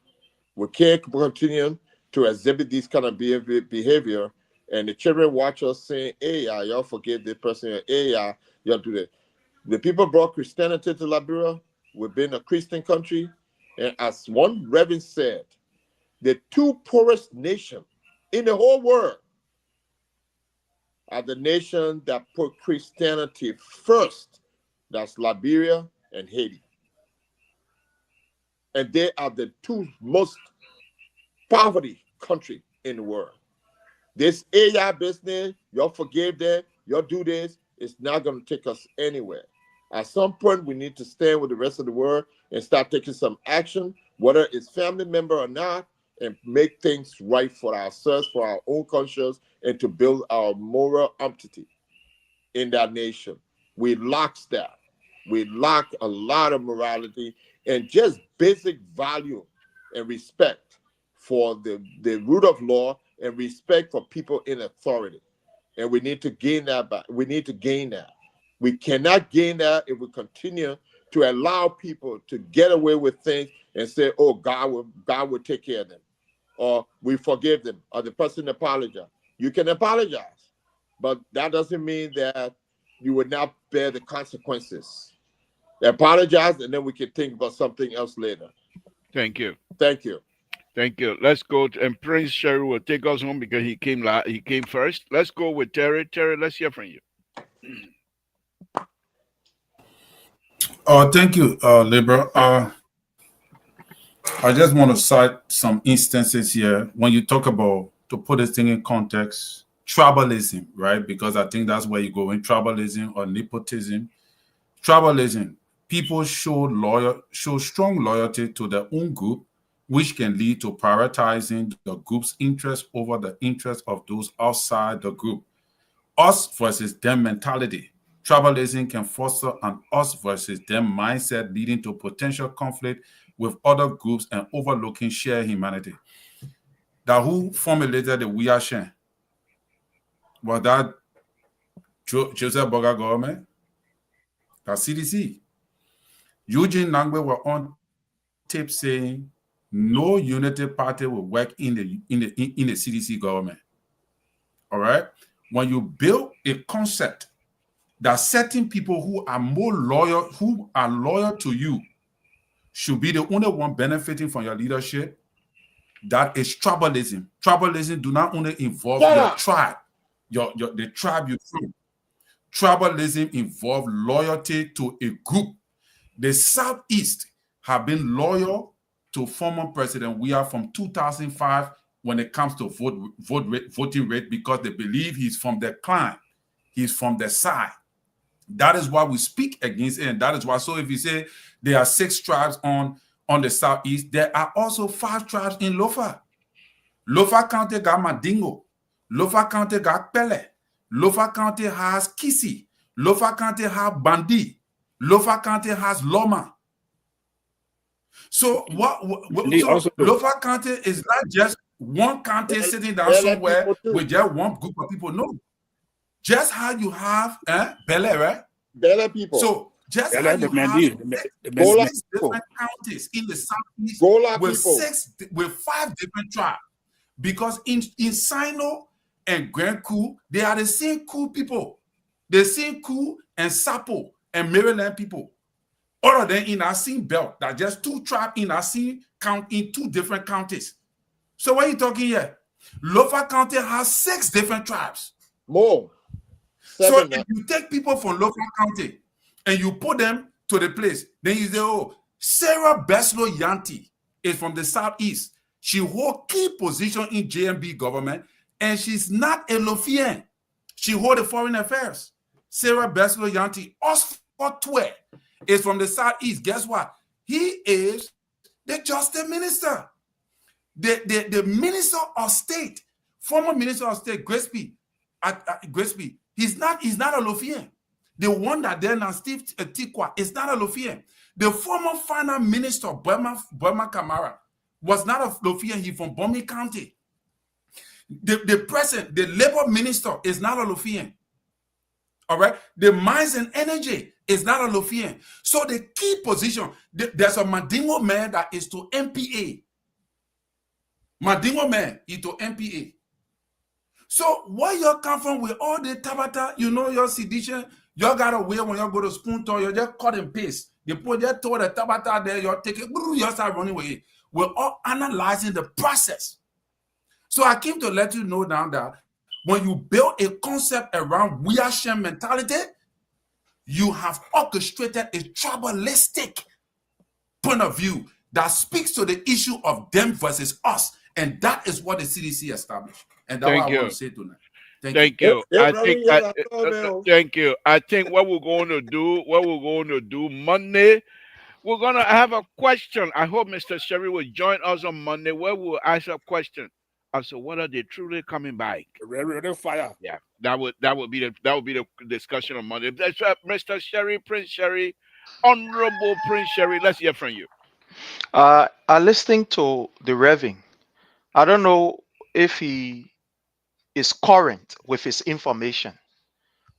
We can't continue to exhibit this kind of behavior, and the children watch us saying, hey, y'all forgive this person, hey, y'all do that. The people brought Christianity to Liberia. We've been a Christian country, and as one reverend said, the 2 poorest nations in the whole world are the nation that put Christianity first. That's Liberia and Haiti. And they are the 2 most poverty country in the world. This AI business, y'all forgive them, y'all do this, it's not going to take us anywhere. At some point, we need to stand with the rest of the world and start taking some action, whether it's family member or not, and make things right for ourselves, for our own conscience, and to build our moral entity in that nation. We lack that. We lack a lot of morality and just basic value and respect for the rule of law and respect for people in authority. And we need to gain that back. We need to gain that. We cannot gain that if we continue to allow people to get away with things and say, oh, God will take care of them, or we forgive them, or the person apologize. You can apologize, but that doesn't mean that you would not bear the consequences. Apologize, and then we can think about something else later. Thank you. Thank you. Thank you. Let's go and Prince Sherry will take us home because he came first. Let's go with Terry. Terry, let's hear from you. Thank you, Libra. I just want to cite some instances here when you talk about, to put this thing in context, tribalism, right? Because I think that's where you go in, tribalism or nepotism. Tribalism, people show strong loyalty to their own group which can lead to prioritizing the group's interest over the interest of those outside the group. Us versus them mentality. Tribalism can foster an us versus them mindset, leading to potential conflict with other groups and overlooking shared humanity. That who formulated the We Are Shen? Was that Joseph Boga government? That CDC. Eugene Nangbe were on tape saying no unity party will work in the CDC government. All right. When you build a concept that certain people who are loyal to you should be the only one benefiting from your leadership, that is tribalism. Tribalism do not only involve your tribe, the tribe you're from. Tribalism involves loyalty to a group. The Southeast have been loyal to former President Weah from 2005 when it comes to voting rate because they believe he's from their clan, he's from their side. That is why we speak against it, and that is why. So if you say there are 6 tribes on the Southeast, there are also 5 tribes in Lofa. Lofa County got Mandingo. Lofa County got Pele. Lofa County has Kisi. Lofa County has Bandi. Lofa County has Loma. So Lofa County is not just one county sitting down somewhere with just one group of people. No. Just how you have Bele, right? Bele people. So just how you have 6 different counties in the Southeast with 5 different tribes. Because in Sino and Grand Coup, they are the same Coup people. The same Coup and Sapo and Maryland people. All of them in our same belt. That just 2 tribes in our same count in 2 different counties. So what are you talking here? Lofa County has 6 different tribes. More. 7 so if you take people from Lofa County and you put them to the place, then you say, oh, Sarah Beslow Yanti is from the Southeast. She hold key position in JMB government, and she's not a Lofian. She hold the foreign affairs. Sarah Beslow Yanti, Oxford Twe, is from the Southeast. Guess what? He is the Justice Minister. The Minister of State, former Minister of State, Gillespie, he's not a Lofian. The one that then now Steve Tikwa is not a Lofian. The former Finance Minister, Burma Kamara, was not a Lofian. He's from Bomi County. The present, the Labor Minister is not a Lofian. All right. The Mines and Energy is not a Lofian. So the key position, there's a Mandingo man that is to MPA. Mandingo man is to MPA. So where you come from with all the Tabata, your sedition, you got away when you go to Spoon Town, you just cut and paste. You put that to the Tabata there, you take it, you start running with it. We're all analyzing the process. So I came to let you know now that when you build a concept around we are Shem mentality, you have orchestrated a tribalistic point of view that speaks to the issue of them versus us. And that is what the CDC established. And that's what I want to say tonight. Thank you. Thank you. I think what we're going to do Monday, we're going to have a question. I hope Mr. Sherry will join us on Monday where we'll ask a question as to whether they truly coming back. Ready fire. Yeah, that would be the discussion on Monday. That's Mr. Sherry, Prince Sherry, Honorable Prince Sherry. Let's hear from you. I'm listening to the Reving. I don't know if he is current with his information.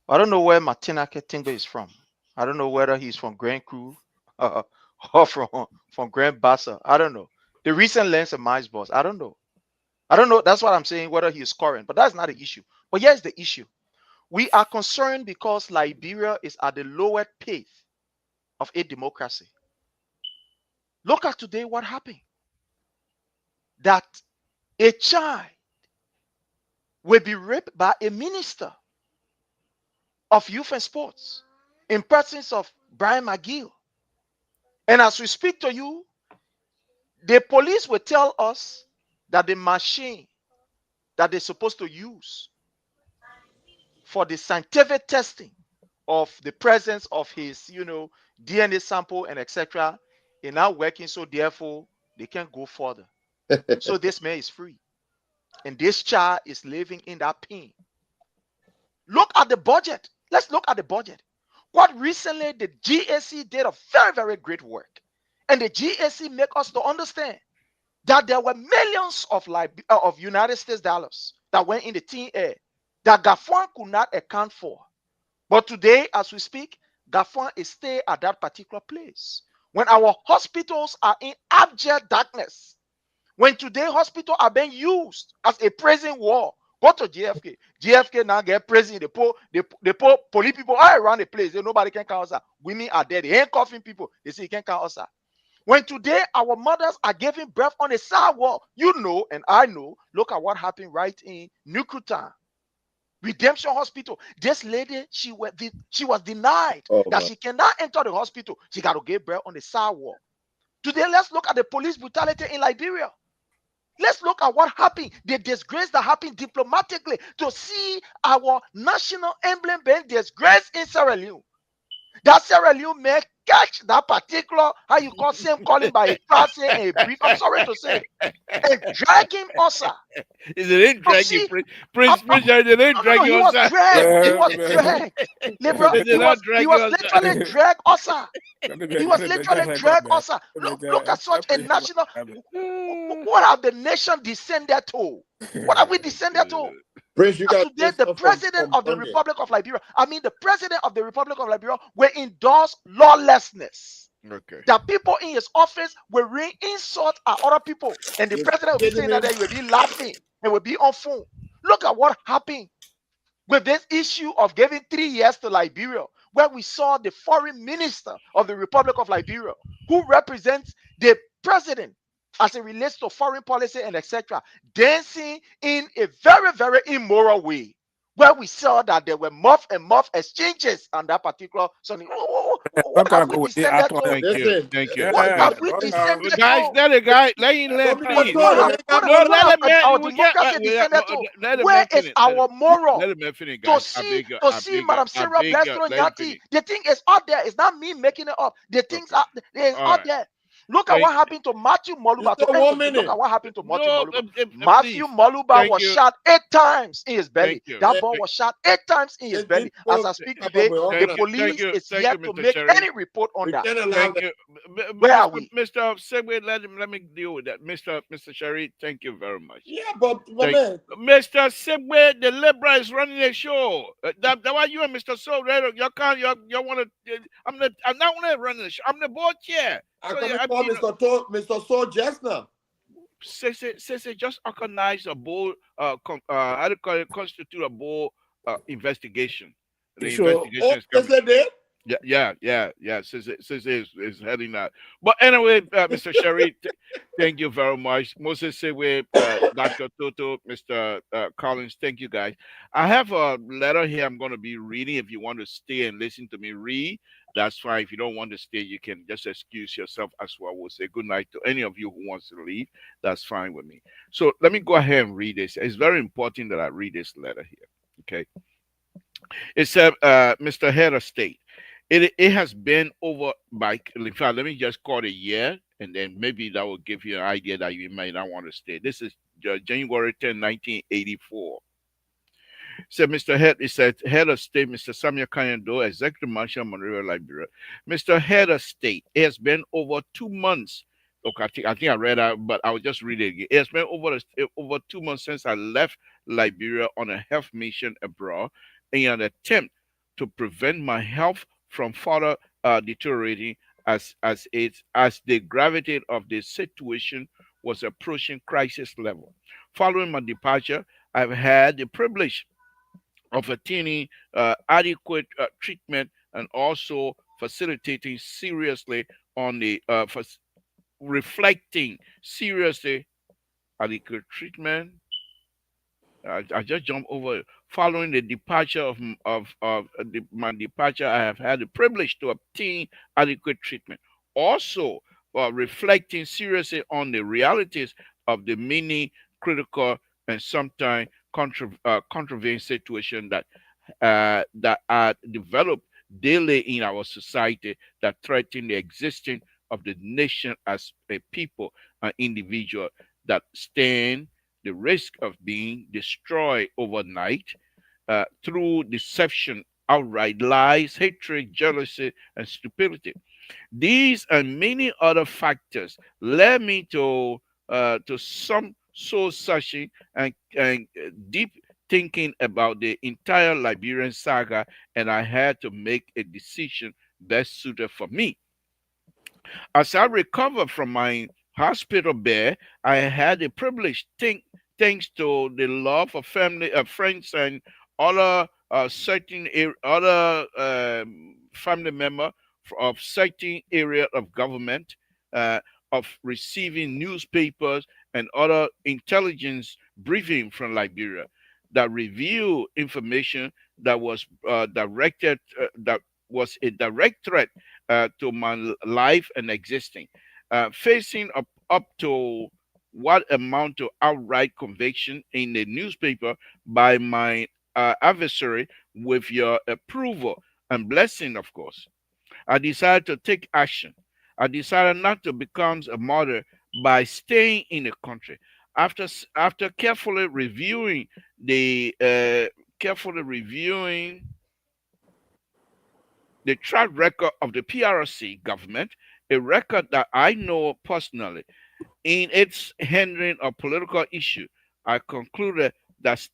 I don't know where Martina Ketingbe is from. I don't know whether he's from Grand Cru or from Grand Bassa. I don't know. The recent lens of Mice Boss. I don't know. That's what I'm saying, whether he is current. But that's not the issue. But here's the issue. We are concerned because Liberia is at the lower pace of a democracy. Look at today what happened. That a child will be raped by a minister of youth and sports in presence of Brian McGill. And as we speak to you, the police will tell us that the machine that they're supposed to use for the scientific testing of the presence of his, DNA sample and etc. is now working. So therefore, they can't go further. So this man is free. And this child is living in that pain. Look at the budget. Let's look at the budget. What recently the GAC did a very, very great work. And the GAC make us to understand that there were millions of United States dollars that went in the thin air that Gafwan could not account for. But today, as we speak, Gafwan is still at that particular place. When our hospitals are in abject darkness, when today hospitals are being used as a prison wall, go to JFK. JFK now get prison. They put police people all around the place. Nobody can count us out. Women are dead. They handcuffing people. They say you can't count us out. When today our mothers are giving birth on a sidewalk, you know, and I know, look at what happened right in Nukutan. Redemption Hospital. This lady, she was denied that she cannot enter the hospital. She got to give birth on the sidewalk. Today, let's look at the police brutality in Liberia. Let's look at what happened, the disgrace that happened diplomatically, to see our national emblem being disgraced in Sierra Leone. That Sierra Leone may catch that particular, how you call same calling by a class and a brief, I'm sorry to say, and drag him also. Is it dragging Prince? They didn't drag he you was also. dragged. He was dragged. He was literally dragged also. He was literally dragged also. Look at such a national. What have the nation descended to? What have we descended to? Prince, you got today, the president of the Republic of Liberia, the president of the Republic of Liberia will endorse lawlessness. Okay. That people in his office will ring insult at other people, and the president will be saying that he will be laughing and will be on phone. Look at what happened with this issue of giving 3 years to Liberia, where we saw the foreign minister of the Republic of Liberia, who represents the president as it relates to foreign policy and etc., dancing in a very, very immoral way, where we saw that there were muff exchanges on that particular Sunday. What have we descended to? Thank you. What have we descended to? Guys, let the guy, let him let please. What have our democracy descended to? Where is our moral? Let him finish, To see Madam Sarah Blastro Nyati, the thing is out there. It's not me making it up. The things are out there. Look at what happened to Matthew Moluba. Look at what happened to Matthew Moluba. Matthew Moluba was shot 8 times in his belly. That ball was shot 8 times in his belly. As I speak today, the police is yet to make any report on that. Thank you. Where are we? Mr. Segway, let me deal with that. Mr. Sherry, thank you very much. Yeah, but man. Mr. Segway, the Libra is running a show. That why you and Mr. So you can't you want to. I'm not running the show. I'm the board chair. I can call Mr. So just now. Say just organize a board, constitute a board investigation. The investigation is coming. Yeah. Since is heading that. But anyway, Mr. Sherry, thank you very much. Moses Sewe, Dr. Toto, Mr. Collins, thank you guys. I have a letter here I'm going to be reading. If you want to stay and listen to me read, that's fine. If you don't want to stay, you can just excuse yourself as well. We'll say good night to any of you who wants to leave. That's fine with me. So let me go ahead and read this. It's very important that I read this letter here. Okay. It said, Mr. Head of State, it has been over by, in fact, let me just call it a year, and then maybe that will give you an idea that you may not want to stay. This is January 10, 1984. So Mr. Head, it said, Head of State, Mr. Samuel Kanyando, Executive Marshal, Monrovia, Liberia. Mr. Head of State, it has been over 2 months. Okay, I think I read that, but I'll just read it again. It has been over 2 months since I left Liberia on a health mission abroad in an attempt to prevent my health from further deteriorating as the gravity of the situation was approaching crisis level. Following my departure, I've had the privilege of attaining adequate treatment and also facilitating seriously on the reflecting seriously adequate treatment. I just jumped over it. Following the departure my departure, I have had the privilege to obtain adequate treatment. Also, reflecting seriously on the realities of the many critical and sometimes controversial situations that are developed daily in our society that threaten the existing of the nation as a people and individual that stand the risk of being destroyed overnight through deception, outright lies, hatred, jealousy, and stupidity. These and many other factors led me to some soul searching and deep thinking about the entire Liberian saga, and I had to make a decision best suited for me. As I recovered from my hospital bed, I had the privilege, thanks to the love of family, friends, and other other family member of certain area of government, uh, of receiving newspapers and other intelligence briefing from Liberia that reveal information that was that was a direct threat to my life and existing, facing up to what amount to outright conviction in the newspaper by my adversary with your approval and blessing, of course. I decided to take action. I decided not to become a martyr by staying in the country. After carefully reviewing the track record of the PRC government, a record that I know personally, in its handling of political issues, I concluded that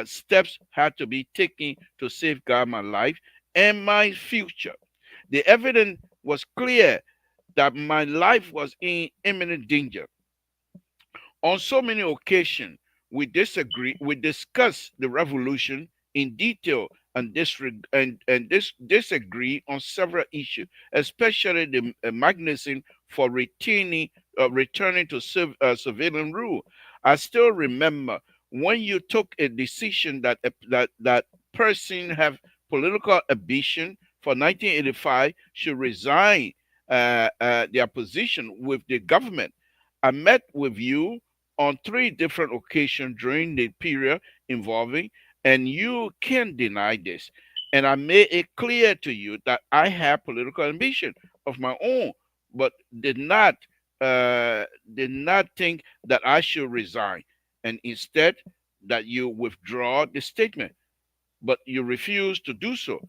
steps had to be taken to safeguard my life and my future. The evidence was clear that my life was in imminent danger. On so many occasions, we discuss the revolution in detail and, disagree on several issues, especially the mechanism for returning to civilian rule. I still remember when you took a decision that person have political ambition for 1985 should resign their position with the government. I met with you on three different occasions during the period involving, and you can't deny this. And I made it clear to you that I have political ambition of my own, but uh, did not think that I should resign, and instead that you withdraw the statement. But you refused to do so.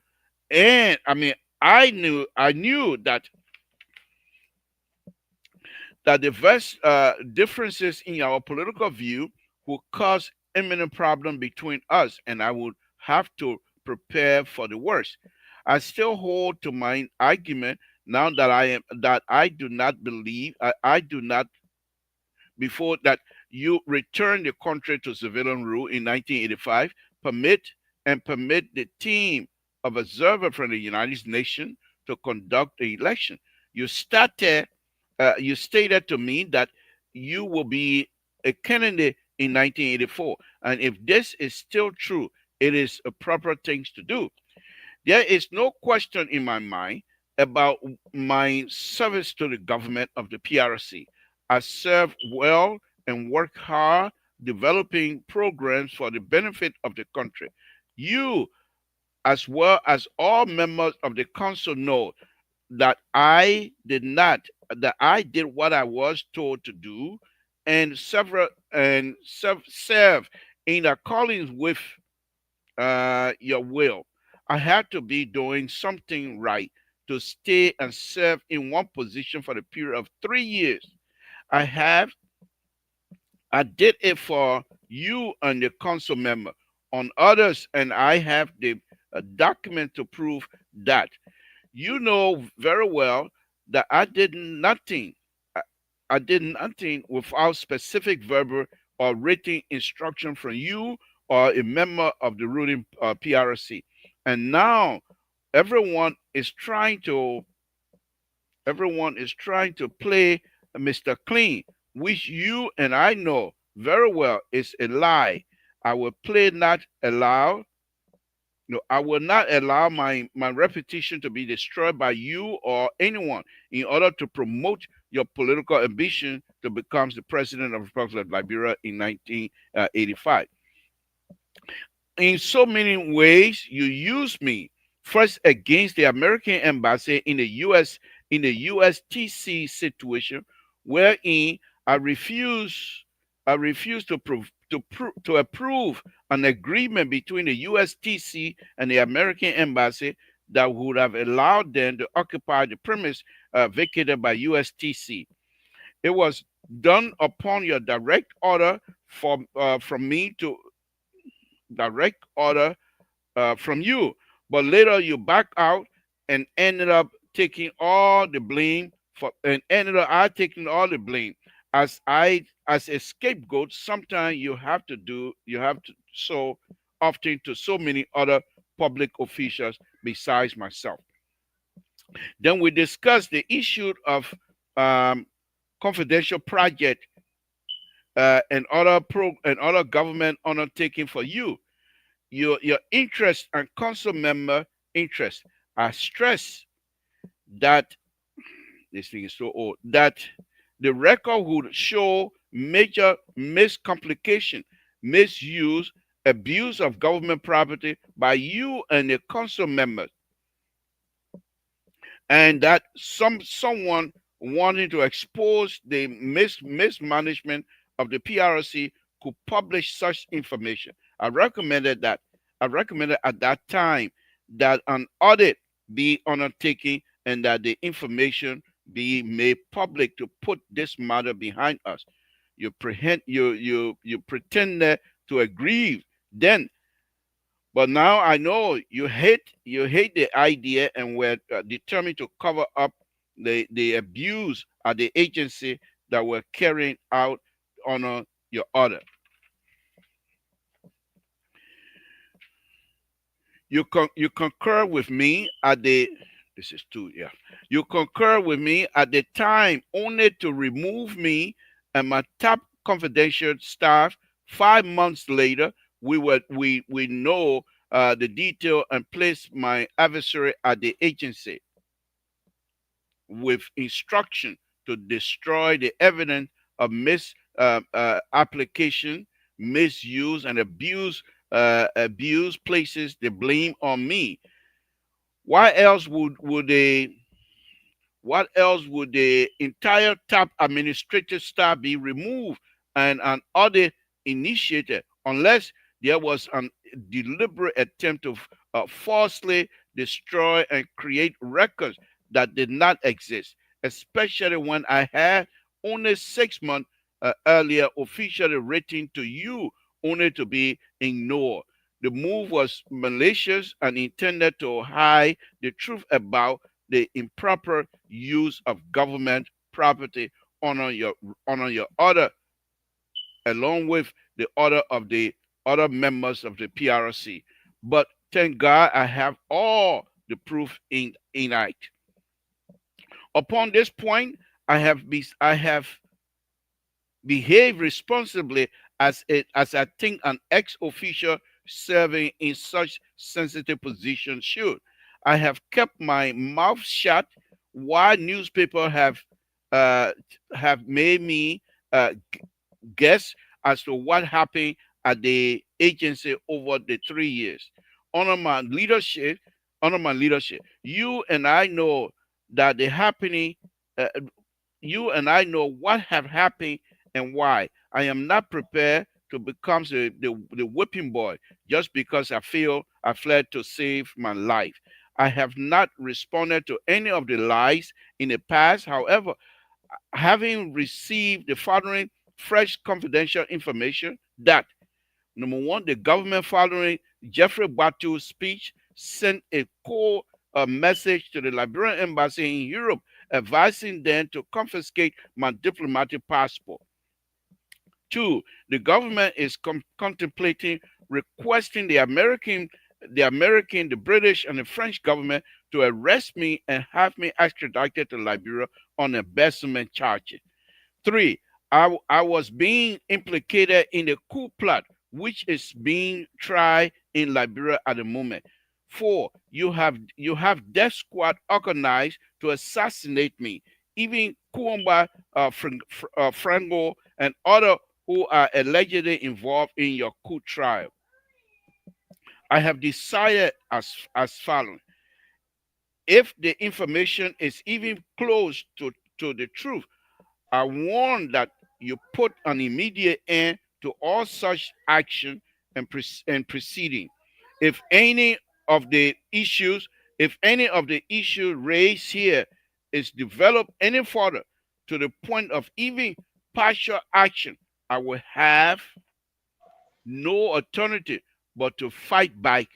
And I mean, I knew that the vast differences in our political view will cause imminent problem between us, and I would have to prepare for the worst. I still hold to my argument now that I do not believe I do not before that you return the country to civilian rule in 1985, permit the team of observers from the United Nations to conduct the election. You started, you stated to me that you will be a candidate in 1984, and if this is still true, it is a proper thing to do. There is no question in my mind about my service to the government of the PRC. I serve well and work hard developing programs for the benefit of the country. You, as well as all members of the council, know that that I did what I was told to do and serve in accordance with your will. I had to be doing something right to stay and serve in one position for the period of 3 years. I have, I did it for you and the council member. On others, and I have the document to prove that. You know very well that I I did nothing without specific verbal or written instruction from you or a member of the ruling PRC. And now everyone is trying to play Mr. Clean, which you and I know very well is a lie. I will play not allow No, I will not allow my reputation to be destroyed by you or anyone in order to promote your political ambition to become the president of the Republic of Liberia in 1985. In so many ways, you use me first against the American embassy in the U.S. in the USTC situation, wherein I refuse I refuse to approve an agreement between the USTC and the American embassy that would have allowed them to occupy the premise vacated by USTC. It was done upon your direct order from me to direct order from you, but later you back out and ended up taking all the blame for and ended up I taking all the blame as a scapegoat. Sometimes you have to so often to so many other public officials besides myself. Then we discussed the issue of um, confidential project and other government undertaking for you. Your interest and council member interest. I stress that this thing is so old that the record would show major miscomplication, misuse, abuse of government property by you and the council members, and that someone wanting to expose the mismanagement of the PRC could publish such information. I recommended at that time that an audit be undertaken and that the information be made public to put this matter behind us. You pretended to agree then, but now I know you hate the idea and were determined to cover up the abuse at the agency that were carrying out on your order. You concur with me at the this is two, yeah. You concur with me at the time only to remove me and my top confidential staff. 5 months later, we know the detail and place my adversary at the agency with instruction to destroy the evidence of application, misuse, and abuse places the blame on me. Why else would they what else would the entire top administrative staff be removed and an audit initiated unless there was a deliberate attempt to falsely destroy and create records that did not exist, especially when I had only 6 months earlier officially written to you only to be ignored. The move was malicious and intended to hide the truth about the improper use of government property on your order, along with the order of the other members of the PRC. But thank God I have all the proof in it. Upon this point, I have behaved responsibly as I think an ex-official serving in such sensitive position should. I have kept my mouth shut while newspapers uh, have made me guess as to what happened at the agency over the 3 years. Under my leadership, under my leadership, that the happening. Uh, you and I know what have happened and why. I am not prepared to become the whipping boy just because I feel I fled to save my life. I have not responded to any of the lies in the past. However, having received the following fresh confidential information that number one, the government following Jeffrey Batu's speech sent a message to the Liberian embassy in Europe advising them to confiscate my diplomatic passport. Two, the government is contemplating requesting the British, and the French government to arrest me and have me extradited to Liberia on embezzlement charges. Three, I was being implicated in the coup plot, which is being tried in Liberia at the moment. Four, you have death squad organized to assassinate me. Even Kuomba Frango and other who are allegedly involved in your coup trial. I have decided as follows. if the information is even close to the truth, I warn that you put an immediate end to all such action and proceeding. If any of the issues, raised here is developed any further to the point of even partial action, I will have no alternative but to fight back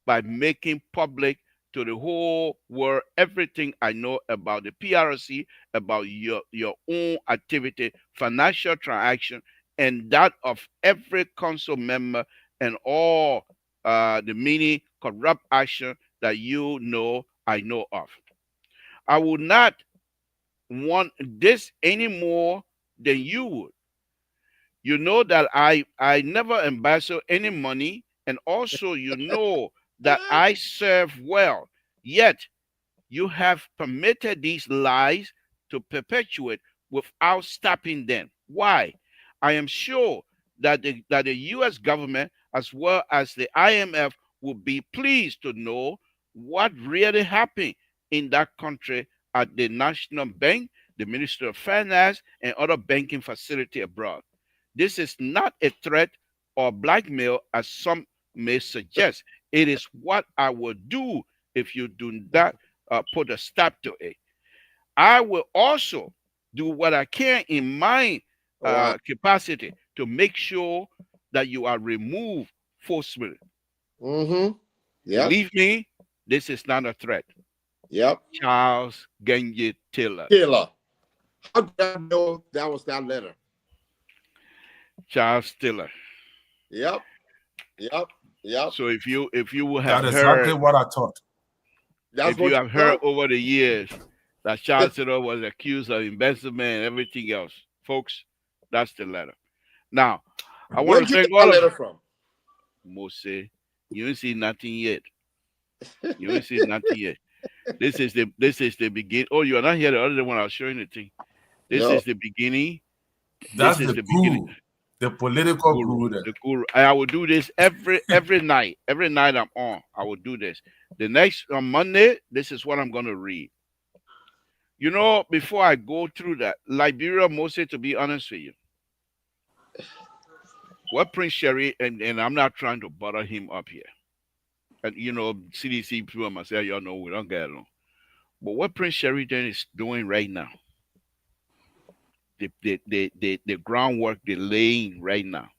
by making public to the whole world everything I know about the PRC, about your own activity, financial transaction, and that of every council member, and all the many corrupt action that I know of. I would not want this any more than you would. You know that I never embezzle any money, and also you know that I serve well. Yet you have permitted these lies to perpetuate without stopping them. Why? I am sure that the U.S. government as well as the IMF will be pleased to know what really happened in that country at the National Bank, the Ministry of Finance, and other banking facility abroad. This is not a threat or blackmail as some may suggest. It is what I will do if you do not put a stop to it. I will also do what I can in my capacity to make sure that you are removed forcefully. Yep. Believe me, this is not a threat. Yep. Charles Genji Taylor. How did I know that was that letter? Charles Taylor. Yep. So if you would have that's heard exactly what I thought. That's if you have heard over the years that Charles Taylor was accused of embezzlement and everything else, folks, that's the letter. Now, I want to thank all of letter from Mose. You ain't seen nothing yet. You ain't seen nothing yet. This is the beginning. Oh, you are not here the other one I was showing the thing. This is the beginning. That's this is the beginning. The political guru. The guru. I will do this every night. Every night I'm on, I will do this. The next on Monday, this is what I'm going to read. You know, before I go through that, Liberia, Mose, to be honest with you, what Prince Sherry, and I'm not trying to butter him up here. And, you know, CDC people must say, y'all know we don't get along. But what Prince Sheridan is doing right now, the groundwork they're laying right now,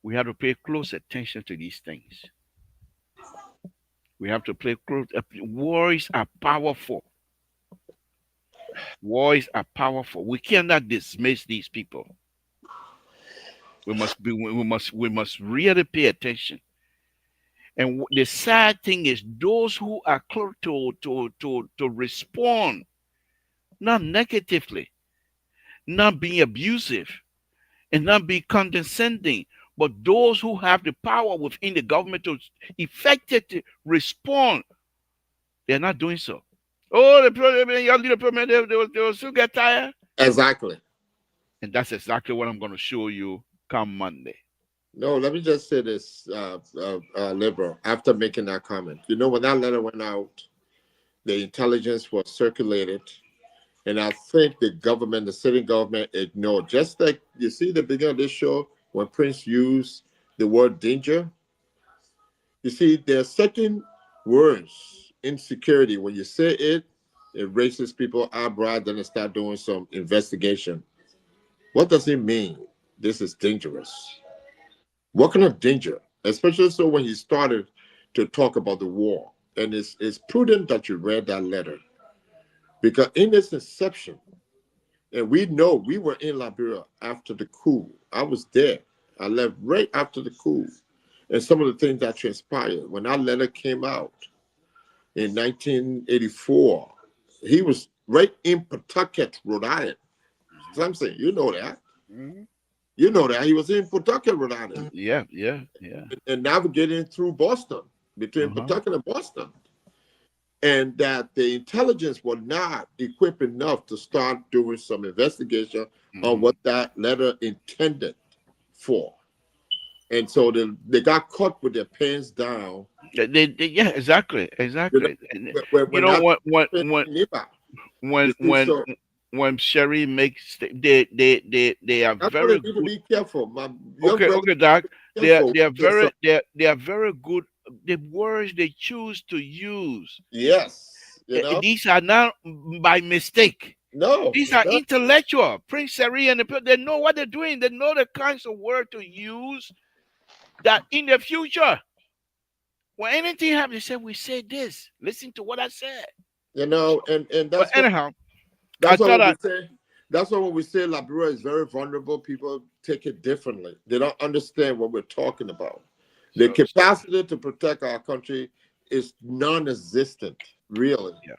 we have to pay close attention to these things. We have to pay close. Wars are powerful. Wars are powerful. We cannot dismiss these people. We must really pay attention. And the sad thing is, those who are close to respond, not negatively, not being abusive, and not be condescending, but those who have the power within the government to effectively respond, they're not doing so. Oh, the president, y'all need a permit, they will still get tired. Exactly. And that's exactly what I'm going to show you come Monday. No, let me just say this, Liberal, after making that comment. You know, when that letter went out, the intelligence was circulated, and I think the government, the sitting government, ignored. Just like you see the beginning of this show, when Prince used the word danger, you see, there are certain words, insecurity. When you say it, it raises people eyebrow, then they start doing some investigation. What does it mean? This is dangerous. What kind of danger? Especially so when he started to talk about the war. And it's prudent that you read that letter. Because in its inception, and we know we were in Liberia after the coup. I was there. I left right after the coup. And some of the things that transpired. When that letter came out in 1984, he was right in Pawtucket, Rhode Island. Samson, you know that. Mm-hmm. You know that. He was in Pawtucket, Rhode Island. Yeah. And navigating through Boston, between Pawtucket and Boston. And that the intelligence was not equipped enough to start doing some investigation on what that letter intended for. and so they got caught with their pants down. Yeah, exactly. You know, And, you when know that what happened in Nepal, when you see, so when Sherry makes they are that's what very they need to good. be careful. My young Okay, brother, okay, Doc. be careful. They are very good. The words they choose to use, Yes, you know, these are not by mistake. no, These are no, intellectual. Prince Sherry and the people, they know what they're doing. They know the kinds of word to use that in the future, when anything happens, they say, we say this. Listen to what I said. you know, and But that's what anyhow, I that's why thought when we that. say that's why when we say Liberia is very vulnerable, people take it differently. They don't understand what we're talking about. The So, capacity to protect our country is non-existent, really, yeah.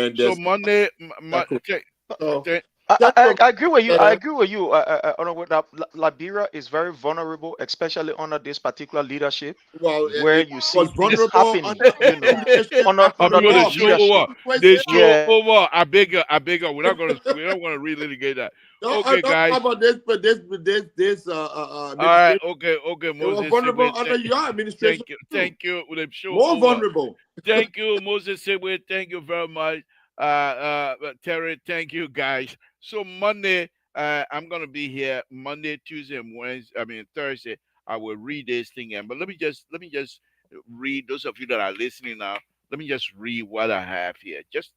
and So there's Monday, so okay, thank you, I agree with you. I brother. agree with you. Honorable, that Liberia is very vulnerable, especially under this particular leadership, Well, where it you see was things vulnerable happening. under You know, leadership after the I'm under going to this war. show leadership. over. Wait, The say that. show Yeah. over. I beg you. I beg you. We're not going to relitigate that. No, Okay, no, guys. about this, but this All right. administration. Okay. Okay. It was Moses vulnerable Segwe. under your administration Thank you. too. Thank you. With the show More over. vulnerable. Thank you, Moses Segwe. Thank you very much, Terry. Thank you, guys. So Monday, I'm gonna be here Monday, Tuesday, and Wednesday. I mean Thursday. I will read this thing, but let me just read those of you that are listening now. Let me just read what I have here. Just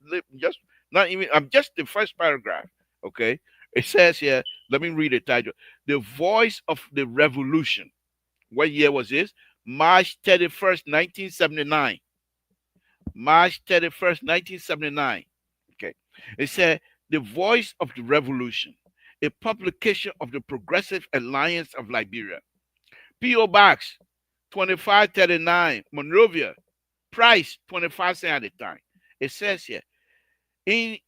not even. I'm just the first paragraph. Okay, it says here. Let me read the title: "The Voice of the Revolution." What year was this? March 31st, 1979. March 31st, 1979. Okay. It said, The Voice of the Revolution, a publication of the Progressive Alliance of Liberia. P.O. Box 2539, Monrovia. Price 25 cents at the time. It says here, in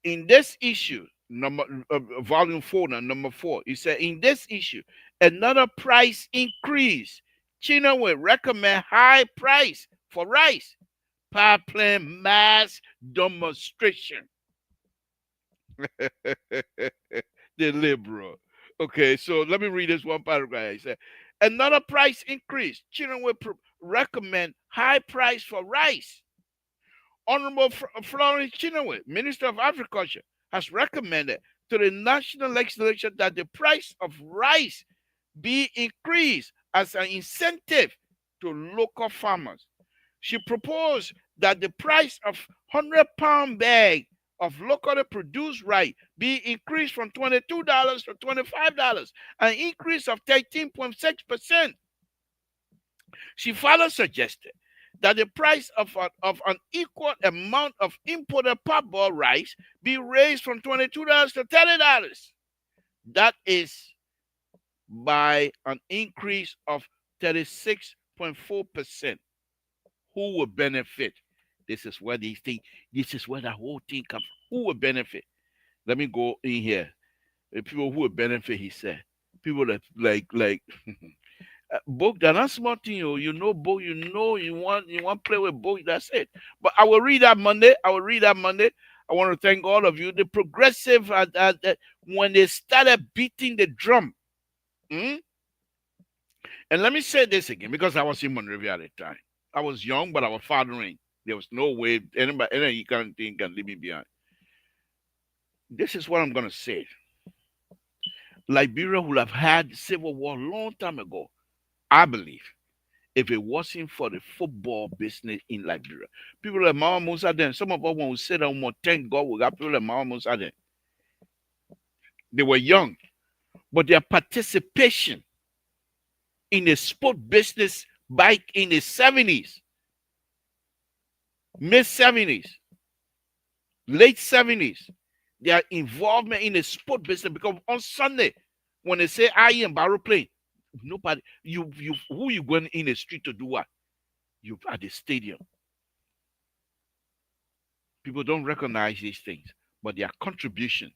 in this issue, volume 4, number 4, it said, in this issue, another price increase. China will recommend high price for rice. Power plant mass demonstration. The liberal. Okay, so let me read this one paragraph. He said, another price increase. Children will recommend high price for rice. Honorable Florence Chinaway, Minister of Agriculture, has recommended to the national legislature that the price of rice be increased as an incentive to local farmers. She proposed that the price of 100-pound bag of locally produced rice be increased from $22 to $25, an increase of 13.6%. She further suggested that the price of an equal amount of imported parboiled rice be raised from $22 to $30. That is by an increase of 36.4%. Who will benefit? This is where these things, this is where the whole thing comes from. Who will benefit? Let me go in here. The people who will benefit, he said. People that like book, they're not small thing, you know book, you want to play with book, that's it. But I will read that Monday. I want to thank all of you. The progressive when they started beating the drum. Hmm? And let me say this again, because I was in Monrovia at the time. I was young, but I was fathering. There was no way any kind of thing can leave me behind. This is what I'm gonna say. Liberia would have had civil war a long time ago, I believe, if it wasn't for the football business in Liberia. People like Mama Musa then, some of us when we say that we thank God we got people like Mama Musa then. They were young, but their participation in the sport business back in the 70s, mid 70s, late 70s, their involvement in the sport business, because on Sunday, when they say I am barrel playing, nobody, you who you going in the street to do what? You at the stadium. People don't recognize these things, but their contribution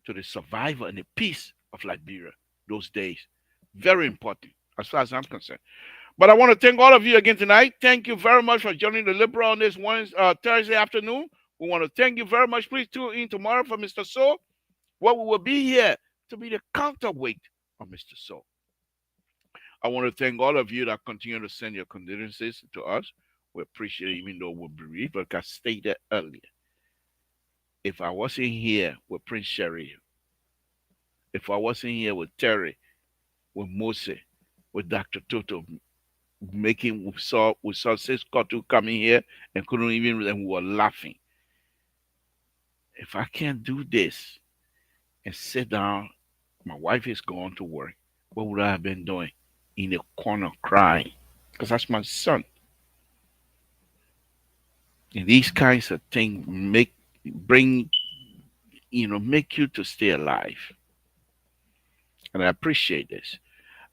to the survival and the peace of Liberia those days, very important as far as I'm concerned. But I want to thank all of you again tonight. Thank you very much for joining the Liberal on this Thursday afternoon. We want to thank you very much. Please tune in tomorrow for Mr. So, where we will be here to be the counterweight of Mr. So. I want to thank all of you that continue to send your condolences to us. We appreciate it, even though we're bereaved. Like I stated earlier, if I wasn't here with Prince Sherry, if I wasn't here with Terry, with Mose, with Dr. Toto, we saw 6 coming here and couldn't even, and we were laughing. If I can't do this and sit down, my wife is going to work, what would I have been doing? In a corner crying. Because that's my son. And these kinds of things make you to stay alive. And I appreciate this.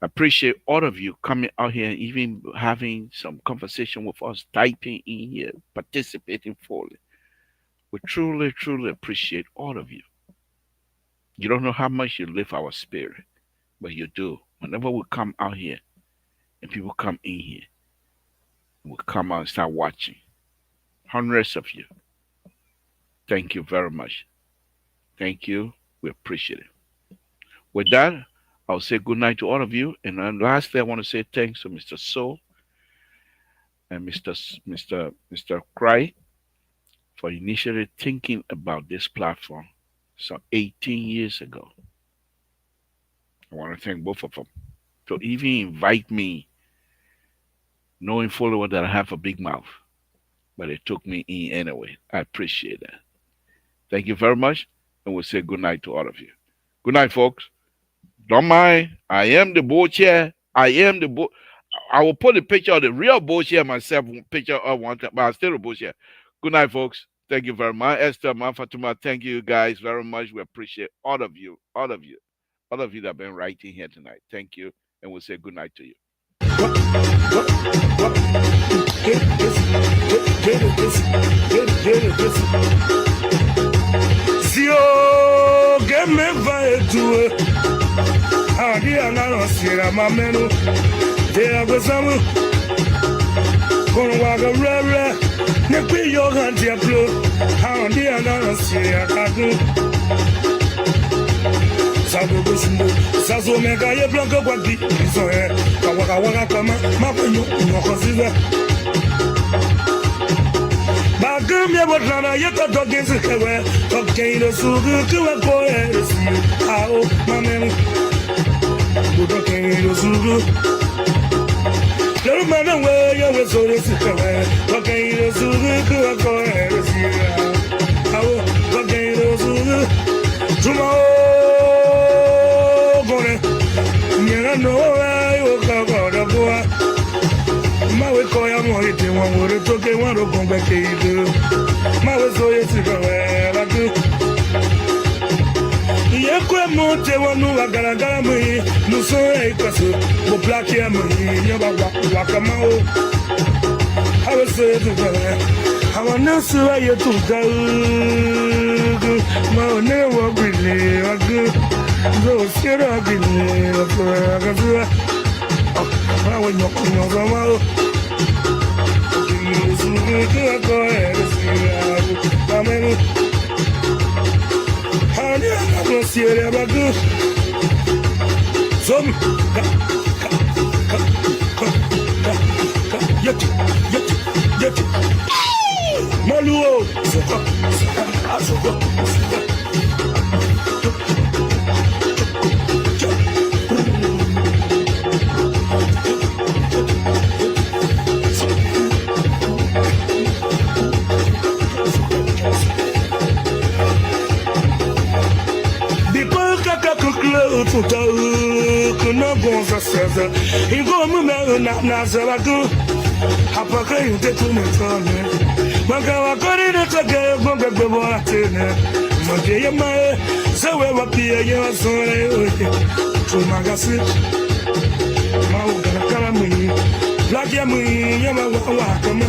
I appreciate all of you coming out here and even having some conversation with us, typing in here, participating fully. We truly, truly appreciate all of you. You don't know how much you lift our spirit, but you do. Whenever we come out here and people come in here, we come out and start watching. Hundreds of you. Thank you very much. Thank you. We appreciate it. With that, I'll say good night to all of you. And then lastly, I want to say thanks to Mr. So and Mr. Cry for initially thinking about this platform some 18 years ago. I want to thank both of them to even invite me, knowing fully well that I have a big mouth, but it took me in anyway. I appreciate that. Thank you very much, and we'll say good night to all of you. Good night, folks. Don't mind. I am the board chair. I am the board. I will put a picture of the real board chair myself, picture of one time, but I'm still the board chair. Good night, folks. Thank you very much. Esther, Fatuma, thank you guys very much. We appreciate all of you that have been writing here tonight. Thank you, and we'll say good night to you. Zio get me vai tu adi anano sira mamenu de agosamu konwaga rere ne pe yo ganti aplo adi anano sira kadu Sago gosumbo sazo mega ye blanco kwadi so e kawaka kama mapenyo nyokoziza Bagam ya botlana ye to dogins kewe okay no sugu kuwa boy resi ao mamenu budo ke no sugu Lero mana we ya we so resi kewe okay no sugu kuwa boy resi ao okay no sugu Tuma gore nyana no ayo kagoda boa Mawe koya mori te wan wore toke wan ro gongbe ke ido Mawe so yesi kawe lagu Ye kwe mo te wanu agaragara mu Nuso e kwaso Bo plaki ya mu Nyoba wakama o Awe so yesi kawe Awa nasu wa yetu gaugu Mao ne wabili wagu Zo sira gini Wakura gazua Awe nyoko wao Amen. Honey, I'm going to see you about good. Some yet. Maluo. Ingomu me na zalagu Apaka yute tumetone Magawa kori de tage Gonga gbebo atene Mage yamae Sewe wapia yewa sore Tumagasi Maugana kala mui Black ya mui Yama wakama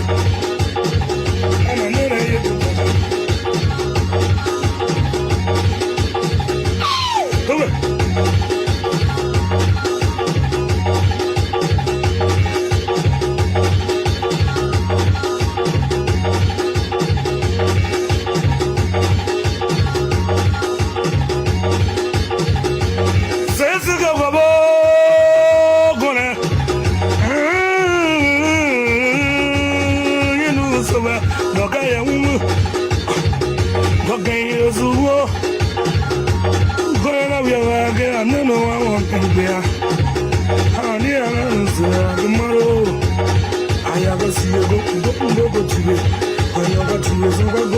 Ana nera yetu Zuwo. Going up your wagon, I don't know I want to be. Honey, I answer tomorrow. I have a see you go to it. When you got to